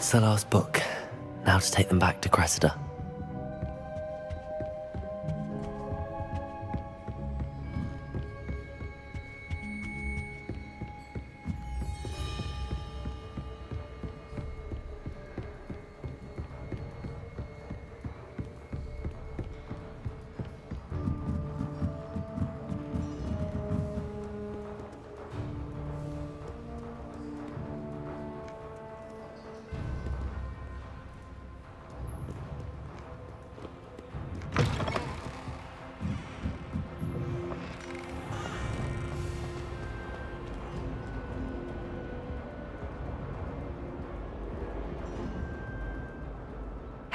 That's the last book. Now to take them back to Cressida.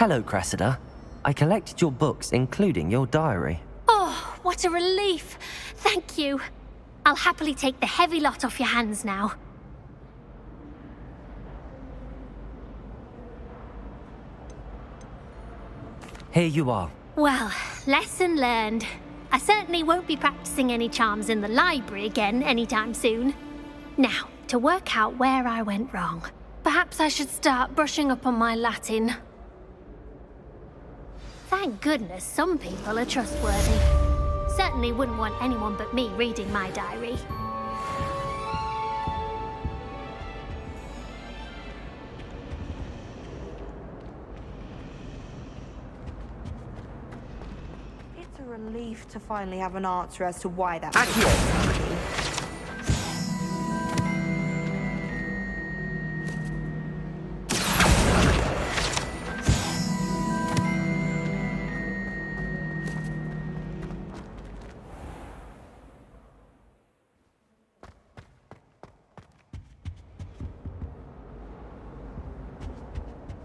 Hello, Cressida. I collected your books, including your diary. Oh, what a relief. Thank you. I'll happily take the heavy lot off your hands now. Here you are. Well, lesson learned. I certainly won't be practicing any charms in the library again anytime soon. Now, to work out where I went wrong. Perhaps I should start brushing up on my Latin. Thank goodness some people are trustworthy. Certainly wouldn't want anyone but me reading my diary. a relief to finally have an answer as to why that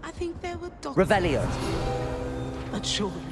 I think there were doctors. Revelio. But surely.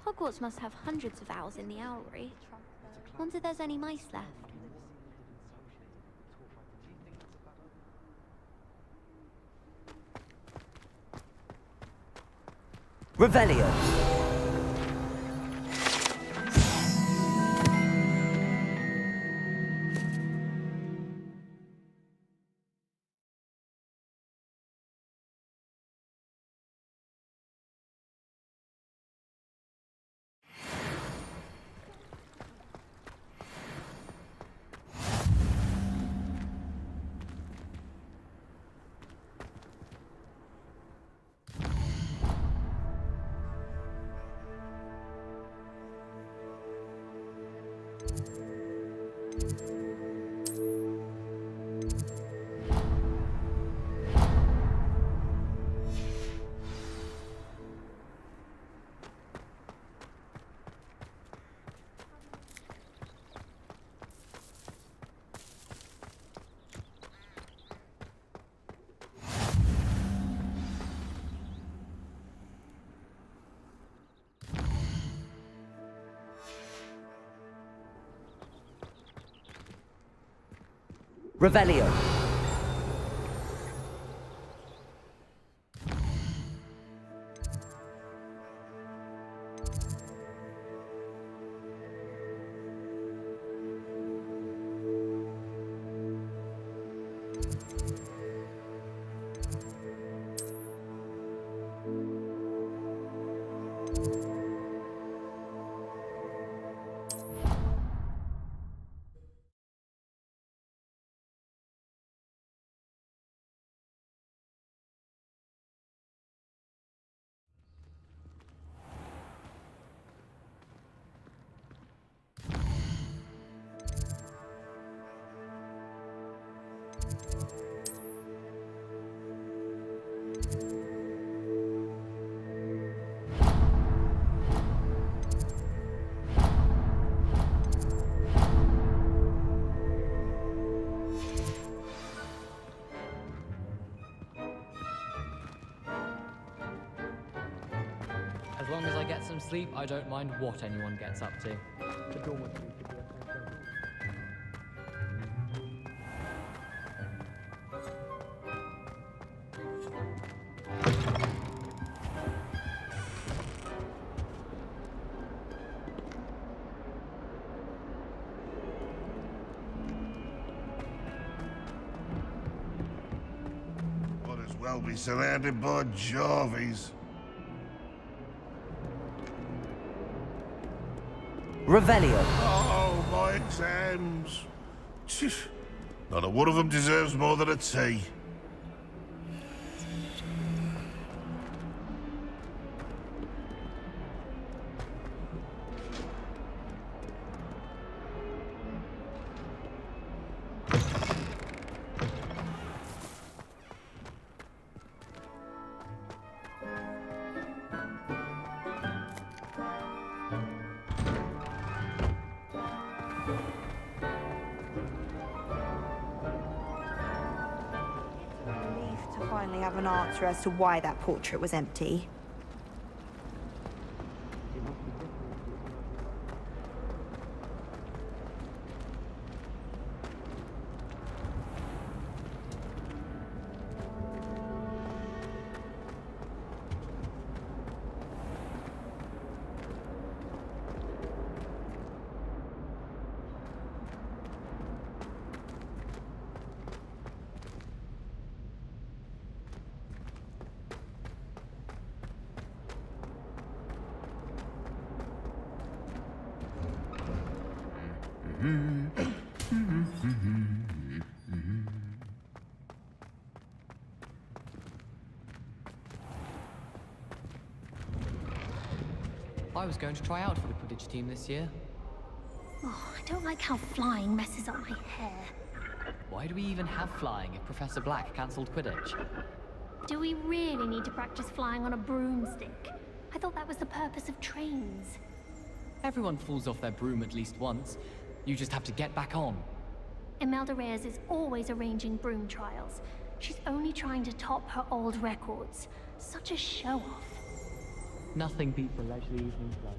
Hogwarts must have hundreds of owls in the owlery. Wonder if there's any mice left. Revelio. Revelio. As long as I get some sleep, I don't mind what anyone gets up to. Might as well be surrounded by Jarvies. Revelio. Oh, my exams. Not a one of them deserves more than a tea. have an answer as to why that portrait was empty. I was going to try out for the Quidditch team this year. Oh, I don't like how flying messes up my hair. Why do we even have flying if Professor Black cancelled Quidditch? Do we really need to practice flying on a broomstick? I thought that was the purpose of trains. Everyone falls off their broom at least once. You just have to get back on. Imelda Reyes is always arranging broom trials. She's only trying to top her old records. Such a show-off. Nothing beats a leisurely evening flight.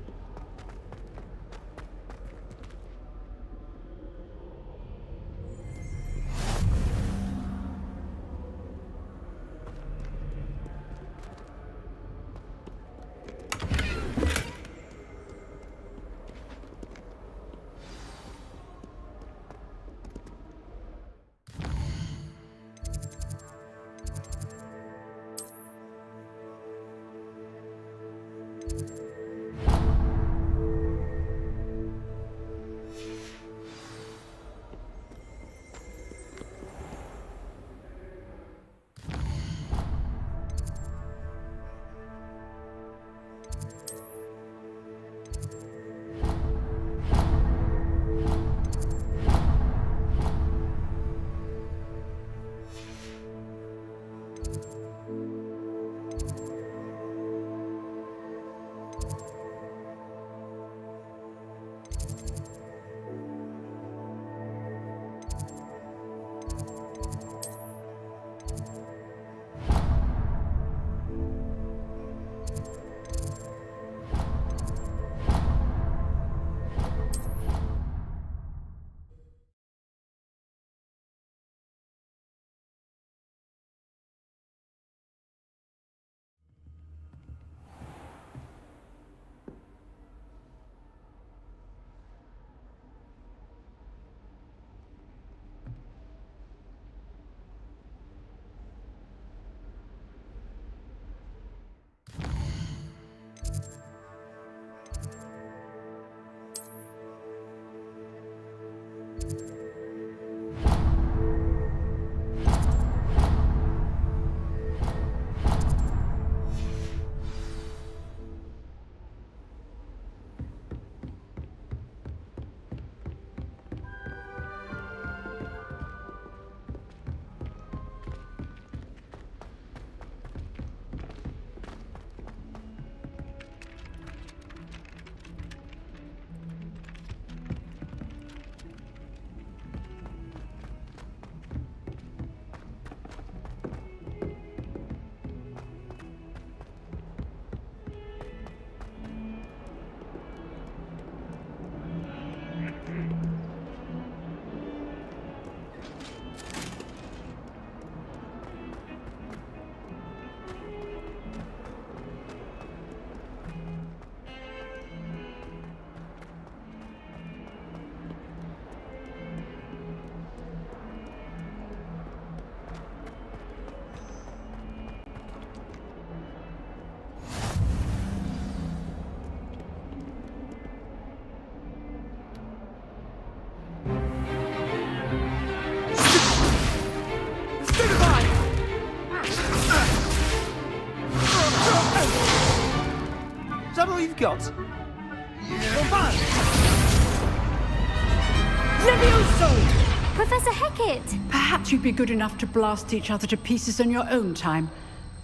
Is that all you've got? Levioso! Professor Hecat! Perhaps you'd be good enough to blast each other to pieces in your own time.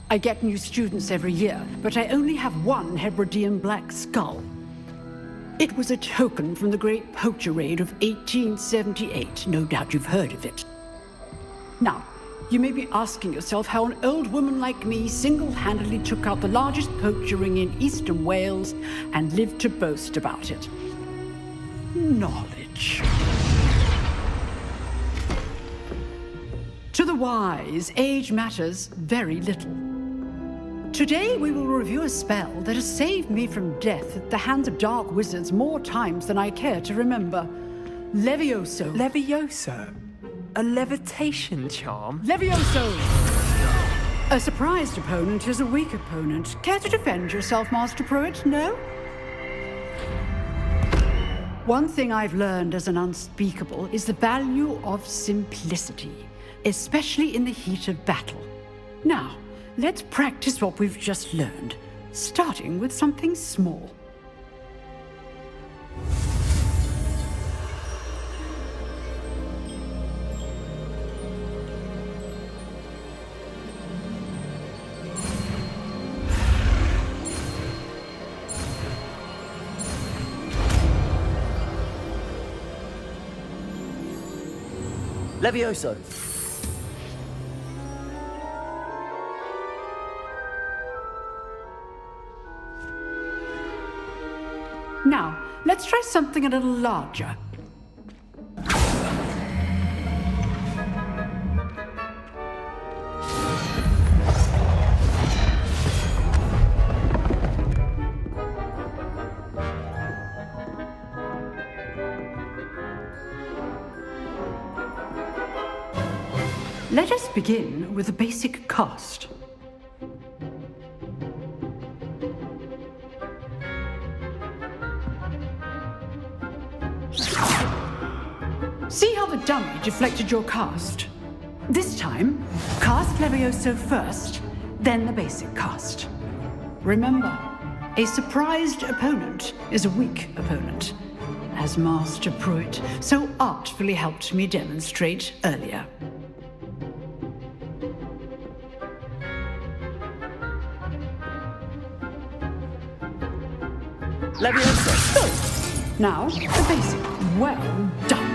I get new students every year, but I only have one Hebridean black skull. It was a token from the Great Poacher Raid of 1878. No doubt you've heard of it. Now, You may be asking yourself how an old woman like me single-handedly took out the largest poacher ring in eastern Wales and lived to boast about it. Knowledge. To the wise, age matters very little. Today we will review a spell that has saved me from death at the hands of dark wizards more times than I care to remember. Levioso. Levioso? A levitation charm? Levioso! A surprised opponent is a weak opponent. Care to defend yourself, Master Pruitt? No? One thing I've learned as an unspeakable is the value of simplicity, especially in the heat of battle. Now, let's practice what we've just learned, starting with something small. Levioso. Now, let's try something a little larger. Let us begin with a basic cast. See how the dummy deflected your cast? This time, cast Levioso first, then the basic cast. Remember, a surprised opponent is a weak opponent, as Master Pruitt so artfully helped me demonstrate earlier. Levioso. Good. Now, the basic. Well done.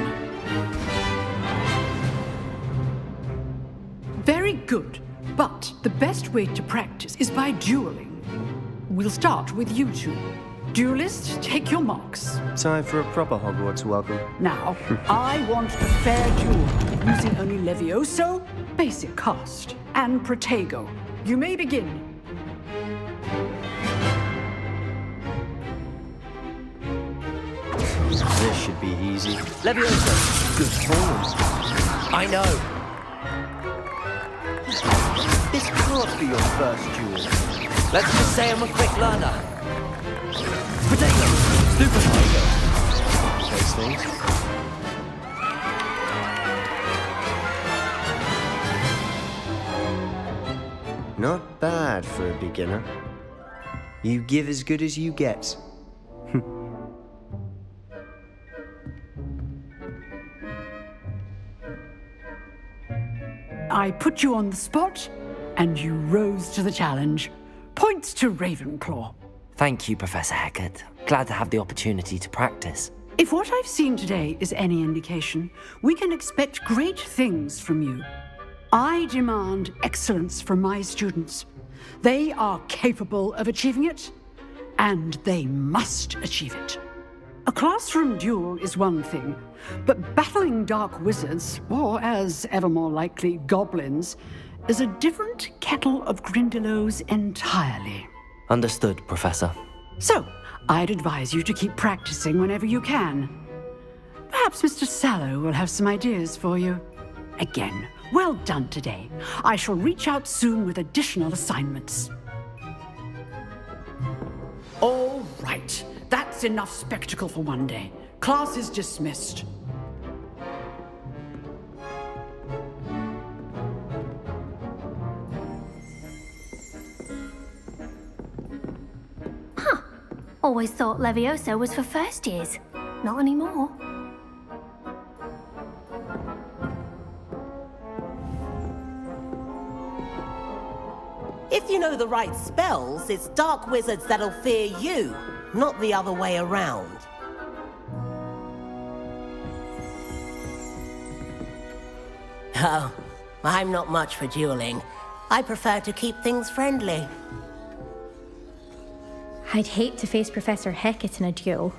Very good. But the best way to practice is by dueling. We'll start with you two. Duelists, take your marks. Time for a proper Hogwarts welcome. Now, I want a fair duel, using only Levioso, basic cast, and Protego. You may begin. This should be easy. Levioso. Good form. I know. This can't be your first duel. Let's just say I'm a quick learner. Potato. Super potato. Those things. Not bad for a beginner. You give as good as you get. I put you on the spot, and you rose to the challenge. Points to Ravenclaw. Thank you, Professor Hecat. Glad to have the opportunity to practice. If what I've seen today is any indication, we can expect great things from you. I demand excellence from my students. They are capable of achieving it, and they must achieve it. A classroom duel is one thing, but battling dark wizards, or as ever more likely, goblins, is a different kettle of Grindylows entirely. Understood, Professor. So, I'd advise you to keep practicing whenever you can. Perhaps Mr. Sallow will have some ideas for you. Again, well done today. I shall reach out soon with additional assignments. All right. That's enough spectacle for one day. Class is dismissed. Huh. Always thought Levioso was for first years. Not anymore. If you know the right spells, it's dark wizards that'll fear you, not the other way around. Oh, I'm not much for dueling. I prefer to keep things friendly. I'd hate to face Professor Hecat in a duel.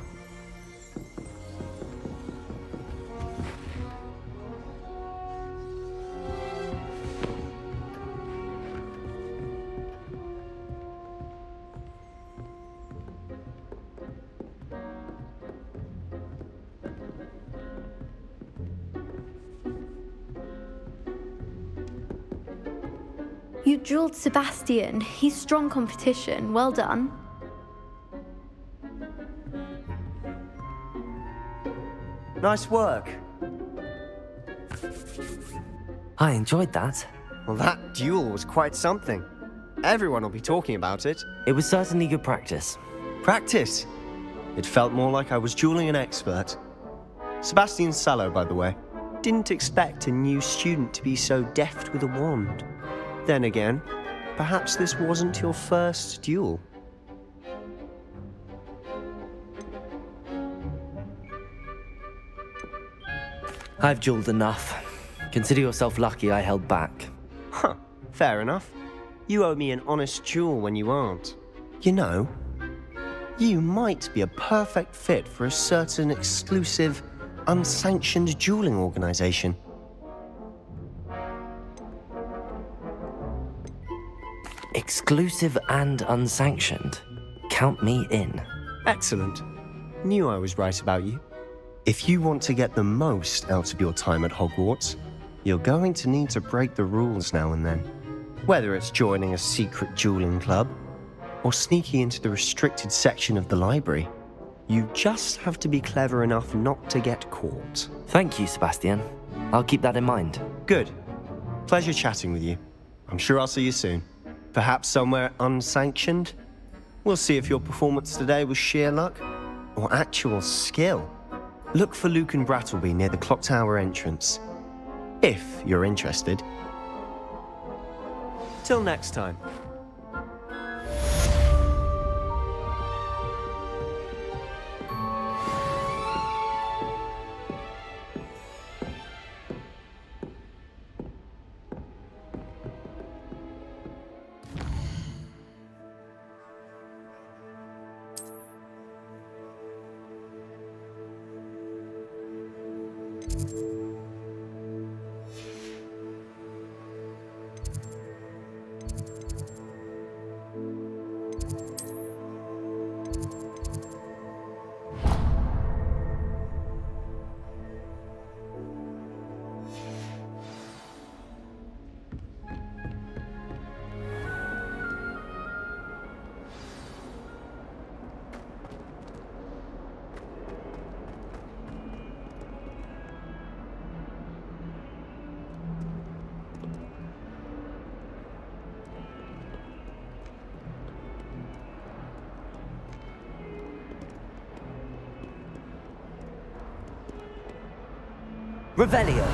You dueled Sebastian. He's strong competition. Well done. Nice work. I enjoyed that. Well, that duel was quite something. Everyone will be talking about it. It was certainly good practice. Practice? It felt more like I was dueling an expert. Sebastian Sallow, by the way. Didn't expect a new student to be so deft with a wand. Then again, perhaps this wasn't your first duel. I've dueled enough. Consider yourself lucky I held back. Huh, fair enough. You owe me an honest duel when you aren't. You know, you might be a perfect fit for a certain exclusive, unsanctioned dueling organization. Exclusive and unsanctioned. Count me in. Excellent. Knew I was right about you. If you want to get the most out of your time at Hogwarts, you're going to need to break the rules now and then. Whether it's joining a secret dueling club, or sneaking into the restricted section of the library, you just have to be clever enough not to get caught. Thank you, Sebastian. I'll keep that in mind. Good. Pleasure chatting with you. I'm sure I'll see you soon. Perhaps somewhere unsanctioned? We'll see if your performance today was sheer luck or actual skill. Look for Luke and Brattleby near the clock tower entrance, if you're interested. Till next time. Revelio.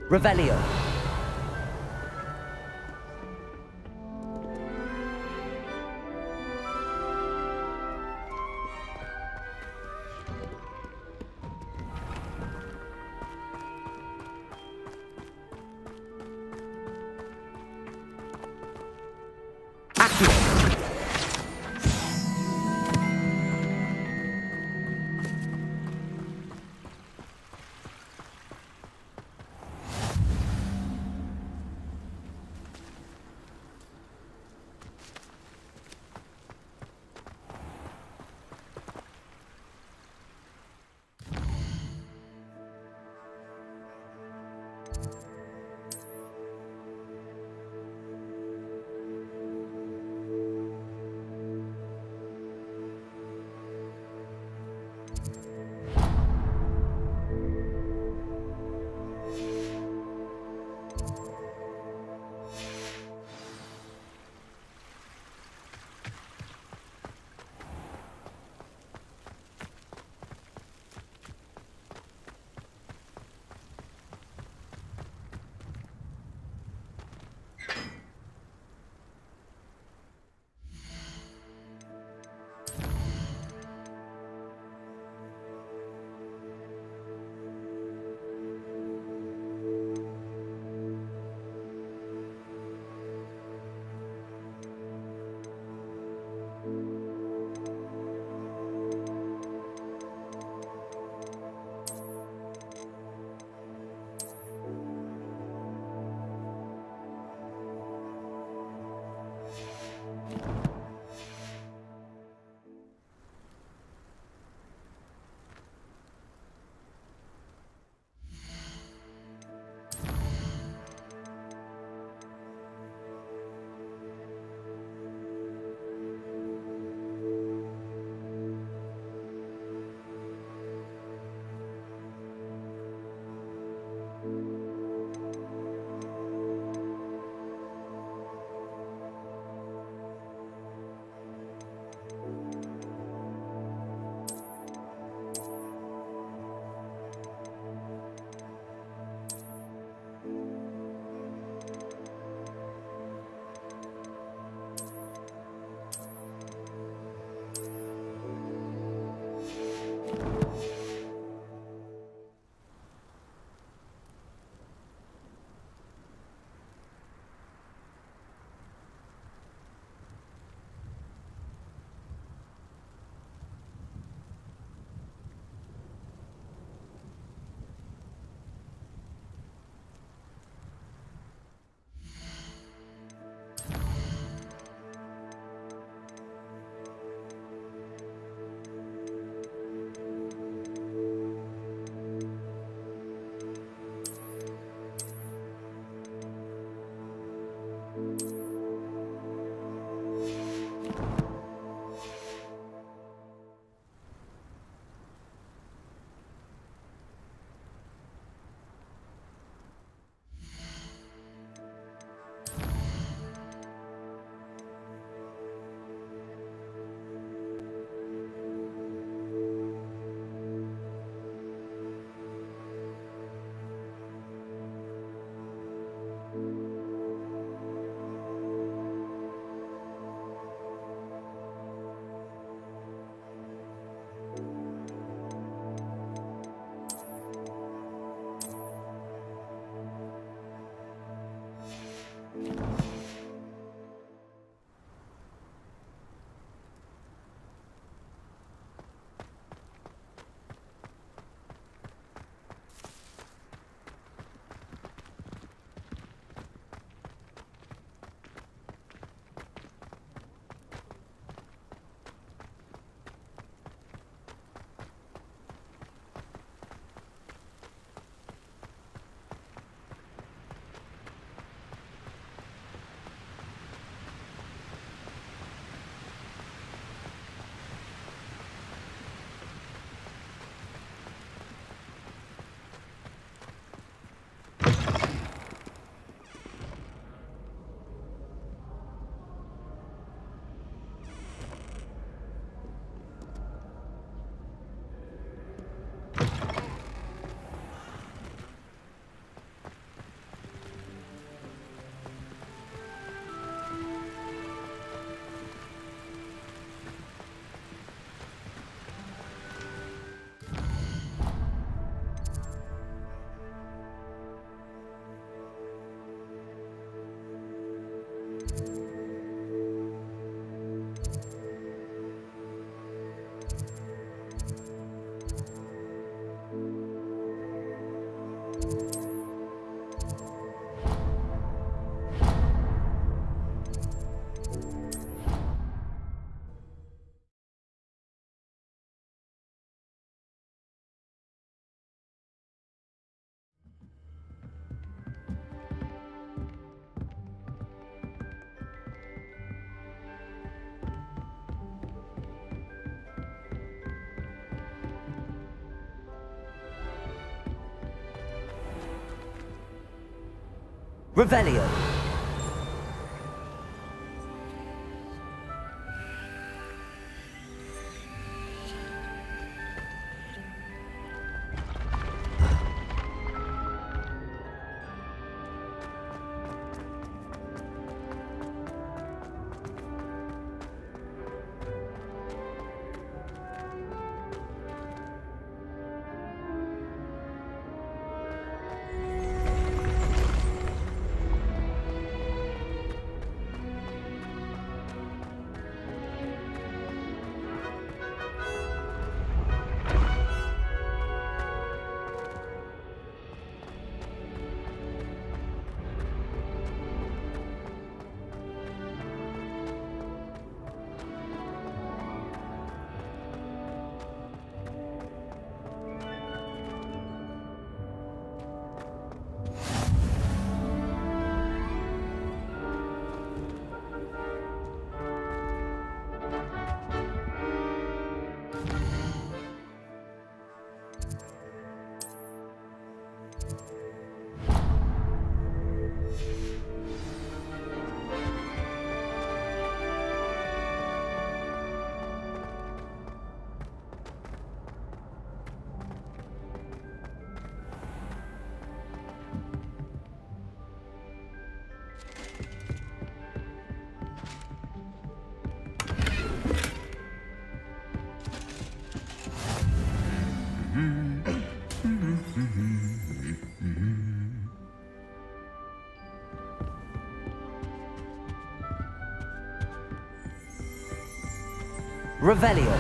Revelio. Revelio. Revelio.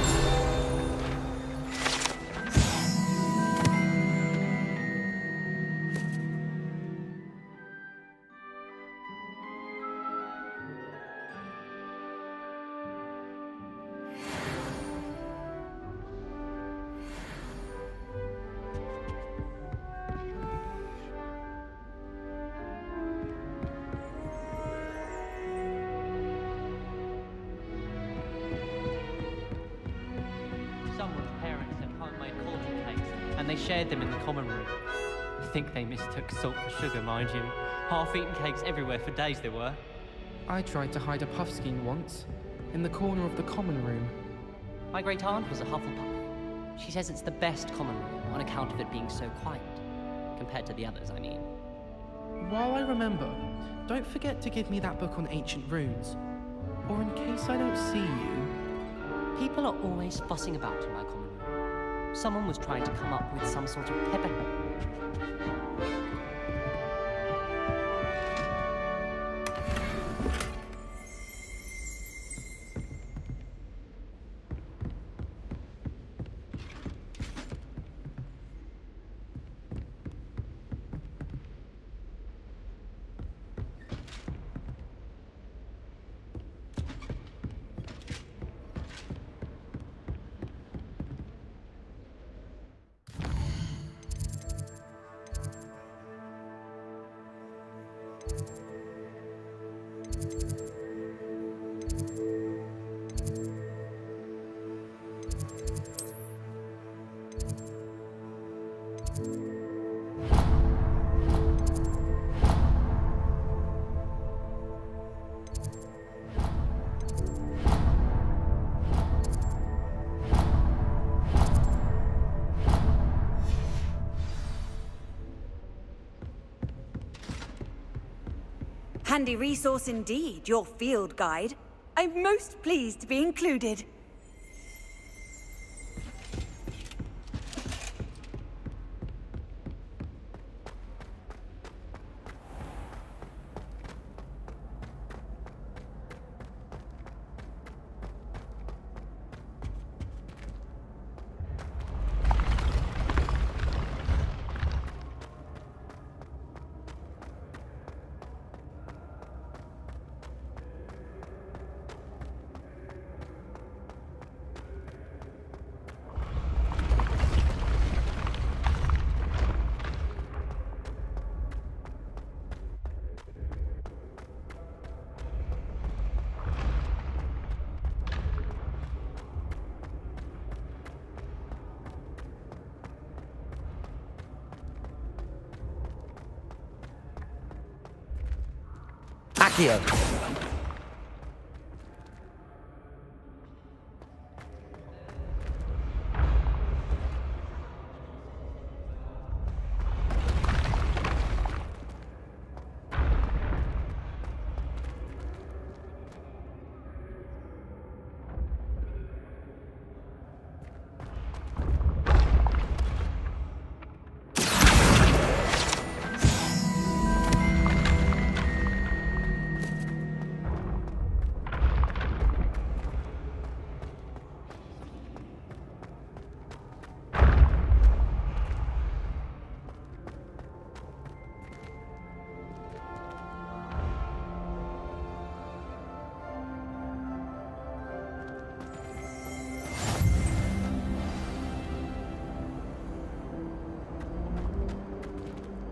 Someone's parents had homemade cauldron cakes, and they shared them in the common room. I think they mistook salt for sugar, mind you. Half-eaten cakes everywhere for days there were. I tried to hide a puffskein once, in the corner of the common room. My great-aunt was a Hufflepuff. She says it's the best common room on account of it being so quiet. Compared to the others, I mean. While I remember, don't forget to give me that book on ancient runes. Or in case I don't see you... People are always fussing about in my common room. Someone was trying to come up with some sort of pepper. Handy resource indeed, your field guide. I'm most pleased to be included. Accio!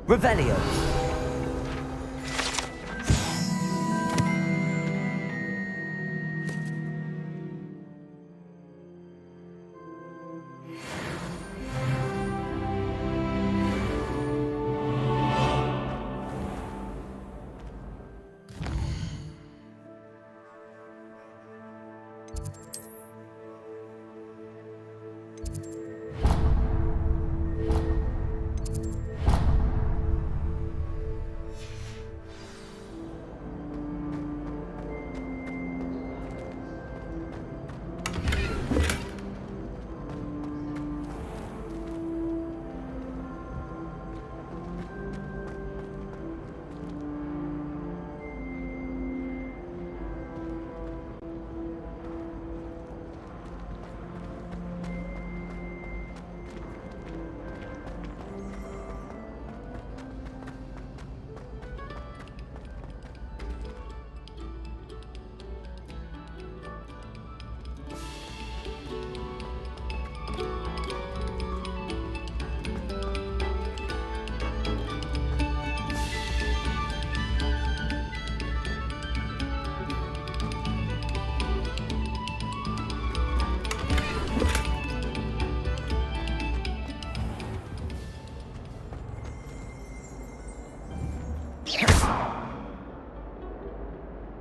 Revelio!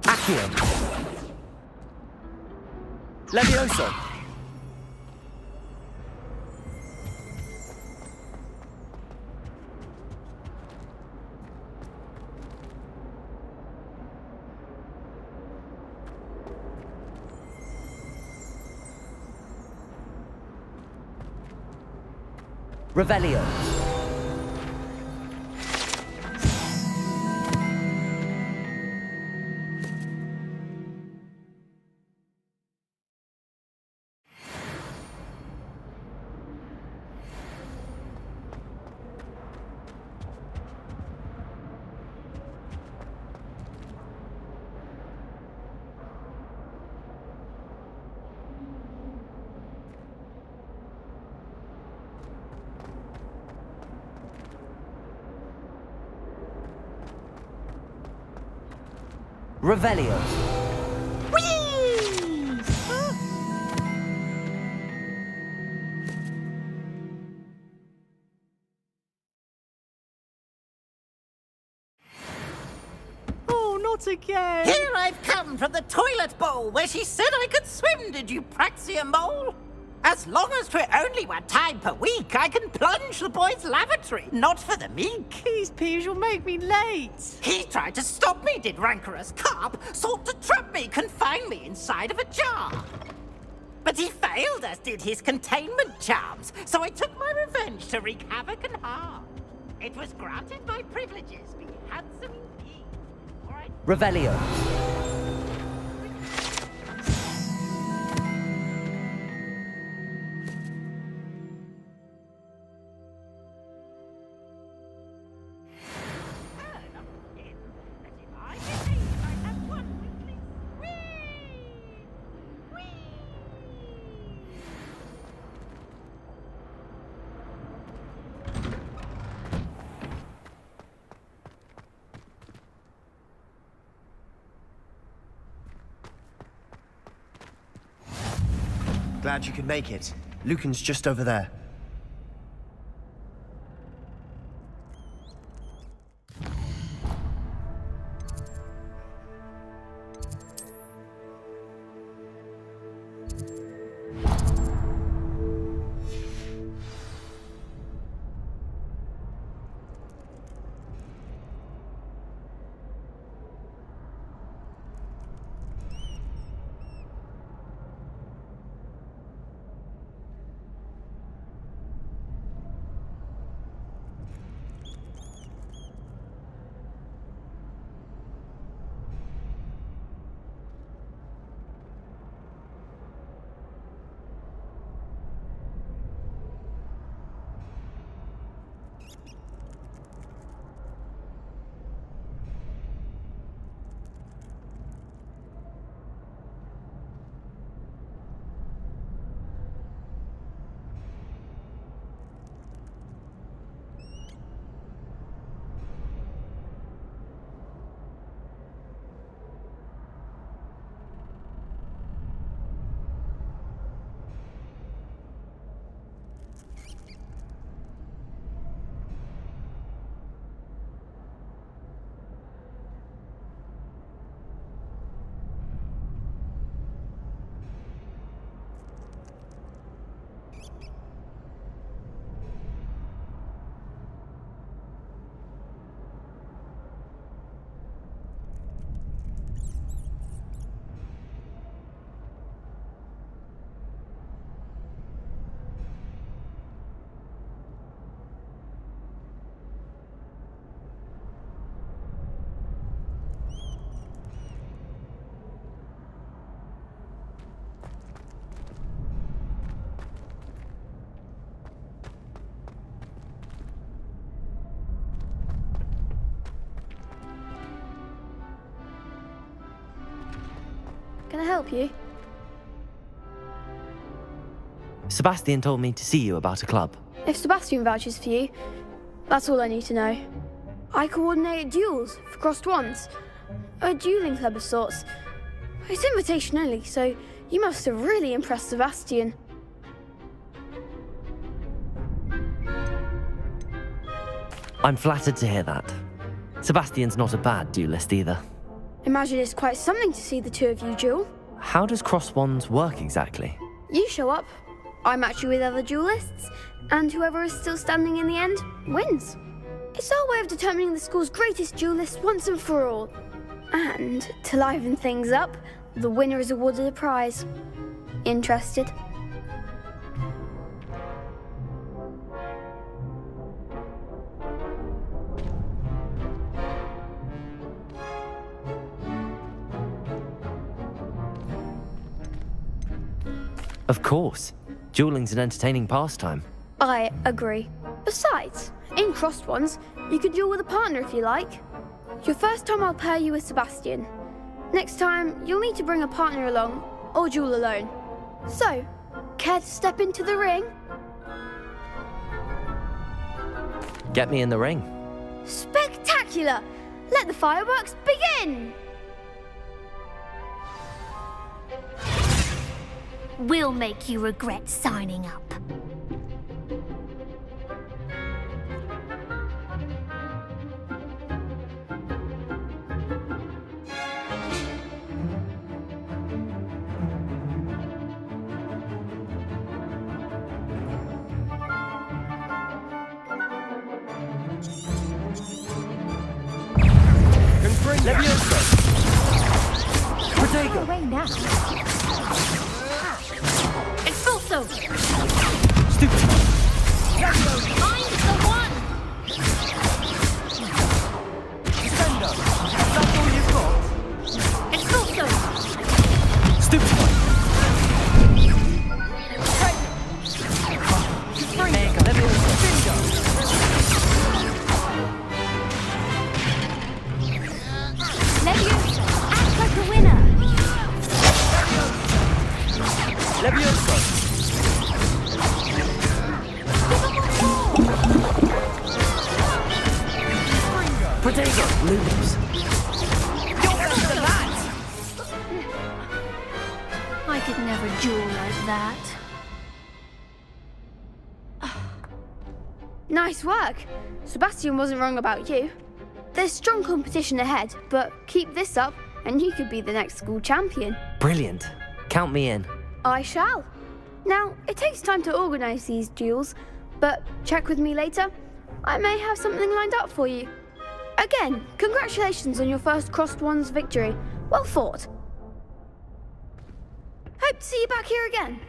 Accio! Levioso! Revelio! Revelio! Oh, not again! Here I've come from the toilet bowl where she said I could swim, did you praxia mole? As long as 'twere only 1 time per week, I can plunge the boy's lavatory, not for the meek. These peas will make me late. He tried to stop me, did rancorous carp, sought to trap me, confine me inside of a jar. But he failed, as did his containment charms, so I took my revenge to wreak havoc and harm. It was granted my privileges, be handsome indeed. All right. Revelio! Glad you could make it. Lucan's just over there. Can I help you? Sebastian told me to see you about a club. If Sebastian vouches for you, that's all I need to know. I coordinate duels for crossed wands. A dueling club of sorts. It's invitation only, so you must have really impressed Sebastian. I'm flattered to hear that. Sebastian's not a bad duelist either. Imagine it's quite something to see the two of you duel. How does cross wands work exactly? You show up, I match you with other duelists, and whoever is still standing in the end wins. It's our way of determining the school's greatest duelist once and for all. And to liven things up, the winner is awarded a prize. Interested? Of course. Dueling's an entertaining pastime. I agree. Besides, in crossed ones, you could duel with a partner if you like. Your first time I'll pair you with Sebastian. Next time, you'll need to bring a partner along, or duel alone. So, care to step into the ring? Get me in the ring. Spectacular! Let the fireworks begin! We'll make you regret signing up. Protego! Away now. Expulso! Stupid! I'm the one! Defender! That's all you've got? Expulso! Stupid! Leviosa! Act like a winner! Leviosa! Protego! Lose. You're better than that! I could never duel like that. Nice work. Sebastian wasn't wrong about you. There's strong competition ahead, but keep this up and you could be the next school champion. Brilliant. Count me in. I shall. Now, it takes time to organise these duels, but check with me later. I may have something lined up for you. Again, congratulations on your first crossed wands victory. Well fought. Hope to see you back here again.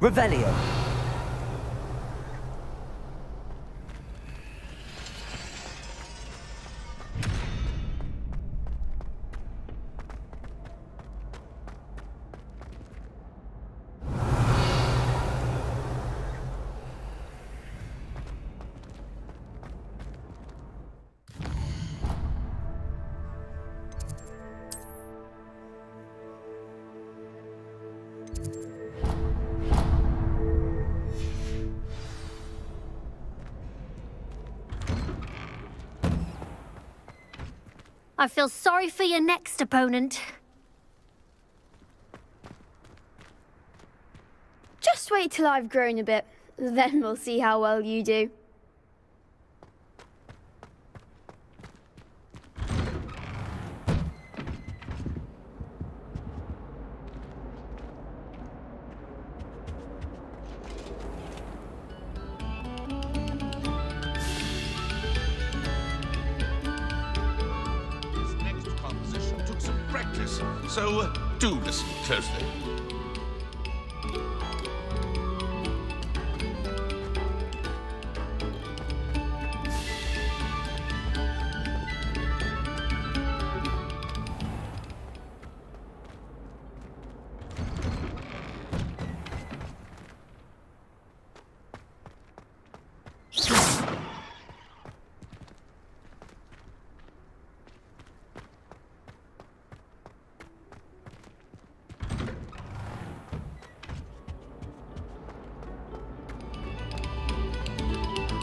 Revelio. I feel sorry for your next opponent. Just wait till I've grown a bit, then we'll see how well you do. So, do listen closely.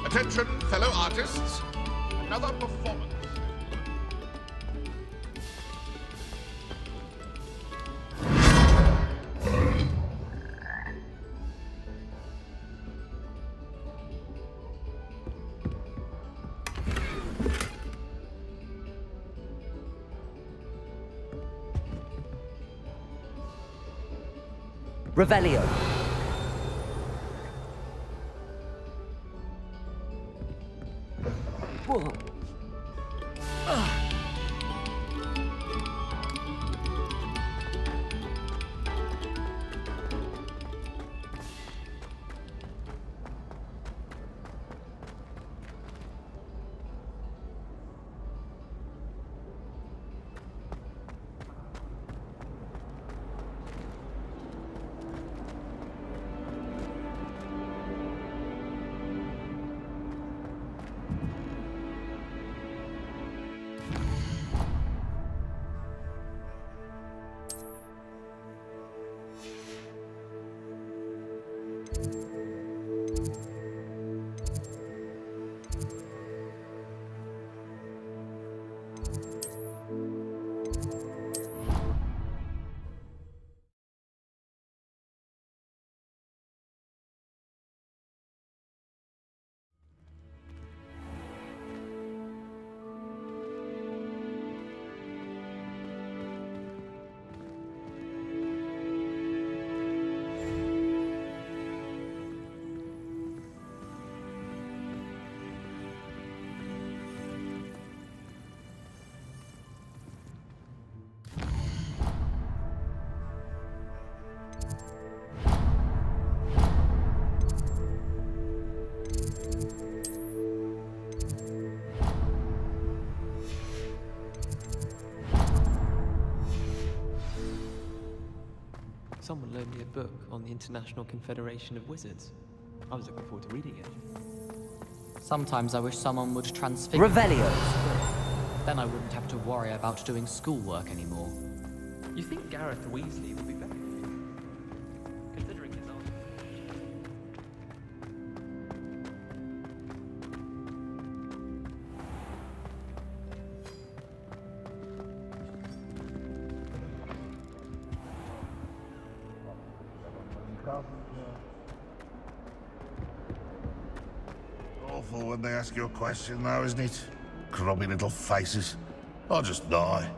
Attention, fellow artists. Another performance. Revelio. Whoa. Someone loaned me a book on the International Confederation of Wizards. I was looking forward to reading it. Sometimes I wish someone would transfigure Revelio. Then I wouldn't have to worry about doing schoolwork anymore. You think Gareth Weasley would be better for you? Considering his own... Awful when they ask you a question now, isn't it? Grubby little faces. I'll just die.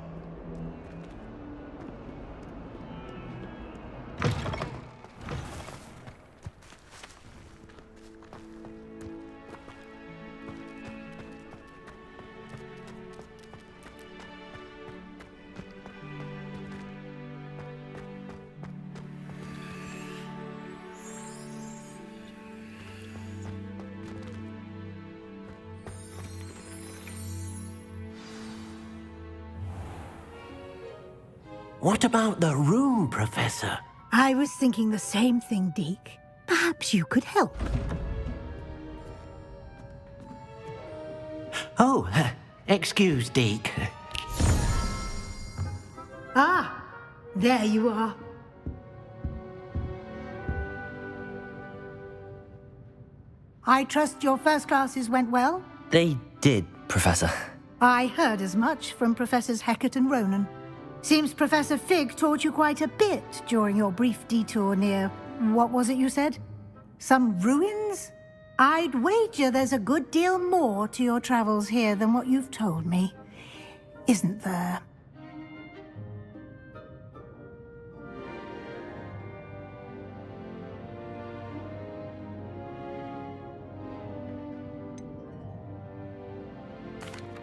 What about the room, Professor? I was thinking the same thing, Deke. Perhaps you could help. Oh, excuse, Deke. Ah, there you are. I trust your first classes went well? They did, Professor. I heard as much from Professors Hecat and Ronan. Seems Professor Fig taught you quite a bit during your brief detour near... what was it you said? Some ruins? I'd wager there's a good deal more to your travels here than what you've told me. Isn't there?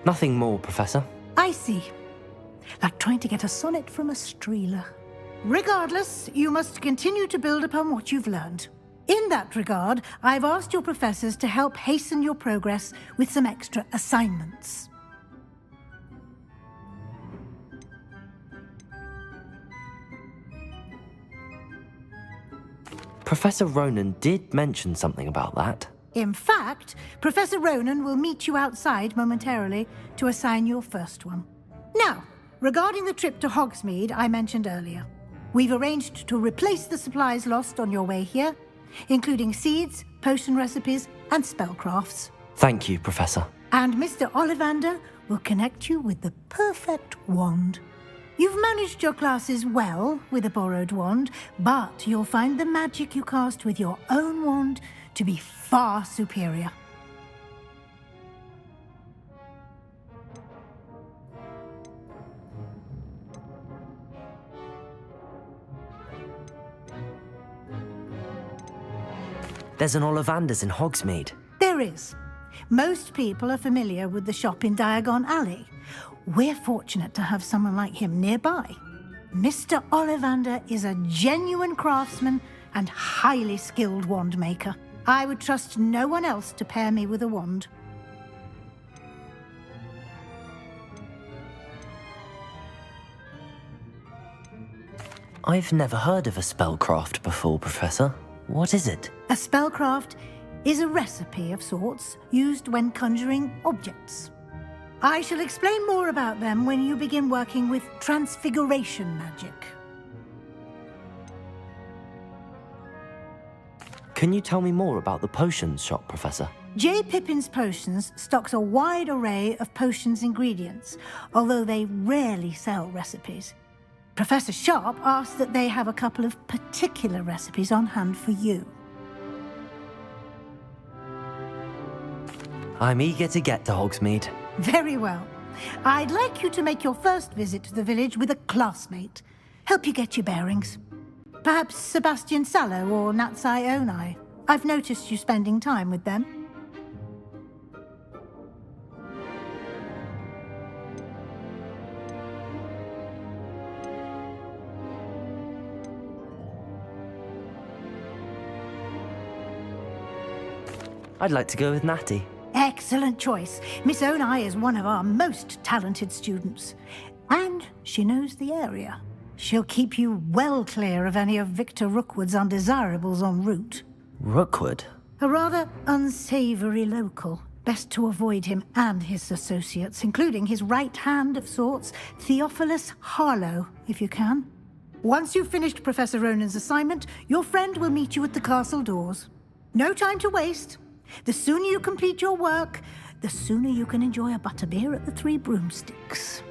Nothing more, Professor. I see. like trying to get a sonnet from a streeler. Regardless, you must continue to build upon what you've learned. In that regard, I've asked your professors to help hasten your progress with some extra assignments. Professor Ronan did mention something about that. In fact, Professor Ronan will meet you outside momentarily to assign your first one. Now, regarding the trip to Hogsmeade I mentioned earlier, we've arranged to replace the supplies lost on your way here, including seeds, potion recipes, and spellcrafts. Thank you, Professor. And Mr. Ollivander will connect you with the perfect wand. You've managed your classes well with a borrowed wand, but you'll find the magic you cast with your own wand to be far superior. There's an Ollivander's in Hogsmeade. There is. Most people are familiar with the shop in Diagon Alley. We're fortunate to have someone like him nearby. Mr. Ollivander is a genuine craftsman and highly skilled wand maker. I would trust no one else to pair me with a wand. I've never heard of a spellcraft before, Professor. What is it? A spellcraft is a recipe of sorts used when conjuring objects. I shall explain more about them when you begin working with transfiguration magic. Can you tell me more about the potions shop, Professor? J. Pippin's Potions stocks a wide array of potions ingredients, although they rarely sell recipes. Professor Sharp asked that they have a couple of particular recipes on hand for you. I'm eager to get to Hogsmeade. Very well. I'd like you to make your first visit to the village with a classmate. Help you get your bearings. Perhaps Sebastian Sallow or Natsai Onai. I've noticed you spending time with them. I'd like to go with Natty. Excellent choice. Miss Onai is one of our most talented students. And she knows the area. She'll keep you well clear of any of Victor Rookwood's undesirables en route. Rookwood? A rather unsavory local. Best to avoid him and his associates, including his right hand of sorts, Theophilus Harlow, if you can. Once you've finished Professor Ronan's assignment, your friend will meet you at the castle doors. No time to waste. The sooner you complete your work, the sooner you can enjoy a butterbeer at the Three Broomsticks.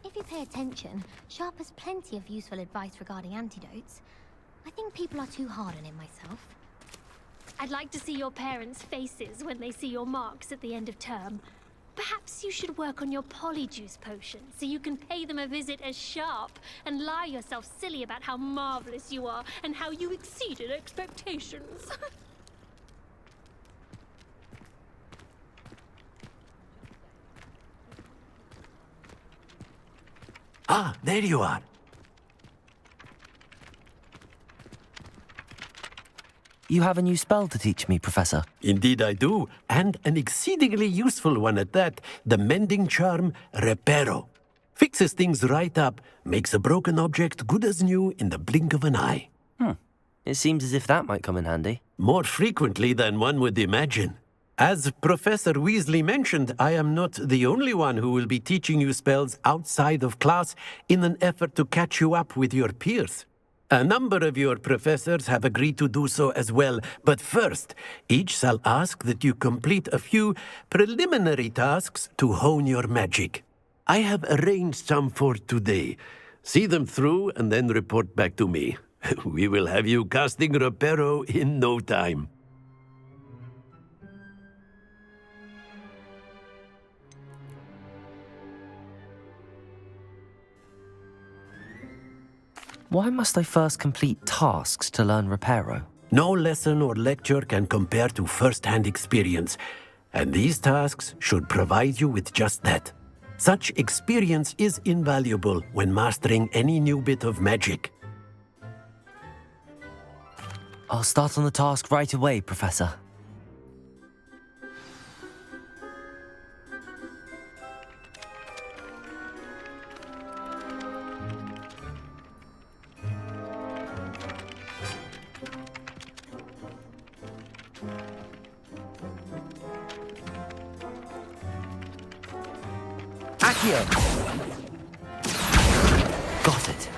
If you pay attention, Sharp has plenty of useful advice regarding antidotes. I think people are too hard on him myself. I'd like to see your parents' faces when they see your marks at the end of term. Perhaps you should work on your polyjuice potion so you can pay them a visit as Sharp and lie yourself silly about how marvelous you are and how you exceeded expectations. Ah, there you are. You have a new spell to teach me, Professor. Indeed I do, and an exceedingly useful one at that. The mending charm, Reparo. Fixes things right up, makes a broken object good as new in the blink of an eye. It seems as if that might come in handy. More frequently than one would imagine. As Professor Weasley mentioned, I am not the only one who will be teaching you spells outside of class in an effort to catch you up with your peers. A number of your professors have agreed to do so as well, but first, each shall ask that you complete a few preliminary tasks to hone your magic. I have arranged some for today. See them through and then report back to me. We will have you casting Reparo in no time. Why must I first complete tasks to learn Reparo? No lesson or lecture can compare to first-hand experience, and these tasks should provide you with just that. Such experience is invaluable when mastering any new bit of magic. I'll start on the task right away, Professor. Accio! Got it.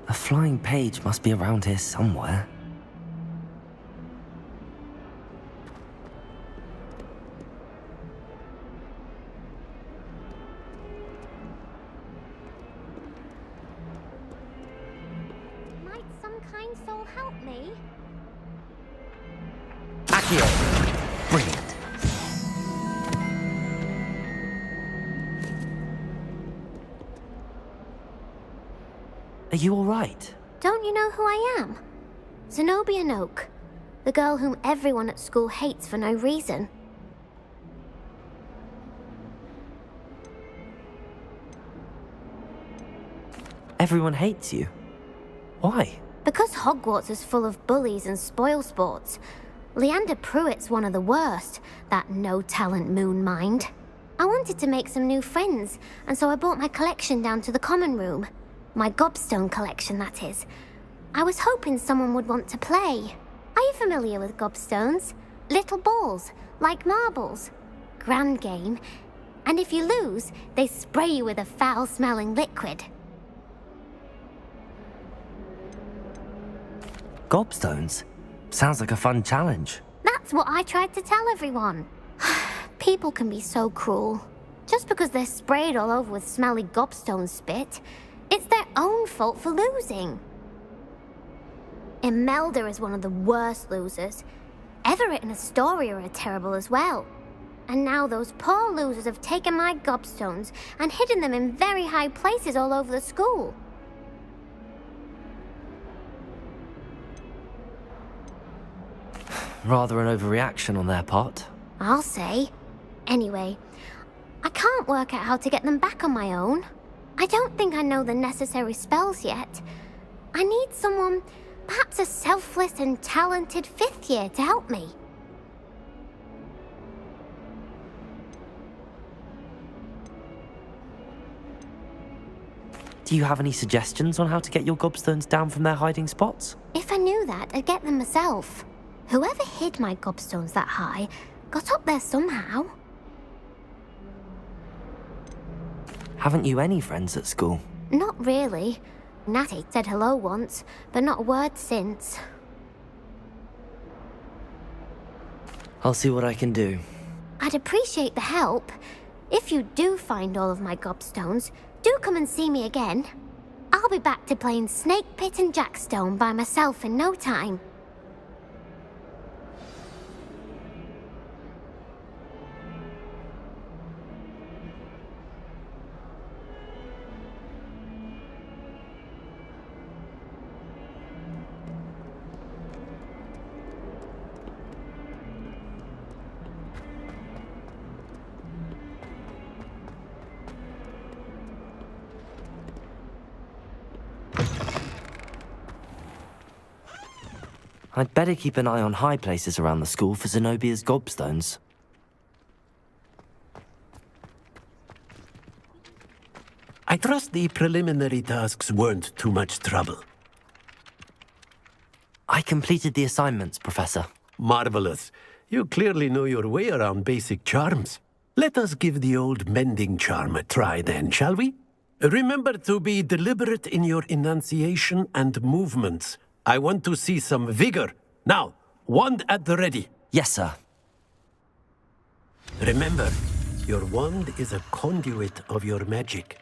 A flying page must be around here somewhere. Might some kind soul help me? Accio! Brilliant. Are you all right? Don't you know who I am? Zenobia Noak, the girl whom everyone at school hates for no reason. Everyone hates you. Why? Because Hogwarts is full of bullies and spoilsports. Leander Pruitt's one of the worst, that no-talent moon mind. I wanted to make some new friends, and so I brought my collection down to the common room. My gobstone collection, that is. I was hoping someone would want to play. Are you familiar with gobstones? Little balls, like marbles. Grand game. And if you lose, they spray you with a foul-smelling liquid. Gobstones? Sounds like a fun challenge. That's what I tried to tell everyone. People can be so cruel. Just because they're sprayed all over with smelly gobstone spit, it's their own fault for losing. Imelda is one of the worst losers. Everett and Astoria are terrible as well. And now those poor losers have taken my gobstones and hidden them in very high places all over the school. Rather an overreaction on their part. I'll say. Anyway, I can't work out how to get them back on my own. I don't think I know the necessary spells yet. I need someone, perhaps a selfless and talented 5th year to help me. Do you have any suggestions on how to get your gobstones down from their hiding spots? If I knew that, I'd get them myself. Whoever hid my gobstones that high got up there somehow. Haven't you any friends at school? Not really. Natty said hello once, but not a word since. I'll see what I can do. I'd appreciate the help. If you do find all of my gobstones, do come and see me again. I'll be back to playing Snake Pit and Jackstone by myself in no time. I'd better keep an eye on high places around the school for Zenobia's gobstones. I trust the preliminary tasks weren't too much trouble. I completed the assignments, Professor. Marvelous. You clearly know your way around basic charms. Let us give the old mending charm a try then, shall we? Remember to be deliberate in your enunciation and movements. I want to see some vigor. Now, wand at the ready. Yes, sir. Remember, your wand is a conduit of your magic.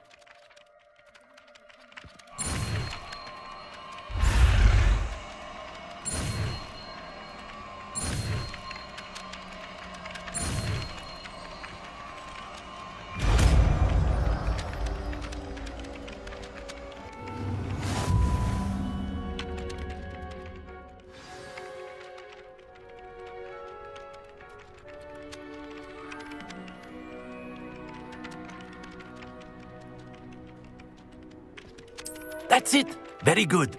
That's it! Very good.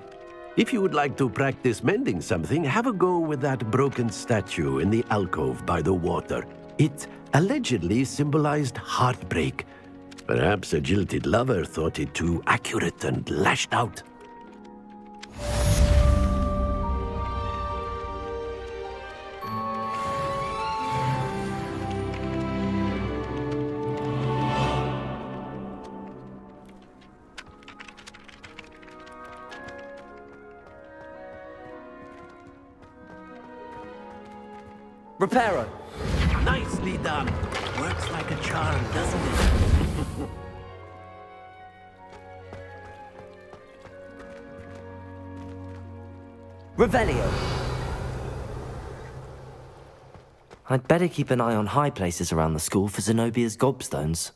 If you would like to practice mending something, have a go with that broken statue in the alcove by the water. It allegedly symbolized heartbreak. Perhaps a jilted lover thought it too accurate and lashed out. Reparo! Nicely done. Works like a charm, doesn't it? Revelio! I'd better keep an eye on high places around the school for Zenobia's gobstones.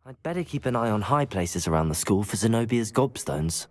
I'd better keep an eye on high places around the school for Zenobia's gobstones.